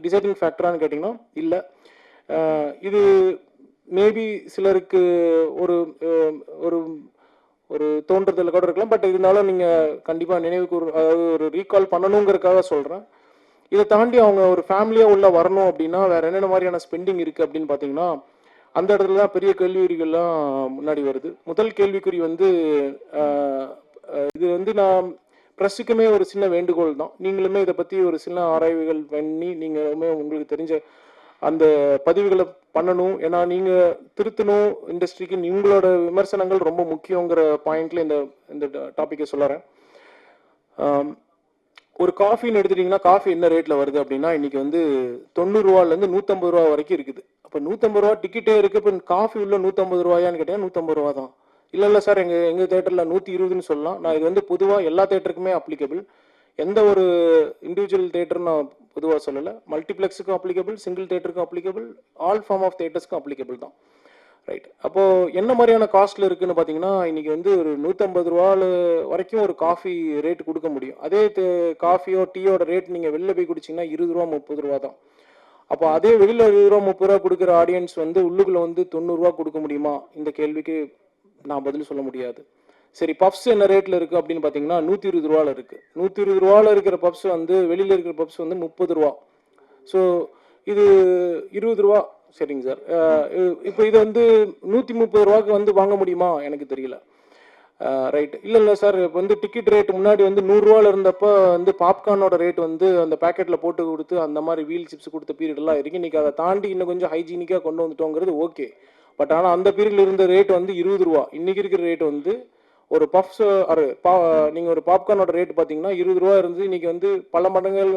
டிசைடிங் ஃபேக்டரானு கேட்டிங்கன்னா இல்லை. இது மேபி சிலருக்கு ஒரு ஒரு ஒரு தோன்றதில் கூட இருக்கலாம். பட் இருந்தாலும் நீங்கள் கண்டிப்பாக நினைவுக்கு அதாவது ஒரு ரீகால் பண்ணணுங்கிறதுக்காக சொல்கிறேன். இதை தாண்டி அவங்க ஒரு ஃபேமிலியாக உள்ள வரணும் அப்படின்னா வேறு என்னென்ன மாதிரியான ஸ்பெண்டிங் இருக்குது அப்படின்னு பார்த்தீங்கன்னா அந்த இடத்துல தான் பெரிய கேள்விக்குறிகள்லாம் முன்னாடி வருது. முதல் கேள்விக்குறி வந்து இது வந்து நான் ப்ரெஸ்ஸுக்குமே ஒரு சின்ன வேண்டுகோள் தான். நீங்களுமே இதை பற்றி ஒரு சின்ன ஆராய்வுகள் பண்ணி நீங்களுமே உங்களுக்கு தெரிஞ்ச அந்த பதிவுகளை பண்ணணும். ஏன்னா நீங்கள் திருத்தணும் இண்டஸ்ட்ரிக்கு, உங்களோட விமர்சனங்கள் ரொம்ப முக்கியங்கிற பாயிண்ட்ல இந்த டாப்பிக்கை சொல்லுறேன். ஒரு காஃபின்னு எடுத்துட்டிங்கன்னா காஃபி என்ன ரேட்டில் வருது அப்படின்னா இன்றைக்கி வந்து 90 ரூபாலேருந்து 150 ரூபா வரைக்கும் இருக்குது. அப்போ 150 ரூபா டிக்கெட்டே இருக்குது. இப்போ காஃபி உள்ள 150 ரூபாயான்னு கேட்டிங்கன்னா 150 ரூபா தான். இல்லை சார் எங்கள் தேட்டரில் 120ன்னு சொல்லலாம். நான் இது வந்து பொதுவாக எல்லா தேட்டருக்குமே அப்ளிகபிள். எந்த ஒரு இண்டிவிஜுவல் தேட்டரும் நான் பொதுவாக சொல்லலை. மல்டிப்ளெக்ஸுக்கும் அப்ளிகபிள், சிங்கிள் தேட்டருக்கும் அப்ளிகபிள், ஆல் ஃபார்ம் ஆஃப் தேட்டர்ஸ்க்கும் அப்ளிகபிள் தான். ரைட். அப்போது என்ன மாதிரியான காஸ்ட்டில் இருக்குதுன்னு பார்த்தீங்கன்னா இன்றைக்கி வந்து ஒரு 150 ரூபாவில் வரைக்கும் ஒரு காஃபி ரேட் கொடுக்க முடியும். அதே காஃபியோ டீயோட ரேட் நீங்கள் வெளில போய் குடிச்சிங்கன்னா 20 ரூபா 30 ரூபா தான். அப்போ அதே வெளியில் 20 ரூபா 30 ரூபா கொடுக்குற ஆடியன்ஸ் வந்து உள்ளுக்குள்ளே வந்து 90 ரூபா கொடுக்க முடியுமா? இந்த கேள்விக்கு நான் பதில் சொல்ல முடியாது. சரி, பப்ஸ் என்ன ரேட்டில் இருக்குது அப்படின்னு பார்த்தீங்கன்னா 120 ரூபாவில் இருக்குது. 120 ரூபாவில் இருக்கிற பப்ஸ் வந்து வெளியில் இருக்கிற பப்ஸ் வந்து 30 ரூபா. ஸோ இது 20 ரூபா. சரிங்க சார். இப்போ இது வந்து 130 ரூபாய்க்கு வந்து வாங்க முடியுமா? எனக்கு தெரியல. ரைட். இல்லை சார், இப்போ வந்து டிக்கெட் ரேட் முன்னாடி வந்து 100 ரூபாவில் இருந்தப்போ வந்து பாப்கார்னோட ரேட் வந்து அந்த பேக்கெட்டில் போட்டு கொடுத்து அந்த மாதிரி வீல் சிப்ஸ் கொடுத்த பீரியட்லாம் இருக்குது. இன்றைக்கி அதை தாண்டி இன்னும் கொஞ்சம் ஹைஜீனிக்காக கொண்டு வந்துட்டோங்கிறது ஓகே. பட் ஆனால் அந்த பீரியடில் இருந்த ரேட் வந்து 20 ரூபா. இன்றைக்கி இருக்கிற ரேட் வந்து ஒரு பப்ஸ் நீங்கள் ஒரு பாப்கார்னோட ரேட் பார்த்தீங்கன்னா 20 ரூபா இருந்து இன்றைக்கி வந்து பல மடங்குகள்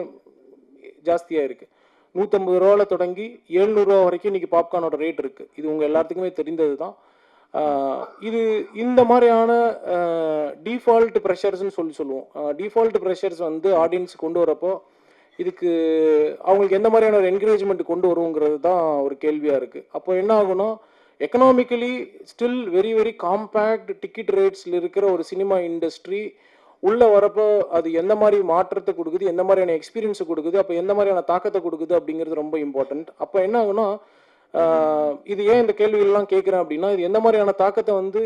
ஜாஸ்தியாக இருக்குது. 150 ரூபாவில் தொடங்கி 700 ரூபா வரைக்கும் இன்றைக்கி பாப்கார்னோட ரேட் இருக்குது. இது உங்கள் எல்லாத்துக்குமே தெரிந்தது தான். இது இந்த மாதிரியான டிஃபால்ட் ப்ரெஷர்ஸ்ன்னு சொல்லுவோம். டிஃபால்ட் ப்ரெஷர்ஸ் வந்து ஆடியன்ஸ் கொண்டு வரப்போ இதுக்கு அவங்களுக்கு எந்த மாதிரியான ஒரு என்கரேஜ்மெண்ட் கொண்டு வருங்கிறது தான் ஒரு கேள்வியாக இருக்குது. அப்போ என்ன ஆகுனா economically still very very compact ticket ரேட்ஸில் இருக்கிற ஒரு சினிமா இண்டஸ்ட்ரி உள்ளே வரப்போ அது எந்த மாதிரி மாற்றத்தை கொடுக்குது, எந்த மாதிரியான எக்ஸ்பீரியன்ஸை கொடுக்குது, அப்போ எந்த மாதிரியான தாக்கத்தை கொடுக்குது அப்படிங்கிறது ரொம்ப இம்பார்ட்டண்ட். அப்போ என்ன ஆகுனா இது ஏன் இந்த கேள்விகள்லாம் கேட்குறேன் அப்படின்னா இது எந்த மாதிரியான தாக்கத்தை வந்து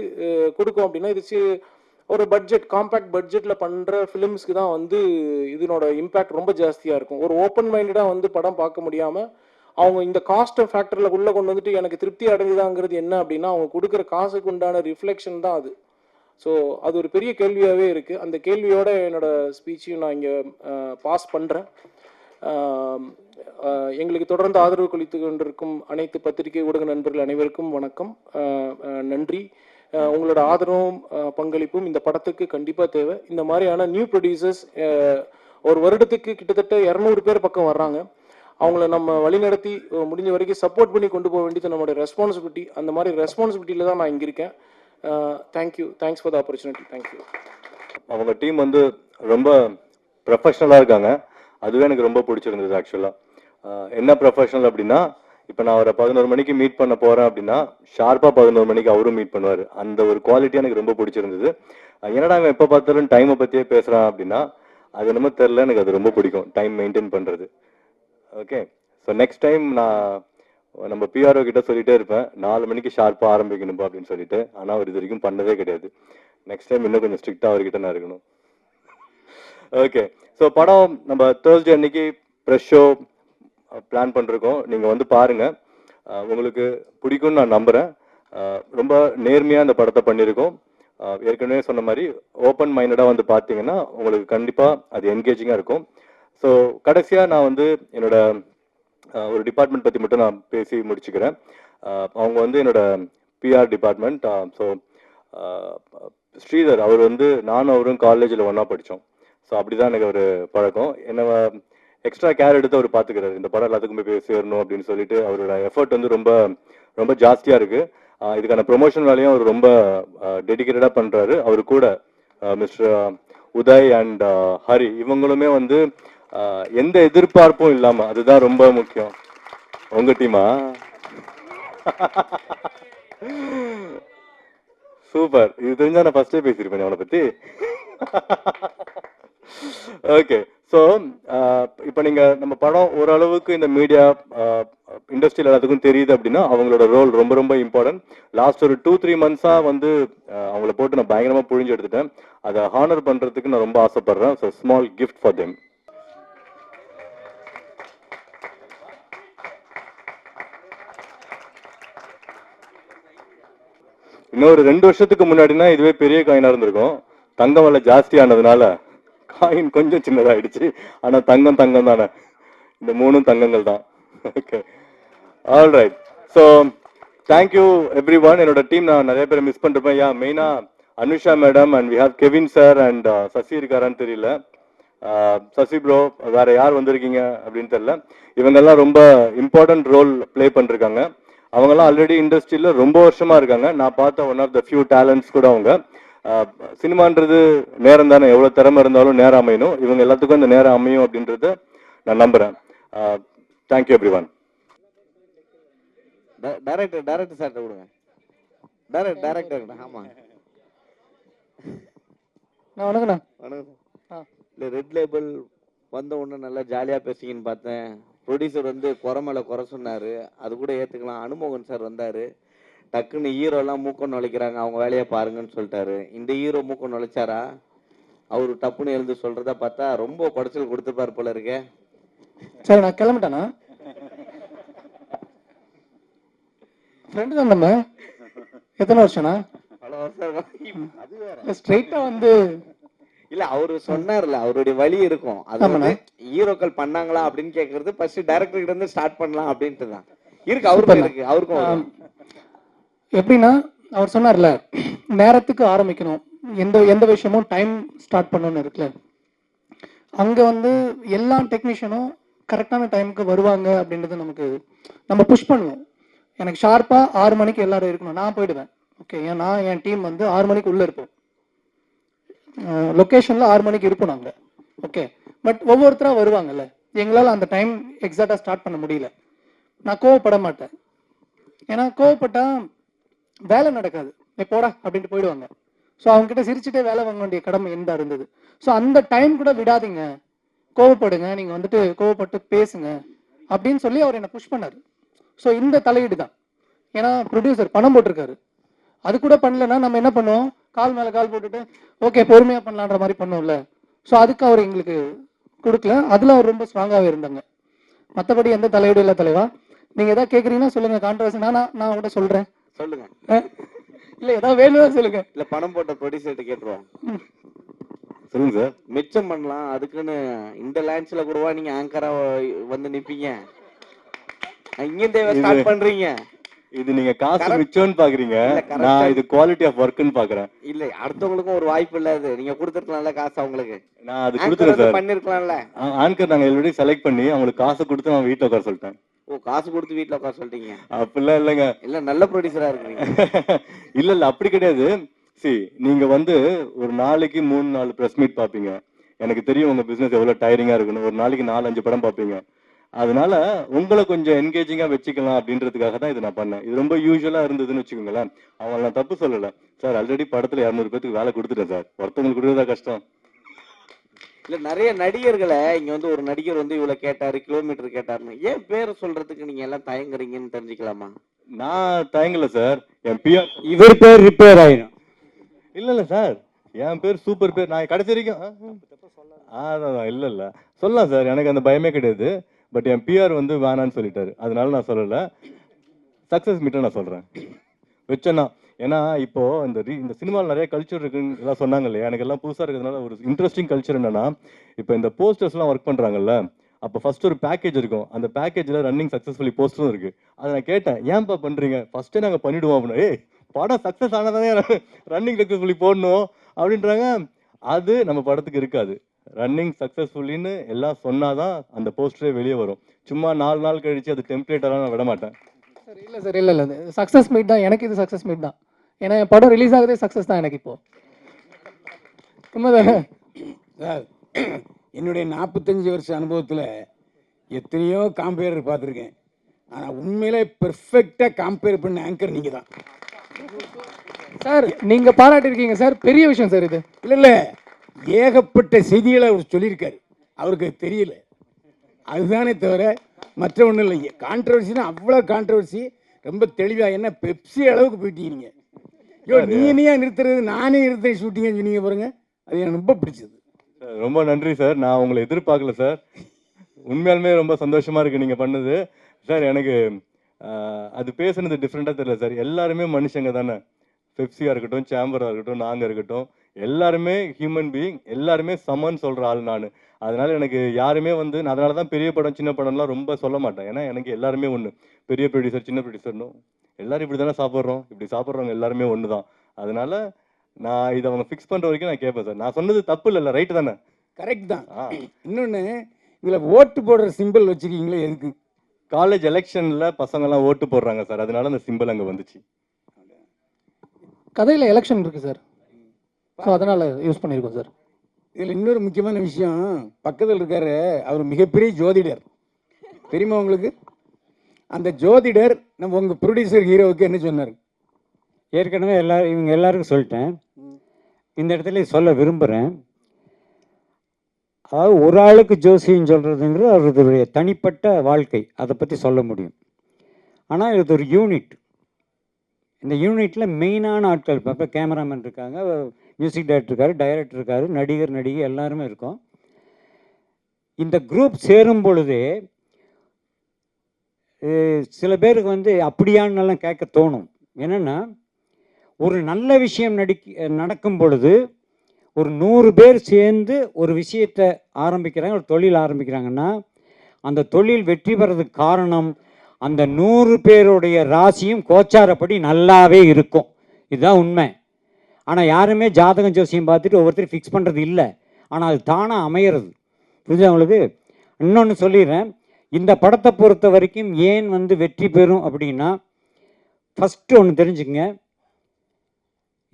கொடுக்கும் அப்படின்னா இது ஒரு பட்ஜெட் காம்பேக்ட் பட்ஜெட்டில் பண்ணுற ஃபிலிம்ஸ்க்கு தான் வந்து இதனோட இம்பேக்ட் ரொம்ப ஜாஸ்தியாக இருக்கும். ஒரு ஓப்பன் மைண்டடாக வந்து படம் பார்க்க முடியாமல் அவங்க இந்த காஸ்ட் ஃபேக்டரில் உள்ளே கொண்டு வந்துட்டு எனக்கு திருப்தி அடைஞ்சுதாங்கிறது என்ன அப்படின்னா அவங்க கொடுக்குற காசுக்கு உண்டான ரிஃப்ளெக்ஷன் தான் அது. ஸோ அது ஒரு பெரிய கேள்வியாகவே இருக்குது. அந்த கேள்வியோட என்னோடய ஸ்பீச்சையும் நான் இங்கே பாஸ் பண்ணுறேன். எங்களுக்கு தொடர்ந்து ஆதரவு கொடுத்து கொண்டிருக்கும் அனைத்து பத்திரிகை ஊடக நண்பர்கள் அனைவருக்கும் வணக்கம், நன்றி. உங்களோட ஆதரவும் பங்களிப்பும் இந்த படத்துக்கு கண்டிப்பாக தேவை. இந்த மாதிரியான நியூ ப்ரொடியூசர்ஸ் ஒரு வருடத்துக்கு கிட்டத்தட்ட 200 பேர் பக்கம் வர்றாங்க. அவங்கள நம்ம வழிநடத்தி முடிஞ்ச வரைக்கும் சப்போர்ட் பண்ணி கொண்டு போக வேண்டியது நம்மளோட ரெஸ்பான்சிபிலிட்டி. அந்த மாதிரி ரெஸ்பான்சிபிலிட்டியில் தான் நான் இங்கே இருக்கேன். Thank you, thanks for the opportunity. Thank you. அவங்க டீம் வந்து ரொம்ப ப்ரொஃபஷ்னலாக இருக்காங்க. அதுவே எனக்கு ரொம்ப பிடிச்சிருந்தது. ஆக்சுவலாக என்ன ப்ரொஃபஷனல் அப்படின்னா இப்போ நான் அவரை 11 மணிக்கு மீட் பண்ண போகிறேன் அப்படின்னா ஷார்ப்பாக 11 மணிக்கு அவரும் மீட் பண்ணுவார். அந்த ஒரு குவாலிட்டி எனக்கு ரொம்ப பிடிச்சிருந்தது. என்னடா அவன் எப்போ பார்த்தாலும் டைமை பற்றியே பேசுகிறான் அப்படின்னா அது என்னமோ தெரில, எனக்கு அது ரொம்ப பிடிக்கும் டைம் மெயின்டைன் பண்ணுறது. ஓகே, ஸோ நெக்ஸ்ட் டைம் நான் நம்ம பிஆர்ஓ கிட்ட சொல்லிட்டே இருப்பேன் 4 மணிக்கு ஷார்ப்பாக ஆரம்பிக்கணும்பா அப்படின்னு சொல்லிட்டு. ஆனால் அவர் இது வரைக்கும் பண்ணதே கிடையாது. நெக்ஸ்ட் டைம் இன்னும் கொஞ்சம் ஸ்ட்ரிக்டாக அவர்கிட்ட நான் இருக்கணும். ஓகே, ஸோ படம் நம்ம தேர்ஸ்டே அன்னைக்கு ப்ரெஷ் ஷோ பிளான் பண்ணிருக்கோம். நீங்கள் வந்து பாருங்கள், உங்களுக்கு பிடிக்கும்னு நான் நம்புகிறேன். ரொம்ப நேர்மையாக அந்த படத்தை பண்ணியிருக்கோம். ஏற்கனவே சொன்ன மாதிரி ஓப்பன் மைண்டடாக வந்து பார்த்தீங்கன்னா உங்களுக்கு கண்டிப்பாக அது என்கேஜிங்காக இருக்கும். ஸோ கடைசியாக நான் வந்து என்னோட ஒரு டிபார்ட்மெண்ட் பற்றி மட்டும் நான் பேசி முடிச்சுக்கிறேன். அவங்க வந்து என்னோட பிஆர் டிபார்ட்மெண்ட். ஸோ ஸ்ரீதர் அவர் வந்து நானும் அவரும் காலேஜில் ஒன்றா படித்தோம். ஸோ அப்படி தான் எனக்கு ஒரு பழக்கம். என்ன எக்ஸ்ட்ரா கேர் எடுத்து அவர் பார்த்துக்கிறாரு. இந்த படம் எல்லாத்துக்குமே போய் சேரணும் அப்படின்னு சொல்லிட்டு அவரோட எஃபர்ட் வந்து ரொம்ப ரொம்ப ஜாஸ்தியாக இருக்குது. இதுக்கான ப்ரொமோஷன் வேலையும் அவர் ரொம்ப டெடிக்கேட்டடாக பண்ணுறாரு. அவர் கூட மிஸ்டர் உதய் அண்ட் ஹரி இவங்களுமே வந்து எந்த எதிர்பார்ப்பும் இல்லாமல், அதுதான் ரொம்ப முக்கியம். உங்கள் டீமா சூப்பர். இது தெரிஞ்சா நான் ஃபர்ஸ்டே பேசியிருப்பேன் அவனை பற்றி. ஓகே, ஸோ இப்போ நீங்கள் நம்ம படம் ஓரளவுக்கு இந்த மீடியா இண்டஸ்ட்ரியில் எல்லாத்துக்கும் தெரியுது அப்படின்னா அவங்களோட ரோல் ரொம்ப ரொம்ப இம்பார்ட்டன்ட். லாஸ்ட் ஒரு 2-3 மந்த்ஸாக வந்து அவங்கள போட்டு நான் பயங்கரமாக புழிஞ்சு எடுத்துட்டேன். அதை ஹானர் பண்ணுறதுக்கு நான் ரொம்ப ஆசைப்பட்றேன். So small gift for them. இன்னொரு 2 வருஷத்துக்கு முன்னாடினா இதுவே பெரிய காயினாக இருந்திருக்கும். தங்கம் விலை ஜாஸ்தி ஆனதுனால காயின் கொஞ்சம் சின்னதாகிடுச்சு. ஆனால் தங்கம் தானே, இந்த 3 தங்கங்கள் தான். Okay, all right. So thank you everyone. என்னோட டீம் நான் நிறைய பேர் மிஸ் பண்ணிருப்பேன். மெயினாக Anusha madam and we have Kevin sir and Sasi இருக்காரான்னு தெரியல. சசி ப்ரோ, வேற யார் வந்திருக்கீங்க அப்படின்னு தெரியல. இவங்கெல்லாம் ரொம்ப இம்பார்ட்டன்ட் ரோல் ப்ளே பண்ணிருக்காங்க. அவங்கெல்லாம் ஆல்ரெடி இண்டஸ்ட்ரியில் ரொம்ப வருஷமா இருக்காங்க. நான் பார்த்த one of the few talents கூட அவங்க. சினிமான்றது நேரம் தானே, எவ்வளோ திறமை இருந்தாலும் நேரம் அமையணும். இவங்க எல்லாத்துக்கும் அந்த நேரம் அமையும் அப்படின்றத நான் நம்புகிறேன். Thank you every one. டைரக்டர் சார்ட்ட கொடுங்க. டைரக்டர் ஆமாம். வணக்கண்ணா. வணக்கம். இல்லை, ரெட் லேபிள் வந்த உடனே நல்லா ஜாலியாக பேசிங்கன்னு பார்த்தேன். ப்ரொடியூசர் வந்து குறை மேலே குறை சொன்னார், அது கூட ஏற்றுக்கலாம். அனுமோகன் சார் வந்தார், டக்குன்னு ஹீரோலாம் மூக்கம் நுழைக்கிறாங்க, அவங்க வேலையை பாருங்கன்னு சொல்லிட்டாரு. இந்த ஹீரோ மூக்கம் நுழைச்சாரா? அவர் டப்புன்னு எழுந்து சொல்கிறத பார்த்தா ரொம்ப குடைச்சல் கொடுத்துருப்பார் போல இருக்கே. சரி, நான் கிளம்பிட்டேண்ணா. ஃப்ரெண்டு தான் நம்ம. எத்தனை வருஷம்ண்ணா? பல வருஷம். அது வேற ஸ்ட்ரைட்டாக வந்து இல்ல, அவரு சொன்னார்ல, அவருடைய வழி இருக்கும். அது வந்து ஹீரோக்கள் பண்ணாங்களா அப்படின்னு கேட்கறது ஃபர்ஸ்ட் டைரக்டர் கிட்ட இருந்து ஸ்டார்ட் பண்ணலாம் அப்படின்ட்டு தான் இருக்கு. அவருக்கும் இருக்கு, அவருக்கும். எப்படின்னா, அவர் சொன்னார்ல, நேரத்துக்கு ஆரம்பிக்கணும், எந்த விஷயமும் டைம் ஸ்டார்ட் பண்ணணும்னு இருக்குல்ல. அங்கே வந்து எல்லா டெக்னீஷியனும் கரெக்டான டைமுக்கு வருவாங்க அப்படின்றது நம்ம புஷ் பண்ணுவோம். எனக்கு ஷார்ப்பாக 6 மணிக்கு எல்லாரும் இருக்கணும், நான் போயிடுவேன். ஓகே, ஏன்னா என் டீம் வந்து 6 மணிக்கு உள்ளே இருப்போம், லொக்கேஷனில் 6 மணிக்கு இருப்போம் நாங்கள். ஓகே, பட் ஒவ்வொருத்தராக வருவாங்கல்ல, எங்களால் அந்த டைம் எக்ஸாக்டாக ஸ்டார்ட் பண்ண முடியல. நான் கோவப்பட மாட்டேன், ஏன்னா கோவப்பட்டால் வேலை நடக்காது. போடா அப்படின்ட்டு போயிடுவாங்க. ஸோ அவங்ககிட்ட சிரிச்சுட்டே வேலை வாங்க வேண்டிய கடமை எந்த இருந்தது. ஸோ அந்த டைம் கூட விடாதீங்க, கோவப்படுங்க, நீங்கள் வந்துட்டு கோவப்பட்டு பேசுங்க அப்படின்னு சொல்லி அவர் என்னை புஷ் பண்ணார். ஸோ இந்த தலையீடு தான். ஏன்னா ப்ரொடியூசர் பணம் போட்டிருக்காரு, அது கூட பண்ணலன்னா நம்ம என்ன பண்ணுவோம், கால் மேலே கால் போட்டுட்டு ஓகே பொறுமையாக பண்ணலான்ற மாதிரி பண்ணுவோம்ல. ஸோ அதுக்கு அவர் எங்களுக்கு கொடுக்கல. அதில் அவர் ரொம்ப ஸ்ட்ராங்காகவே இருந்தாங்க. மற்றபடி எந்த தலையீடும் இல்லை தலைவா. நீங்கள் எதாவது கேட்குறீங்கன்னா சொல்லுங்கள், கான்ட்ரவர்சி நான் கூட சொல்கிறேன். சொல்லுங்க. இல்லை, ஏதாவது வேணும்னா சொல்லுங்க. இல்லை, பணம் போட்ட ப்ரொடியூசர்கிட்ட கேட்டுருவோம். சொல்லுங்க சார். மிச்சம் பண்ணலாம், அதுக்குன்னு இந்த லேண்ட்ஸில் கூடவா நீங்கள் ஆங்கராக வந்து நிற்பீங்க? இங்கே ஸ்டார்ட் பண்ணுறீங்க. இது நீங்க காசு மிச்சம்னு பாக்குறீங்க, நான் இது குவாலிட்டி ஆஃப் ஒர்க்னு பாக்குறேன். இல்ல, அடுத்தவங்களுக்கும் ஒரு வாய்ப்பு இல்ல, அது நீங்க கொடுத்துருக்கலாம்ல காசு அவங்களுக்கு. நான் அது கொடுத்துறேன் சார், பண்ணிருக்கலாம்ல. ஆங்கர் நாங்க ஆல்ரெடி செலக்ட் பண்ணி அவங்களுக்கு காசு கொடுத்து நான் வீட்டுல உட்கார சொல்லிட்டேன். ஓ, காசு கொடுத்து வீட்டுல உட்கார சொல்லிட்டீங்க? அப்படிலாம் இல்லைங்க. இல்ல, நல்ல ப்ரொடியூசரா இருக்கீங்க. இல்ல அப்படி கிடையாது. நீங்க வந்து ஒரு நாளைக்கு 3-4 பிரஸ் மீட் பாப்பீங்க. எனக்கு தெரியும் உங்க பிசினஸ் எவ்வளவு டயரிங்கா இருக்குன்னு. ஒரு நாளைக்கு 4-5 படம் பாப்பீங்க. அதனால உங்களை கொஞ்சம் என்கேஜிங்கா வச்சுக்கலாம் அப்படின்றதுக்காக தான் இது நான் பண்ணேன். இது ரொம்ப யூஸ்வலா இருந்ததுன்னு வச்சுக்கோங்களேன். அவங்க நான் தப்பு சொல்லல சார். ஆல்ரெடி படத்துல 200 பேருக்கு வேலை கொடுத்துட்டேன் சார். ஒருத்தவங்களுக்கு கொடுக்குறதா கஷ்டம். இல்ல, நிறைய நடிகர்களை இங்க வந்து ஒரு நடிகர் வந்து இவ்வளவு கேட்டாரு, கிலோமீட்டர் கேட்டாருன்னு ஏன் பேரை சொல்றதுக்கு நீங்க எல்லாம் தயங்குறீங்கன்னு தெரிஞ்சுக்கலாமா? நான் தயங்கல சார். என் பிஆர் இவர் பேர் ரிப்பேர் ஆயிடும். இல்ல சார், என் பேர் சூப்பர் பேர். நான் கடைசி வரைக்கும் அதான் இல்ல சொல்லலாம் சார், எனக்கு அந்த பயமே கிடையாது. பட் என் பிஆர் வந்து வேணான்னு சொல்லிட்டாரு, அதனால நான் சொல்லலை. சக்ஸஸ் மீட்டை நான் சொல்கிறேன் வச்சேன்னா. ஏன்னா இப்போ இந்த சினிமாவில் நிறைய கல்ச்சர் இருக்குன்னு எல்லாம் சொன்னாங்க இல்லையா, எனக்கு எல்லாம் புதுசாக இருக்கிறதுனால ஒரு இன்ட்ரெஸ்டிங் கல்ச்சர் என்னன்னா, இப்போ இந்த போஸ்டர்ஸ்லாம் ஒர்க் பண்ணுறாங்கல்ல, அப்போ ஃபர்ஸ்ட் ஒரு பேக்கேஜ் இருக்கும். அந்த பேக்கேஜில் ரன்னிங் சக்ஸஸ்ஃபுல்லி போஸ்டரும் இருக்குது. அதை நான் கேட்டேன், ஏன்ப்பா பண்ணுறீங்க, ஃபஸ்ட்டே நாங்கள் பண்ணிவிடுவோம் அப்படின்னா. படம் சக்ஸஸ் ஆனதானே ரன்னிங் சக்ஸஸ்ஃபுல்லி போடணும் அப்படின்றாங்க. அது நம்ம படத்துக்கு இருக்காது. ரன்னிங் சக்ஸஸ்ஃபுல்லின்னு எல்லாம் சொன்னாதான் அந்த போஸ்டரே வெளியே வரும். சும்மா 4 நாள் கழிச்சு அது டெம்ப்ளேட்டெல்லாம் நான் விட மாட்டேன் சார். இல்லை சார், இல்லை சக்ஸஸ் மீட் தான் எனக்கு. இது சக்ஸஸ் மீட் தான். ஏன்னா என் படம் ரிலீஸ் ஆகுதே சக்ஸஸ் தான் எனக்கு. இப்போ உண்மைதானே சார்? என்னுடைய 45 வருஷ அனுபவத்தில் எத்தனையோ காம்பேரர் பார்த்துருக்கேன். ஆனால் உண்மையிலே பெர்ஃபெக்டாக காம்பேர் பண்ண ஆங்கர் நீங்கள் தான் சார். நீங்கள் பாராட்டியிருக்கீங்க சார், பெரிய விஷயம் சார் இது. இல்லை, ஏகப்பட்ட செய்திகளை அவர் சொல்லியிருக்காரு, அவருக்கு தெரியல, அதுதானே தவிர மற்ற ஒன்றும் இல்லை. கான்ட்ரவர்சினா அவ்வளோ கான்ட்ரவர்சி, ரொம்ப தெளிவாக. என்ன பெப்சி அளவுக்கு போயிட்டீங்க. ஐயோ, நீயா நிறுத்துறது, நானே நிறுத்த ஷூட்டிங்க சொன்னீங்க பாருங்க, அது எனக்கு ரொம்ப பிடிச்சது. ரொம்ப நன்றி சார். நான் உங்களை எதிர்பார்க்கல சார். உண்மையாலுமே ரொம்ப சந்தோஷமா இருக்கு நீங்க பண்ணது சார். எனக்கு அது பேசுனது டிஃப்ரெண்டாக தெரியல சார். எல்லாருமே மனுஷங்க தானே. பெப்சியாக இருக்கட்டும், சேம்பராக இருக்கட்டும், நாங்கள் இருக்கட்டும், எல்லாருமே ஹியூமன் பீயிங், எல்லாருமே சமன்னு சொல்கிற ஆள் நான். அதனால எனக்கு யாருமே வந்து நான் அதனால தான் பெரிய படம் சின்ன படம்லாம் ரொம்ப சொல்ல மாட்டேன். ஏன்னா எனக்கு எல்லாருமே ஒன்று, பெரிய ப்ரொடியூசர் சின்ன ப்ரொடியூசர்னும் எல்லாரும் இப்படி தானே சாப்பிட்றோம், இப்படி சாப்பிட்றவங்க எல்லாருமே ஒன்று தான். அதனால நான் இதை அவங்க ஃபிக்ஸ் பண்ணுற வரைக்கும் நான் கேட்பேன் சார். நான் சொன்னது தப்பு இல்லைல்ல, ரைட்டு தானே? கரெக்ட் தான். இன்னொன்று, இதில் ஓட்டு போடுற சிம்பிள் வச்சுருக்கீங்களே எதுக்கு? காலேஜ் எலெக்ஷனில் பசங்கள்லாம் ஓட்டு போடுறாங்க சார், அதனால அந்த சிம்பிள் அங்கே வந்துச்சு. கதையில் எலெக்ஷன் இருக்குது சார், ஸோ அதனால் யூஸ் பண்ணியிருக்கோம் சார். இதில் இன்னொரு முக்கியமான விஷயம், பக்கத்தில் இருக்காரு அவர் மிகப்பெரிய ஜோதிடர், தெரியுமா உங்களுக்கு? அந்த ஜோதிடர் நம்ம உங்கள் ப்ரொடியூசர் ஹீரோவுக்கு என்ன சொன்னார்? ஏற்கனவே இவங்க எல்லாருக்கும் சொல்லிட்டேன், இந்த இடத்துல சொல்ல விரும்புகிறேன். அதாவது ஒரு ஆளுக்கு ஜோசியம் சொல்கிறதுங்கிறது அவருடைய தனிப்பட்ட வாழ்க்கை, அதை பற்றி சொல்ல முடியும். ஆனால் இது ஒரு யூனிட். இந்த யூனிட்டில் மெயினான ஆட்கள் இப்போ கேமராமேன் இருக்காங்க, மியூசிக் டைரக்டர் இருக்கார், டைரக்டர் இருக்கார், நடிகர் நடிகை எல்லாருமே இருக்கோம். இந்த குரூப் சேரும் பொழுதே சில பேருக்கு வந்து அப்படியானெல்லாம் கேட்க தோணும். என்னென்னா, ஒரு நல்ல விஷயம் நடக்கும் பொழுது ஒரு 100 பேர் சேர்ந்து ஒரு விஷயத்தை ஆரம்பிக்கிறாங்க, ஒரு தொழில் ஆரம்பிக்கிறாங்கன்னா அந்த தொழில் வெற்றி பெறதுக்கு காரணம் அந்த 100 பேருடைய ராசியும் கோச்சாரப்படி நல்லாவே இருக்கும். இதுதான் உண்மை. ஆனால் யாருமே ஜாதகம் ஜோசியம் பார்த்துட்டு ஒவ்வொருத்தரும் ஃபிக்ஸ் பண்ணுறது இல்லை. ஆனால் அது தானாக அமையிறது. புரிஞ்சா உங்களுக்கு? இன்னொன்று சொல்லிடுறேன், இந்த படத்தை பொறுத்த வரைக்கும் ஏன் வந்து வெற்றி பெறும் அப்படின்னா, ஃபஸ்ட்டு ஒன்று தெரிஞ்சுக்கங்க,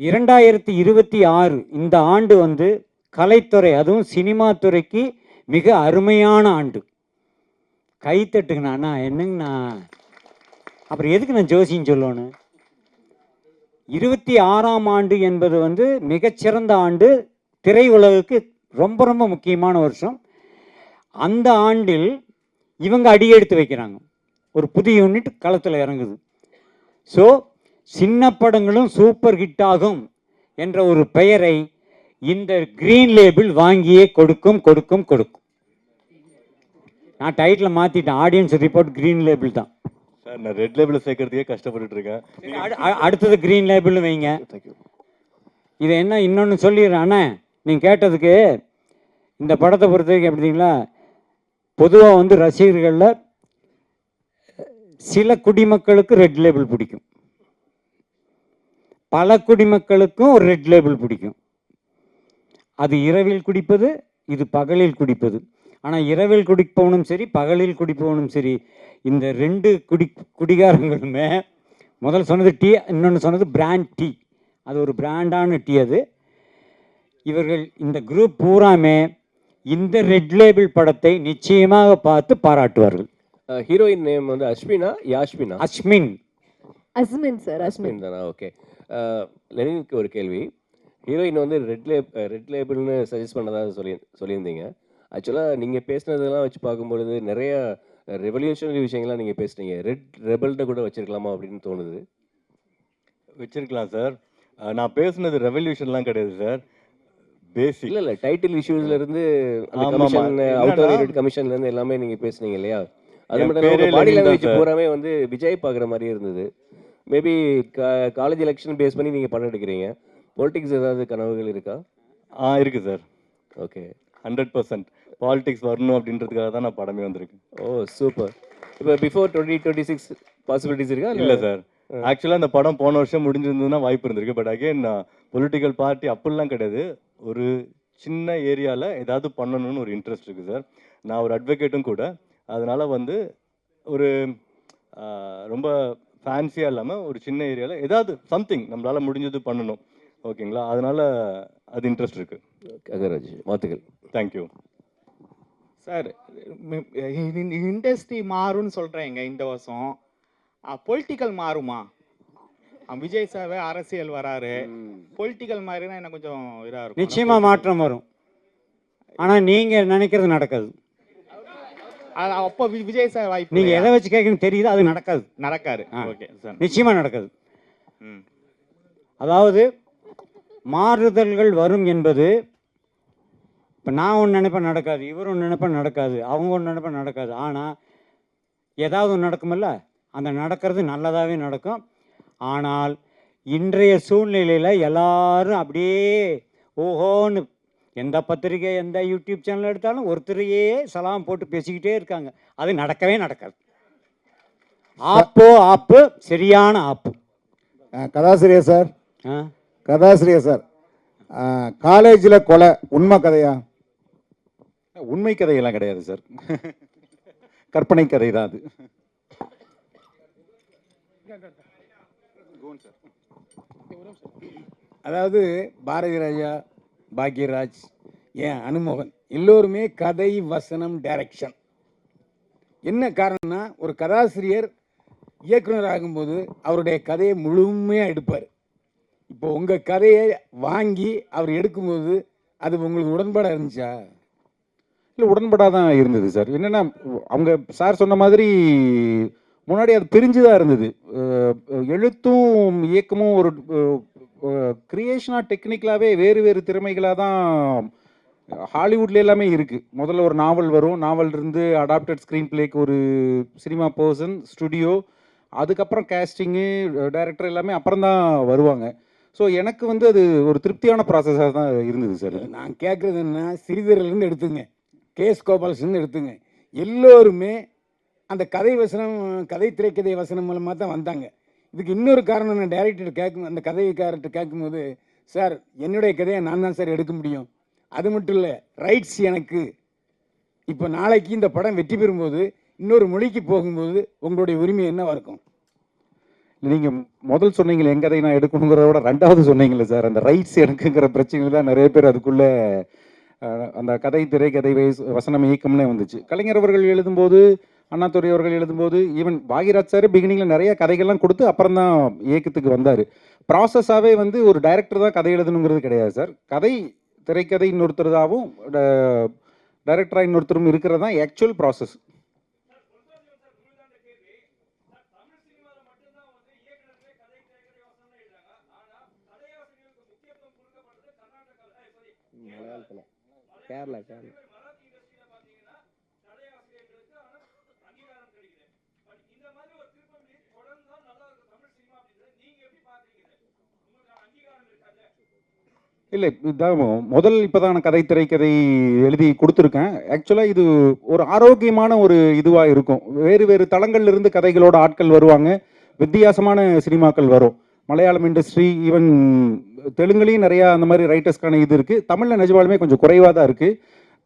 2026 இந்த ஆண்டு வந்து கலைத்துறை, அதுவும் சினிமா துறைக்கு மிக அருமையான ஆண்டு. கைத்தட்டுங்கண்ணா. என்னங்கண்ணா, அப்புறம் எதுக்கு நான் ஜோசியம் சொல்லணும்? 26ஆம் ஆண்டு என்பது வந்து மிகச்சிறந்த ஆண்டு, திரையுலகுக்கு ரொம்ப ரொம்ப முக்கியமான வருஷம். அந்த ஆண்டில் இவங்க அடியெடுத்து வைக்கிறாங்க, ஒரு புதிய யூனிட் களத்தில் இறங்குது. ஸோ சின்ன படங்களும் சூப்பர் ஹிட் ஆகும் என்ற ஒரு பெயரை இந்த கிரீன் லேபிள் வாங்கியே கொடுக்கும். நான் டைட்டில் மாற்றிட்டேன், ஆடியன்ஸ் ரிப்போர்ட் கிரீன் லேபிள் தான் சார். நான் ரெட் லேபிள் சேர்க்கறதுக்கே கஷ்டப்பட்டுட்டு இருக்கேன். அடுத்தது கிரீன் லேபிள் வைங்க. இதை என்ன இன்னொன்று சொல்லிடுறேன் அண்ணா, நீங்கள் கேட்டதுக்கு. இந்த படத்தை பொறுத்த வரைக்கும் எப்படிங்களா, பொதுவாக வந்து ரசிகர்களில் சில குடிமக்களுக்கு ரெட் லேபிள் பிடிக்கும், பல குடிமக்களுக்கும் ஒரு ரெட் லேபிள் பிடிக்கும். அது இரவில் குடிப்பது, இது பகலில் குடிப்பது. ஆனால் இரவில் குடிப்பவனும் சரி, பகலில் குடிப்பவனும் சரி, இந்த 2 குடிகாரங்களுமே, முதல் சொன்னது டீ, இன்னொன்று சொன்னது பிராண்ட் டீ. அது ஒரு பிராண்டான டீ. அது இவர்கள் இந்த குரூப் பூராமே இந்த ரெட் லேபிள் படத்தை நிச்சயமாக பார்த்து பாராட்டுவார்கள். ஹீரோயின் நேம் வந்து அஸ்மினா, யாஸ்மினா? அஸ்மின் சார். அஸ்மின் தானா? ஓகே. லெனினுக்கு ஒரு கேள்வி. ஹீரோயின் வந்து ரெட் லேபிள்னு சஜஸ்ட் பண்ணதாக சொல்லியிருந்தீங்க. ஆக்சுவலாக நீங்கள் பேசுனதெல்லாம் வச்சு பார்க்கும்பொழுது நிறைய ரெவல்யூஷனரி விஷயங்கள்லாம் நீங்கள் பேசுனீங்க. ரெட் ரெபல்கிட்ட கூட வச்சிருக்கலாமா அப்படின்னு தோணுது. வச்சிருக்கலாம் சார். நான் பேசுனது ரெவல்யூஷன்லாம் கிடையாது சார், பேசிக். இல்லை டைட்டில் இஷ்யூஸ்லேருந்து அந்த கமிஷன், அவுட் கமிஷன்லேருந்து எல்லாமே நீங்கள் பேசுனீங்க இல்லையா? அது மட்டும் இல்லை, பாடி லாங்குவேஜ் பூராமே வந்து விஜய் பார்க்குற மாதிரியே இருந்தது. மேபி காலேஜ் எலெக்ஷன் பேஸ் பண்ணி நீங்கள் படம் எடுக்கிறீங்க. பொலிட்டிக்ஸ் ஏதாவது கனவுகள் இருக்கா? இருக்கு சார். ஓகே. 100% பாலிடிக்ஸ் வரணும் அப்படின்றதுக்காக தான் நான் படமே வந்திருக்கேன். ஓ சூப்பர். இப்போ பிஃபோர் 2026 பாசிபிலிட்டிஸ் இருக்கா? இல்லை சார், ஆக்சுவலாக அந்த படம் போன வருஷம் முடிஞ்சிருந்ததுன்னா வாய்ப்பு இருந்திருக்கு. பட் அகைன் பொலிட்டிக்கல் பார்ட்டி அப்படிலாம் கிடையாது. ஒரு சின்ன ஏரியாவில் ஏதாவது பண்ணணும்னு ஒரு இன்ட்ரெஸ்ட் இருக்குது சார். நான் ஒரு அட்வொகேட்டும் கூட. அதனால் வந்து ஒரு ரொம்ப ஃபேன்சியாக இல்லாமல் ஒரு சின்ன ஏரியாவில் ஏதாவது சம்திங் நம்மளால் முடிஞ்சது பண்ணணும். ஓகேங்களா? அதனால் அது இன்ட்ரெஸ்ட் இருக்குது. அகராஜ் வாழ்த்துக்கள். Thank you sir. இண்டஸ்ட்ரி மாறும்னு சொல்கிறேங்க இந்த வருஷம். பொலிட்டிக்கல் மாறுமா? விஜய் சார் அரசியல் வராரு, பொலிட்டிக்கல் மாறினா எனக்கு கொஞ்சம் இதாக இருக்கும். நிச்சயமாக மாற்றம் வரும். ஆனால் நீங்கள் நினைக்கிறது நடக்காது. அப்போ விஜய் சார் வாய்ப்பு. நீங்கள் எதை வச்சு கேட்கணும் தெரியுது, அது நடக்காது. ஓகே சார், நிச்சயமாக நடக்காது. அதாவது மாறுதல்கள் வரும் என்பது, இப்போ நான் ஒன்று நினைப்பேன் நடக்காது, இவர் ஒன்று நினைப்பேன் நடக்காது, அவங்க ஒன்று நினைப்பேன் நடக்காது. ஆனால் ஏதாவது ஒன்று நடக்குமில்ல, அந்த நடக்கிறது நல்லதாகவே நடக்கும். ஆனால் இன்றைய சூழ்நிலையில் எல்லாரும் அப்படியே ஓஹோன்னு எந்த பத்திரிக்கை எந்த யூடியூப் சேனல் எடுத்தாலும் ஒருத்தரையே சலாம் போட்டு பேசிக்கிட்டே இருக்காங்க. அது நடக்கவே நடக்காது. ஆப்பு சரியான ஆப்பு. கதாசிரியர் சார், ஆ கதாசிரியர் சார், காலேஜில் கொலை உண்மை கதையா? உண்மை கதையெல்லாம் கிடையாது சார், கற்பனை கதை தான் அது. அதாவது பாரதி ராஜா, பாக்யராஜ், ஏன் அனுமோகன் எல்லோருமே கதை, வசனம், டைரக்ஷன். என்ன காரணம்னா, ஒரு கதாசிரியர் இயக்குனர் ஆகும்போது அவருடைய கதையை முழுமையாக எடுப்பார். இப்போ உங்கள் கதையை வாங்கி அவர் எடுக்கும்போது அது உங்களுக்கு உடன்பாடாக இருந்துச்சா? இல்லை, உடன்படாக தான் இருந்தது சார். என்னென்னா, அவங்க சார் சொன்ன மாதிரி முன்னாடி அது பிரிஞ்சு தான் இருந்தது. எழுத்தும் இயக்கமும் ஒரு கிரியேஷனாக டெக்னிக்கலாகவே வேறு வேறு திறமைகளாக தான் ஹாலிவுட்ல எல்லாமே இருக்குது. முதல்ல ஒரு நாவல் வரும், நாவல் இருந்து அடாப்டட் ஸ்க்ரீன் பிளேக்கு ஒரு சினிமா பர்சன், ஸ்டுடியோ, அதுக்கப்புறம் கேஸ்டிங்கு, டைரக்டர் எல்லாமே அப்புறம் தான் வருவாங்க. ஸோ எனக்கு வந்து அது ஒரு திருப்தியான ப்ராசஸாக தான் இருந்தது சார். நான் கேட்குறது என்ன, சிறிதரிலிருந்து எடுத்துங்க, கேஎஸ் கோபாலசிலிருந்து எடுத்துங்க, எல்லோருமே அந்த கதை வசனம், கதை திரைக்கதை வசனம் மூலமாக தான் வந்தாங்க. இதுக்கு இன்னொரு காரணம், நான் டைரக்டர் கேட்கும், அந்த கதைக்காரர்கிட்ட கேட்கும்போது, சார் என்னுடைய கதையை நான் தான் சார் எடுக்க முடியும், அது மட்டும் இல்லை ரைட்ஸ் எனக்கு. இப்போ நாளைக்கு இந்த படம் வெற்றி பெறும்போது இன்னொரு மொழிக்கு போகும்போது உங்களுடைய உரிமை என்னவா இருக்கும்? நீங்கள் முதல் சொன்னீங்களே என் கதை நான் எடுக்கணுங்கிறத விட ரெண்டாவது சொன்னீங்களே சார், அந்த ரைட்ஸ் எனக்குங்கிற பிரச்சனை தான் நிறைய பேர் அதுக்குள்ளே அந்த கதை, திரைக்கதை, வசனம், இயக்கம்னே வந்துச்சு. கலைஞர் அவர்கள் எழுதும்போது, அண்ணாதுரை அவர்கள் எழுதும்போது, ஈவன் பாக்யராஜ் சார் பிகினிங்கில் நிறைய கதைகள்லாம் கொடுத்து அப்புறம் தான் இயக்கத்துக்கு வந்தார். ப்ராசஸாகவே வந்து ஒரு டைரக்டர் தான் கதை எழுதணுங்கிறது கிடையாது சார். கதை, திரைக்கதை இன்னொருத்தருதாகவும் டைரக்டராக இன்னொருத்தரும் இருக்கிறது தான் ஆக்சுவல் ப்ராசஸ். கேரளா இல்லை, இதுதான் முதல் இப்போ தான் நான் கதை, திரைக்கதை எழுதி கொடுத்துருக்கேன். ஆக்சுவலாக இது ஒரு ஆரோக்கியமான ஒரு இதுவாக இருக்கும். வேறு வேறு தளங்கள்லேருந்து கதைகளோட ஆட்கள் வருவாங்க, வித்தியாசமான சினிமாக்கள் வரும். மலையாளம் இண்டஸ்ட்ரி, ஈவன் தெலுங்குலேயும் நிறையா அந்த மாதிரி ரைட்டர்ஸ்க்கான இது இருக்குது. தமிழில் நிஜமாலுமே கொஞ்சம் குறைவாக தான் இருக்குது.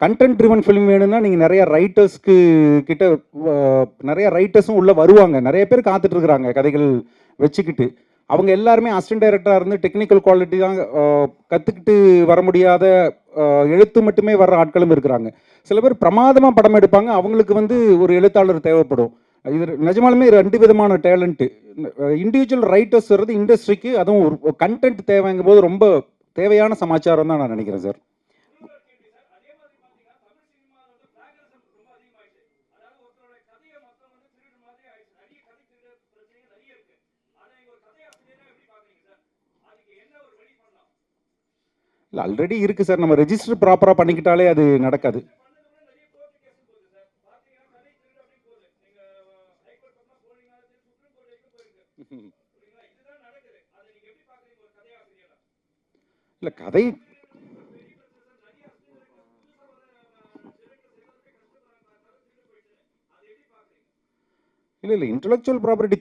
கண்டென்ட் ட்ரிவன் ஃபிலிம் வேணும்னா நீங்கள் நிறையா ரைட்டர்ஸ்க்கு கிட்ட நிறையா ரைட்டர்ஸும் உள்ளே வருவாங்க. நிறைய பேர் காத்துட்ருக்குறாங்க கதைகள் வச்சுக்கிட்டு. அவங்க எல்லாருமே அசிஸ்டன்ட் டைரக்டராக இருந்து டெக்னிக்கல் குவாலிட்டி தான் கற்றுக்கிட்டு வர முடியாத, எழுத்து மட்டுமே வர்ற ஆட்களும் இருக்கிறாங்க. சில பேர் பிரமாதமாக படம் எடுப்பாங்க, அவங்களுக்கு வந்து ஒரு எழுத்தாளர் தேவைப்படும். இது நிஜமாலுமே 2 விதமான டேலண்ட்டு. இண்டிவிஜுவல் ரைட்டர்ஸ் வர்றது இண்டஸ்ட்ரிக்கு, அதுவும் ஒரு கண்டென்ட் தேவைங்கும் போது ரொம்ப தேவையான சமாச்சாரம் தான் நான் நினைக்கிறேன் சார். இல்லை, ஆல்ரெடி இருக்குது சார். நம்ம ரெஜிஸ்டர் ப்ராப்பராக பண்ணிக்கிட்டாலே அது நடக்காது. இல்லை, கதை இல்லை இன்டெலெக்சுவல் ப்ராப்பர்ட்டி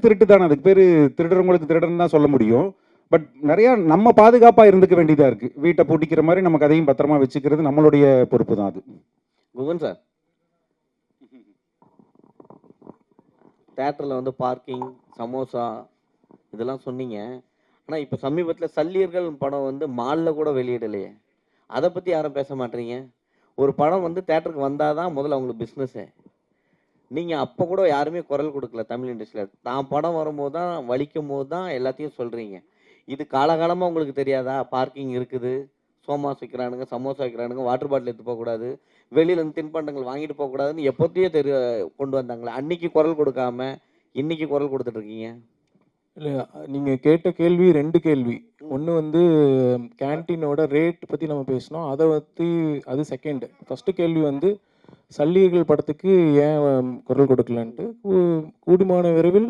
திருட்டு தானே. அதுக்கு பேர் திருடுறவங்களுக்கு திருடன்னு தான் சொல்ல முடியும். பட் நிறையா நம்ம பாதுகாப்பாக இருந்துக்க வேண்டியதாக இருக்குது. வீட்டை பூட்டிக்கிற மாதிரி நம்ம கதையும் பத்திரமா வச்சுக்கிறது நம்மளுடைய பொறுப்பு தான் அது. குகன் சார், தேட்டரில் வந்து பார்க்கிங், சமோசா இதெல்லாம் சொன்னீங்க. ஆனால் இப்போ சமீபத்தில் சல்லியர்கள் படம் வந்து மாலில் கூட வெளியிடலையே, அதை பற்றி யாரும் பேச மாட்டீங்க. ஒரு படம் வந்து தேட்டருக்கு வந்தால் தான் முதல்ல அவங்களுக்கு பிஸ்னஸ்ஸு. நீங்கள் அப்போ கூட யாருமே குரல் கொடுக்கல தமிழ் இண்டஸ்ட்ரியில். தான் படம் வரும்போது தான், வலிக்கும் போது தான் எல்லாத்தையும் சொல்கிறீங்க. இது காலகாலமாக உங்களுக்கு தெரியாதா? பார்க்கிங் இருக்குது, சோமாஸ் விற்கிறானுங்க, சமோசா விற்கிறானுங்க, வாட்டர் பாட்டில் எடுத்து போகக்கூடாது, வெளியிலேருந்து தின்பண்டங்கள் வாங்கிட்டு போகக்கூடாதுன்னு எப்போத்தையோ கொண்டு வந்தாங்களே. அன்னைக்கு குரல் கொடுக்காம இன்னைக்கு குரல் கொடுத்துட்ருக்கீங்க. இல்லை, நீங்கள் கேட்ட கேள்வி 2 கேள்வி. ஒன்று வந்து கேன்டீனோட ரேட் பற்றி நம்ம பேசினோம், அதை பற்றி அது செகண்ட். ஃபஸ்ட்டு கேள்வி வந்து சல்லியர்கள் படத்துக்கு ஏன் குரல் கொடுக்கலன்ட்டு. கூடுமான விரைவில்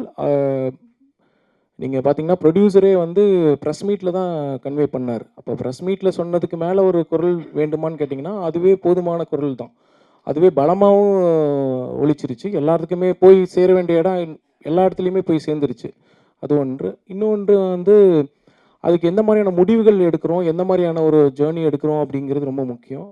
நீங்கள் பார்த்தீங்கன்னா ப்ரொடியூசரே வந்து ப்ரெஸ் மீட்டில் தான் கன்வே பண்ணார். அப்போ ப்ரெஸ் மீட்டில் சொன்னதுக்கு மேலே ஒரு குரல் வேண்டுமான்னு கேட்டிங்கன்னா அதுவே போதுமான குரல் தான். அதுவே பலமாகவும் ஒலிச்சிருச்சு. எல்லாத்துக்குமே போய் சேர வேண்டிய இடம் எல்லா இடத்துலையுமே போய் சேர்ந்துருச்சு. அது ஒன்று. இன்னொன்று வந்து அதுக்கு எந்த மாதிரியான முடிவுகள் எடுக்கிறோம், எந்த மாதிரியான ஒரு ஜேர்னி எடுக்கிறோம் அப்படிங்கிறது ரொம்ப முக்கியம்.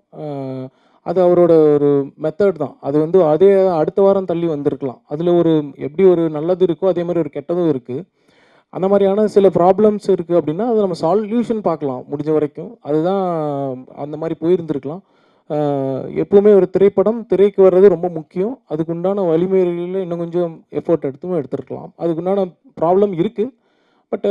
அது அவரோட ஒரு மெத்தட் தான். அது வந்து அதே அடுத்த வாரம் தள்ளி வந்திருக்கலாம். அதில் ஒரு எப்படி ஒரு நல்லது இருக்கோ அதே மாதிரி ஒரு கெட்டதும் இருக்குது. அந்த மாதிரியான சில ப்ராப்ளம்ஸ் இருக்குது அப்படின்னா அதை நம்ம சால்யூஷன் பார்க்கலாம் முடிஞ்ச வரைக்கும். அதுதான் அந்த மாதிரி போயிருந்துருக்கலாம். எப்பவுமே ஒரு திரைப்படம் திரைக்கு வர்றது ரொம்ப முக்கியம். அதுக்கு உண்டான வழிமுறைகளில் இன்னும் கொஞ்சம் எஃபோர்ட் எடுத்துருக்கலாம். அதுக்குண்டான ப்ராப்ளம் இருக்குது. பட்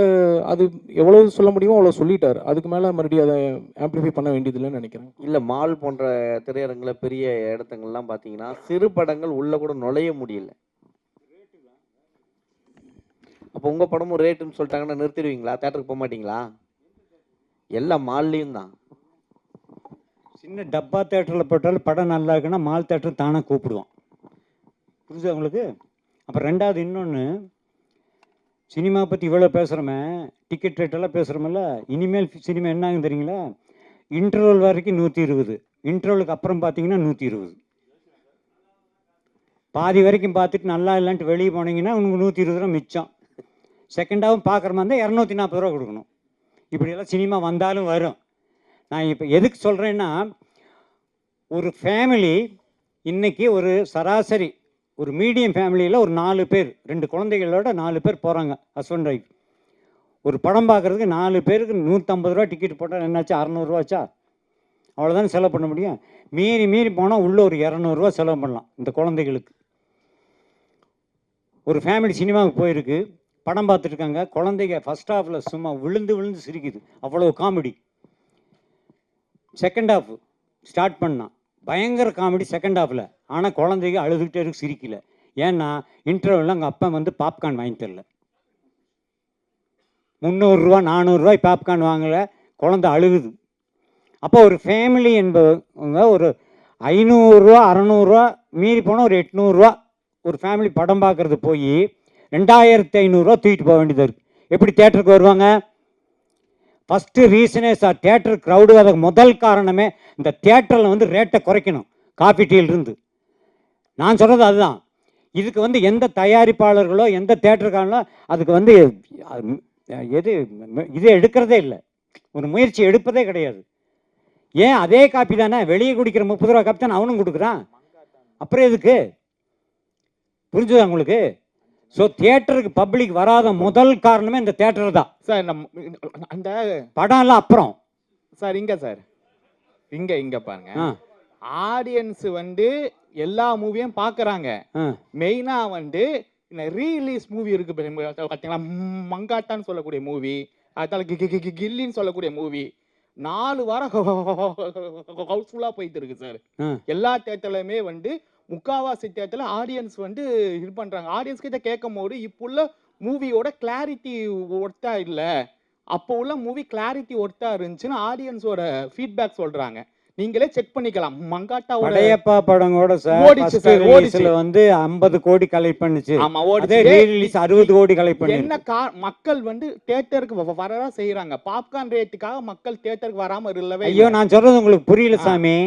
அது எவ்வளோ சொல்ல முடியுமோ அவ்வளோ சொல்லிட்டார். அதுக்கு மேலே மறுபடியும் அதை ஆம்ப்ளிஃபை பண்ண வேண்டியதில்லைன்னு நினைக்கிறேன். இல்லை, மால் போன்ற திரையரங்கில் பெரிய இடத்துங்கள்லாம் பார்த்தீங்கன்னா சிறு படங்கள் உள்ளே கூட நுழைய முடியல. அப்போ உங்கள் படமும் ரேட்டுன்னு சொல்லிட்டாங்கன்னா நிறுத்திடுவீங்களா? தேட்டருக்கு போக மாட்டீங்களா? எல்லா மால்லையும் தான். சின்ன டப்பா தேட்டரில் போட்டாலும் படம் நல்லா இருக்குன்னா மால் தேட்டர் தானே கூப்பிடுவோம். புரியுதா உங்களுக்கு? அப்புறம் ரெண்டாவது இன்னொன்று, சினிமா பற்றி இவ்வளோ பேசுகிறோமே, டிக்கெட் ரேட்டெல்லாம் பேசுகிறோமில்ல, இனிமேல் சினிமா என்ன ஆகும் தெரியுங்களா? இன்டர்வல் வரைக்கும் 120, இன்டர்வலுக்கு அப்புறம் பார்த்தீங்கன்னா 120. பாதி வரைக்கும் பார்த்துட்டு நல்லா இல்லைன்ட்டு வெளியே போனீங்கன்னா உங்களுக்கு 120 ரூபா மிச்சம். செகண்டாகவும் பார்க்குற மாதிரி இருந்தால் 240 ரூபா கொடுக்கணும். இப்படியெல்லாம் சினிமா வந்தாலும் வரும். நான் இப்போ எதுக்கு சொல்கிறேன்னா, ஒரு ஃபேமிலி இன்றைக்கி ஒரு சராசரி ஒரு மீடியம் ஃபேமிலியில் ஒரு 4 பேர் 2 குழந்தைகளோட 4 பேர் போகிறாங்க, ஹஸ்பண்ட் ஒய்ஃப். ஒரு படம் பார்க்குறதுக்கு 4 பேருக்கு 150 ரூபா டிக்கெட் போட்டால் என்னாச்சு? 600 ரூபாச்சா? அவ்வளோதான் செலவு பண்ண முடியும். மீறி போனால் உள்ளே ஒரு 200 ரூபா செலவு பண்ணலாம் இந்த குழந்தைகளுக்கு. ஒரு ஃபேமிலி சினிமாவுக்கு போயிருக்கு, படம் பார்த்துட்ருக்காங்க. குழந்தைங்க ஃபஸ்ட் ஹாஃபில் சும்மா விழுந்து சிரிக்குது, அவ்வளோ காமெடி. செகண்ட் ஹாஃப் ஸ்டார்ட் பண்ணான், பயங்கர காமெடி செகண்ட் ஹாஃபில். ஆனால் குழந்தைங்க அழுதுகிட்டே இருக்கு, சிரிக்கல. ஏன்னா இன்டர்வலில் அங்கே அப்பா வந்து பாப்கார்ன் வாங்கி தரல. 300 ரூபா 400 ரூபாய் பாப்கார்ன் வாங்கலை, குழந்தை அழுகுது. அப்போ ஒரு ஃபேமிலி என்பவங்க ஒரு 500 ரூபா 600 ரூபா மீறி போனால் ஒரு 800 ரூபா ஒரு ஃபேமிலி படம் பார்க்குறது போய் 2500 ரூபா தூக்கிட்டு போக வேண்டியது இருக்குது. எப்படி தேட்டருக்கு வருவாங்க? ஃபஸ்ட்டு ரீசனே சார் தேட்டர் க்ரௌடு. அதுக்கு முதல் காரணமே இந்த தேட்டரில் வந்து ரேட்டை குறைக்கணும், காஃபி டீலிருந்து. நான் சொல்கிறது அதுதான். இதுக்கு வந்து எந்த தயாரிப்பாளர்களோ எந்த தேட்டருக்காரங்களோ அதுக்கு வந்து இது எடுக்கிறதே இல்லை, ஒரு முயற்சி எடுப்பதே கிடையாது. ஏன் அதே காப்பி தானே வெளியே குடிக்கிற 30 ரூபா காப்பி தானே அவனும் கொடுக்குறான், அப்புறம் எதுக்கு? புரிஞ்சுதா உங்களுக்கு? ஸோ தியேட்டருக்கு பப்ளிக் வராத முதல் காரணமே இந்த தியேட்டர் தான் சார். அந்த படம்லாம் அப்புறம் சார் இங்க பாருங்க, ஆடியன்ஸ் வந்து எல்லா மூவியும் பார்க்குறாங்க. மெயினாக வந்து இந்த ரீலீஸ் மூவி இருக்கு பார்த்தீங்களா, மங்காட்டான்னு சொல்லக்கூடிய மூவி, அதால கில்லின்னு சொல்லக்கூடிய மூவி 4 வாரம் ஹவுஸ்ஃபுல்லாக போயிட்டு இருக்கு சார். எல்லா தேட்டர்லையுமே வந்து முக்காவாசி தேட்டரில் ஆடியன்ஸ் வந்து இது பண்ணுறாங்க. ஆடியன்ஸ் கிட்ட கேட்கும் போது இப்போ உள்ள மூவியோட கிளாரிட்டி ஒர்த்தா இல்லை, அப்போ உள்ள மூவி கிளாரிட்டி ஒர்த்தா இருந்துச்சுன்னு ஆடியன்ஸோட ஃபீட்பேக் சொல்கிறாங்க. நீங்களே செக் பண்ணிக்கலாம். மங்காட்டாவோட படையப்பா படங்கோட சார் வந்து 50 கோடி கலெக்ட் பண்ணுச்சு. ஆமா, ஓடிச்சு. ரிலீஸ் 60 கோடி கலெக்ட் பண்ணி. என்ன மக்கள் வந்து தியேட்டருக்கு வரதா செய்யறாங்க, பாப்கார்ன் ரேட்டுக்காக மக்கள் தியேட்டருக்கு வராம இல்லவே. ஐயோ, நான் சொல்றது உங்களுக்கு புரியல சாமி.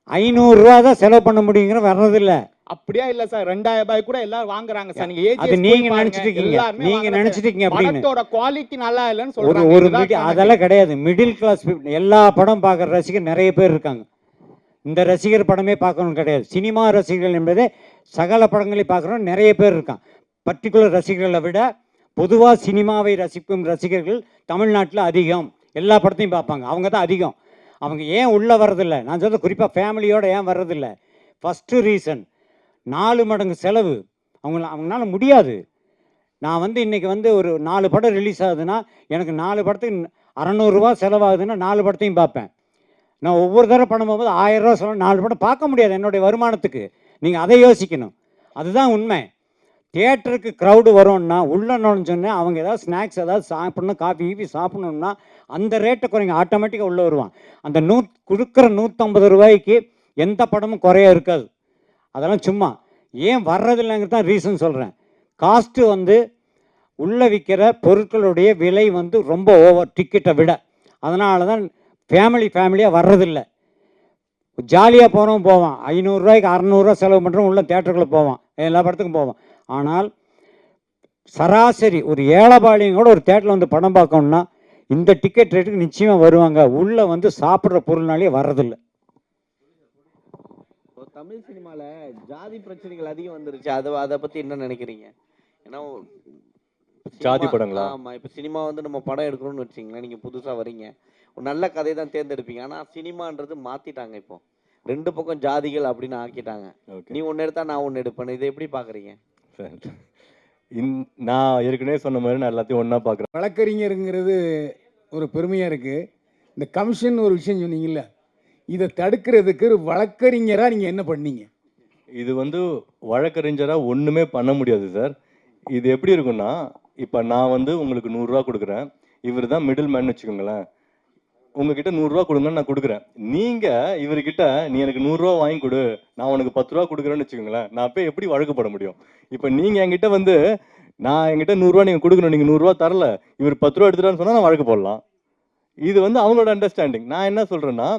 500 ரூபா தான் செலவு பண்ண முடியுங்கிற வர்றதில்ல. அப்படியா இல்ல சார், 2000 ரூபாய் கூட எல்லாரும் வாங்குறாங்க சார். அது நீங்க நினைச்சிட்டு இருக்கீங்க அப்படின்னு. படத்தோட குவாலிட்டி நல்லா இல்லன்னு சொல்றாங்க. ஒரு அதெல்லாம் கிடையாது. மிடில் கிளாஸ் எல்லா படம் பார்க்குற ரசிகர் நிறைய பேர் இருக்காங்க. இந்த ரசிகர் படமே பார்க்கணும் கிடையாது. சினிமா ரசிகர்கள் என்பதே சகல படங்களை பார்க்குறோம் நிறைய பேர் இருக்காங்க. பர்டிகுலர் ரசிகர்களை விட பொதுவாக சினிமாவை ரசிக்கும் ரசிகர்கள் தமிழ்நாட்டில் அதிகம். எல்லா படத்தையும் பார்ப்பாங்க, அவங்க தான் அதிகம். அவங்க ஏன் உள்ளே வர்றதில்லை? நான் சொல்கிறது குறிப்பாக ஃபேமிலியோடு ஏன் வர்றதில்லை? ஃபஸ்ட்டு ரீசன் 4 மடங்கு செலவு. அவங்களால முடியாது. நான் வந்து இன்றைக்கி வந்து ஒரு 4 படம் ரிலீஸ் ஆகுதுன்னா எனக்கு 4 படத்துக்கு 600 ரூபா செலவாகுதுன்னா 4 படத்தையும் பார்ப்பேன். நான் ஒவ்வொரு தடவை படம் போகும்போது 1000 ரூபா செலவு 4 படம் பார்க்க முடியாது என்னுடைய வருமானத்துக்கு. நீங்கள் அதை யோசிக்கணும். அதுதான் உண்மை. தியேட்டருக்கு க்ரௌடு வரும்னா உள்ள நுழைஞ்சோன்னே அவங்க ஏதாவது ஸ்நாக்ஸ் ஏதாவது சாப்பிட்ணும், காஃபி கீஃபி சாப்பிட்ணுன்னா அந்த ரேட்டை குறைங்க, ஆட்டோமேட்டிக்காக உள்ளே வருவான். அந்த கொடுக்குற 150 ரூபாய்க்கு எந்த படமும் குறைய இருக்காது. அதெல்லாம் சும்மா ஏன் வர்றதில்லைங்கிறது தான் ரீசன் சொல்கிறேன். காஸ்ட்டு வந்து உள்ளே விற்கிற பொருட்களுடைய விலை வந்து ரொம்ப ஓவர் டிக்கெட்டை விட. அதனால தான் ஃபேமிலியாக வர்றதில்லை. ஜாலியாக போகிறவன் போவான், 500 600 செலவு பண்ணுறவன் உள்ள தேட்டருக்குள்ளே போவான், எல்லா படத்துக்கும் போவான். ஆனால் சராசரி ஒரு ஏழைபாளையம் கூட ஒரு தேட்டரில் வந்து படம் பார்க்கணுன்னா இந்த டிக்கெட் ரேட்டுக்கு நிச்சயமாக வருவாங்க. உள்ளே வந்து சாப்பிட்ற பொருள்னாலே வர்றதில்லை. தமிழ் சினிமாவில் ஜாதி பிரச்சனைகள் அதிகம் வந்துருச்சு. அதை பற்றி என்ன நினைக்கிறீங்க? ஏன்னா ஜாதி படங்களா? ஆமாம், இப்போ சினிமா வந்து நம்ம படம் எடுக்கணும்னு வச்சிங்களேன், நீங்கள் புதுசாக வரீங்க, ஒரு நல்ல கதையை தான் தேர்ந்தெடுப்பீங்க. ஆனால் சினிமான்றது மாற்றிட்டாங்க. இப்போ 2 பக்கம் ஜாதிகள் அப்படின்னு ஆக்கிட்டாங்க. நீ ஒன்று எடுத்தா நான் ஒன்று எடுப்பேன். இதை எப்படி பார்க்குறீங்க? நான் ஏற்கனவே சொன்ன மாதிரி நான் எல்லாத்தையும் ஒன்றா பார்க்குறேன். வழக்கறிஞருங்கிறது ஒரு பெருமையாக இருக்குது. இந்த கமிஷன் ஒரு விஷயம் சொன்னீங்கல்ல, இதை தடுக்கிறதுக்கு ஒரு வழக்கறிஞராக நீங்கள் என்ன பண்ணீங்க? இது வந்து வழக்கறிஞராக ஒன்றுமே பண்ண முடியாது சார். இது எப்படி இருக்குன்னா, இப்போ நான் வந்து உங்களுக்கு 100 ரூபா கொடுக்குறேன், இவர் தான் மிடில் மேன் வச்சுக்கோங்களேன். உங்ககிட்ட 100 ரூபா கொடுங்கன்னு நான் கொடுக்குறேன். நீங்கள் இவர்கிட்ட நீ எனக்கு 100 ரூபா வாங்கி கொடு, நான் உனக்கு 10 ரூபா கொடுக்குறேன்னு வச்சுக்கோங்களேன். நான் போய் எப்படி வழக்குப்பட முடியும்? இப்போ நீங்கள் என்கிட்ட வந்து நான் என்கிட்ட 100 ரூபா நீங்கள் கொடுக்கணும், நீங்கள் 100 ரூபா தரல, இவர் 10 ரூபா எடுத்துட்டான்னு சொன்னால் நான் வழக்கு போடலாம். இது வந்து அவங்களோட அண்டர்ஸ்டாண்டிங். நான் என்ன சொல்கிறேன்னா,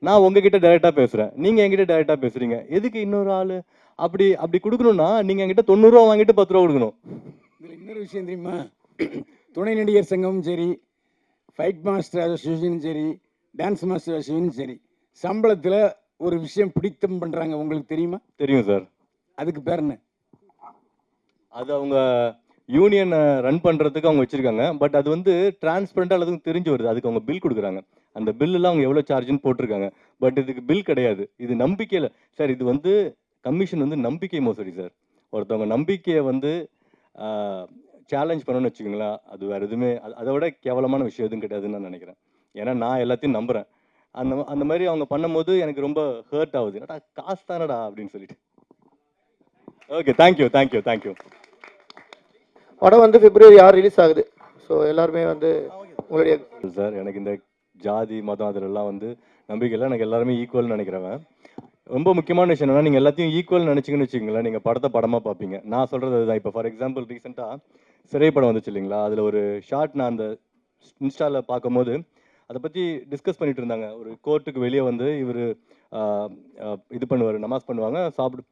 நான் உங்ககிட்ட டைரெக்டாக பேசுகிறேன், நீங்கள் என்கிட்ட டைரெக்டாக பேசுகிறீங்க. எதுக்கு இன்னொரு ஆள் அப்படி கொடுக்கணும்னா நீங்கள் என்கிட்ட 90 ரூபா வாங்கிட்டு 10 ரூபா கொடுக்கணும். இதில் இன்னொரு விஷயம் தெரியுமா? துணை நடிகர் சங்கமும் சரி, ஃபைட் மாஸ்டர் அசோசியேஷனும் சரி, டான்ஸ் மாஸ்டர் அசோசியேஷனும் சரி, சம்பளத்தில் ஒரு விஷயம் பிடித்தம் பண்ணுறாங்க. உங்களுக்கு தெரியுமா? தெரியும் சார். அதுக்கு பேர் என்ன? அது அவங்க யூனியனை ரன் பண்ணுறதுக்கு அவங்க வச்சுருக்காங்க. பட் அது வந்து டிரான்ஸ்பரண்ட்டாக எல்லாத்துக்கும் தெரிஞ்சு வருது. அதுக்கு அவங்க பில் கொடுக்குறாங்க. அந்த பில்லுலாம் அவங்க எவ்வளோ சார்ஜுன்னு போட்டிருக்காங்க. பட் இதுக்கு பில் கிடையாது. இது நம்பிக்கையில் சார். இது வந்து கமிஷன் வந்து நம்பிக்கை மோசடி சார். ஒருத்தவங்க நம்பிக்கையை வந்து சேலஞ்ச் பண்ணணும்னு வச்சுக்கோங்களேன், அது வேறு எதுவுமே அதை விட கேவலமான விஷயம் எதுவும் கிடையாதுன்னு நான் நினைக்கிறேன். ஏன்னா நான் எல்லாத்தையும் நம்புகிறேன். அந்த மாதிரி அவங்க பண்ணும்போது எனக்கு ரொம்ப ஹர்ட் ஆகுது. என்னடா காசு தானடா அப்படின்னு சொல்லிட்டு. Okay, thank you. படம் வந்து February 6 ரிலீஸ் ஆகுது. ஸோ எல்லாருமே வந்து உங்களுடைய சார், எனக்கு இந்த ஜாதி மதம் அதிலெல்லாம் வந்து நம்பிக்கை இல்லை. எனக்கு எல்லாருமே ஈக்குவல்னு நினைக்கிறவன். ரொம்ப முக்கியமான விஷயம் என்னன்னா, நீங்கள் எல்லாத்தையும் ஈக்குவல் நினச்சிங்கன்னு வச்சுக்கோங்களேன், நீங்கள் படத்தை படமாக பார்ப்பீங்க. நான் சொல்கிறது அதுதான். இப்போ ஃபார் எக்ஸாம்பிள் ரீசெண்டாக சிறை படம் வந்துச்சு இல்லைங்களா, அதில் ஒரு ஷார்ட் நான் அந்த இன்ஸ்டாவில் பார்க்கும்போது அதை பற்றி டிஸ்கஸ் பண்ணிட்டு இருந்தாங்க. ஒரு கோர்ட்டுக்கு வெளியே வந்து இவர் இது பண்ணுவார், நமாஸ் பண்ணுவாங்க, சாப்பிடு.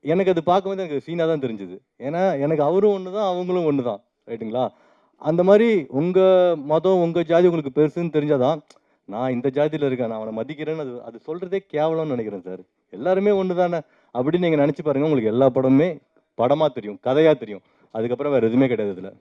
எனக்கு அது பார்க்கும்போது எனக்கு சீனாக தான் தெரிஞ்சுது. ஏன்னா எனக்கு அவரும் ஒன்று தான், அவங்களும் ஒன்று தான், ரைட்டுங்களா? அந்த மாதிரி உங்கள் மதம் உங்கள் ஜாதி உங்களுக்கு பெருசுன்னு தெரிஞ்சாதான் நான் இந்த ஜாதியில் இருக்கேன், நான் அவனை மதிக்கிறேன்னு அது சொல்கிறதே கேவலம்னு நினைக்கிறேன் சார். எல்லாருமே ஒன்று தானே அப்படின்னு நீங்கள் நினச்சி பாருங்கள். உங்களுக்கு எல்லா படமுமே படமாக தெரியும், கதையாக தெரியும். அதுக்கப்புறம் வேறு எதுவுமே கிடையாது இதில்.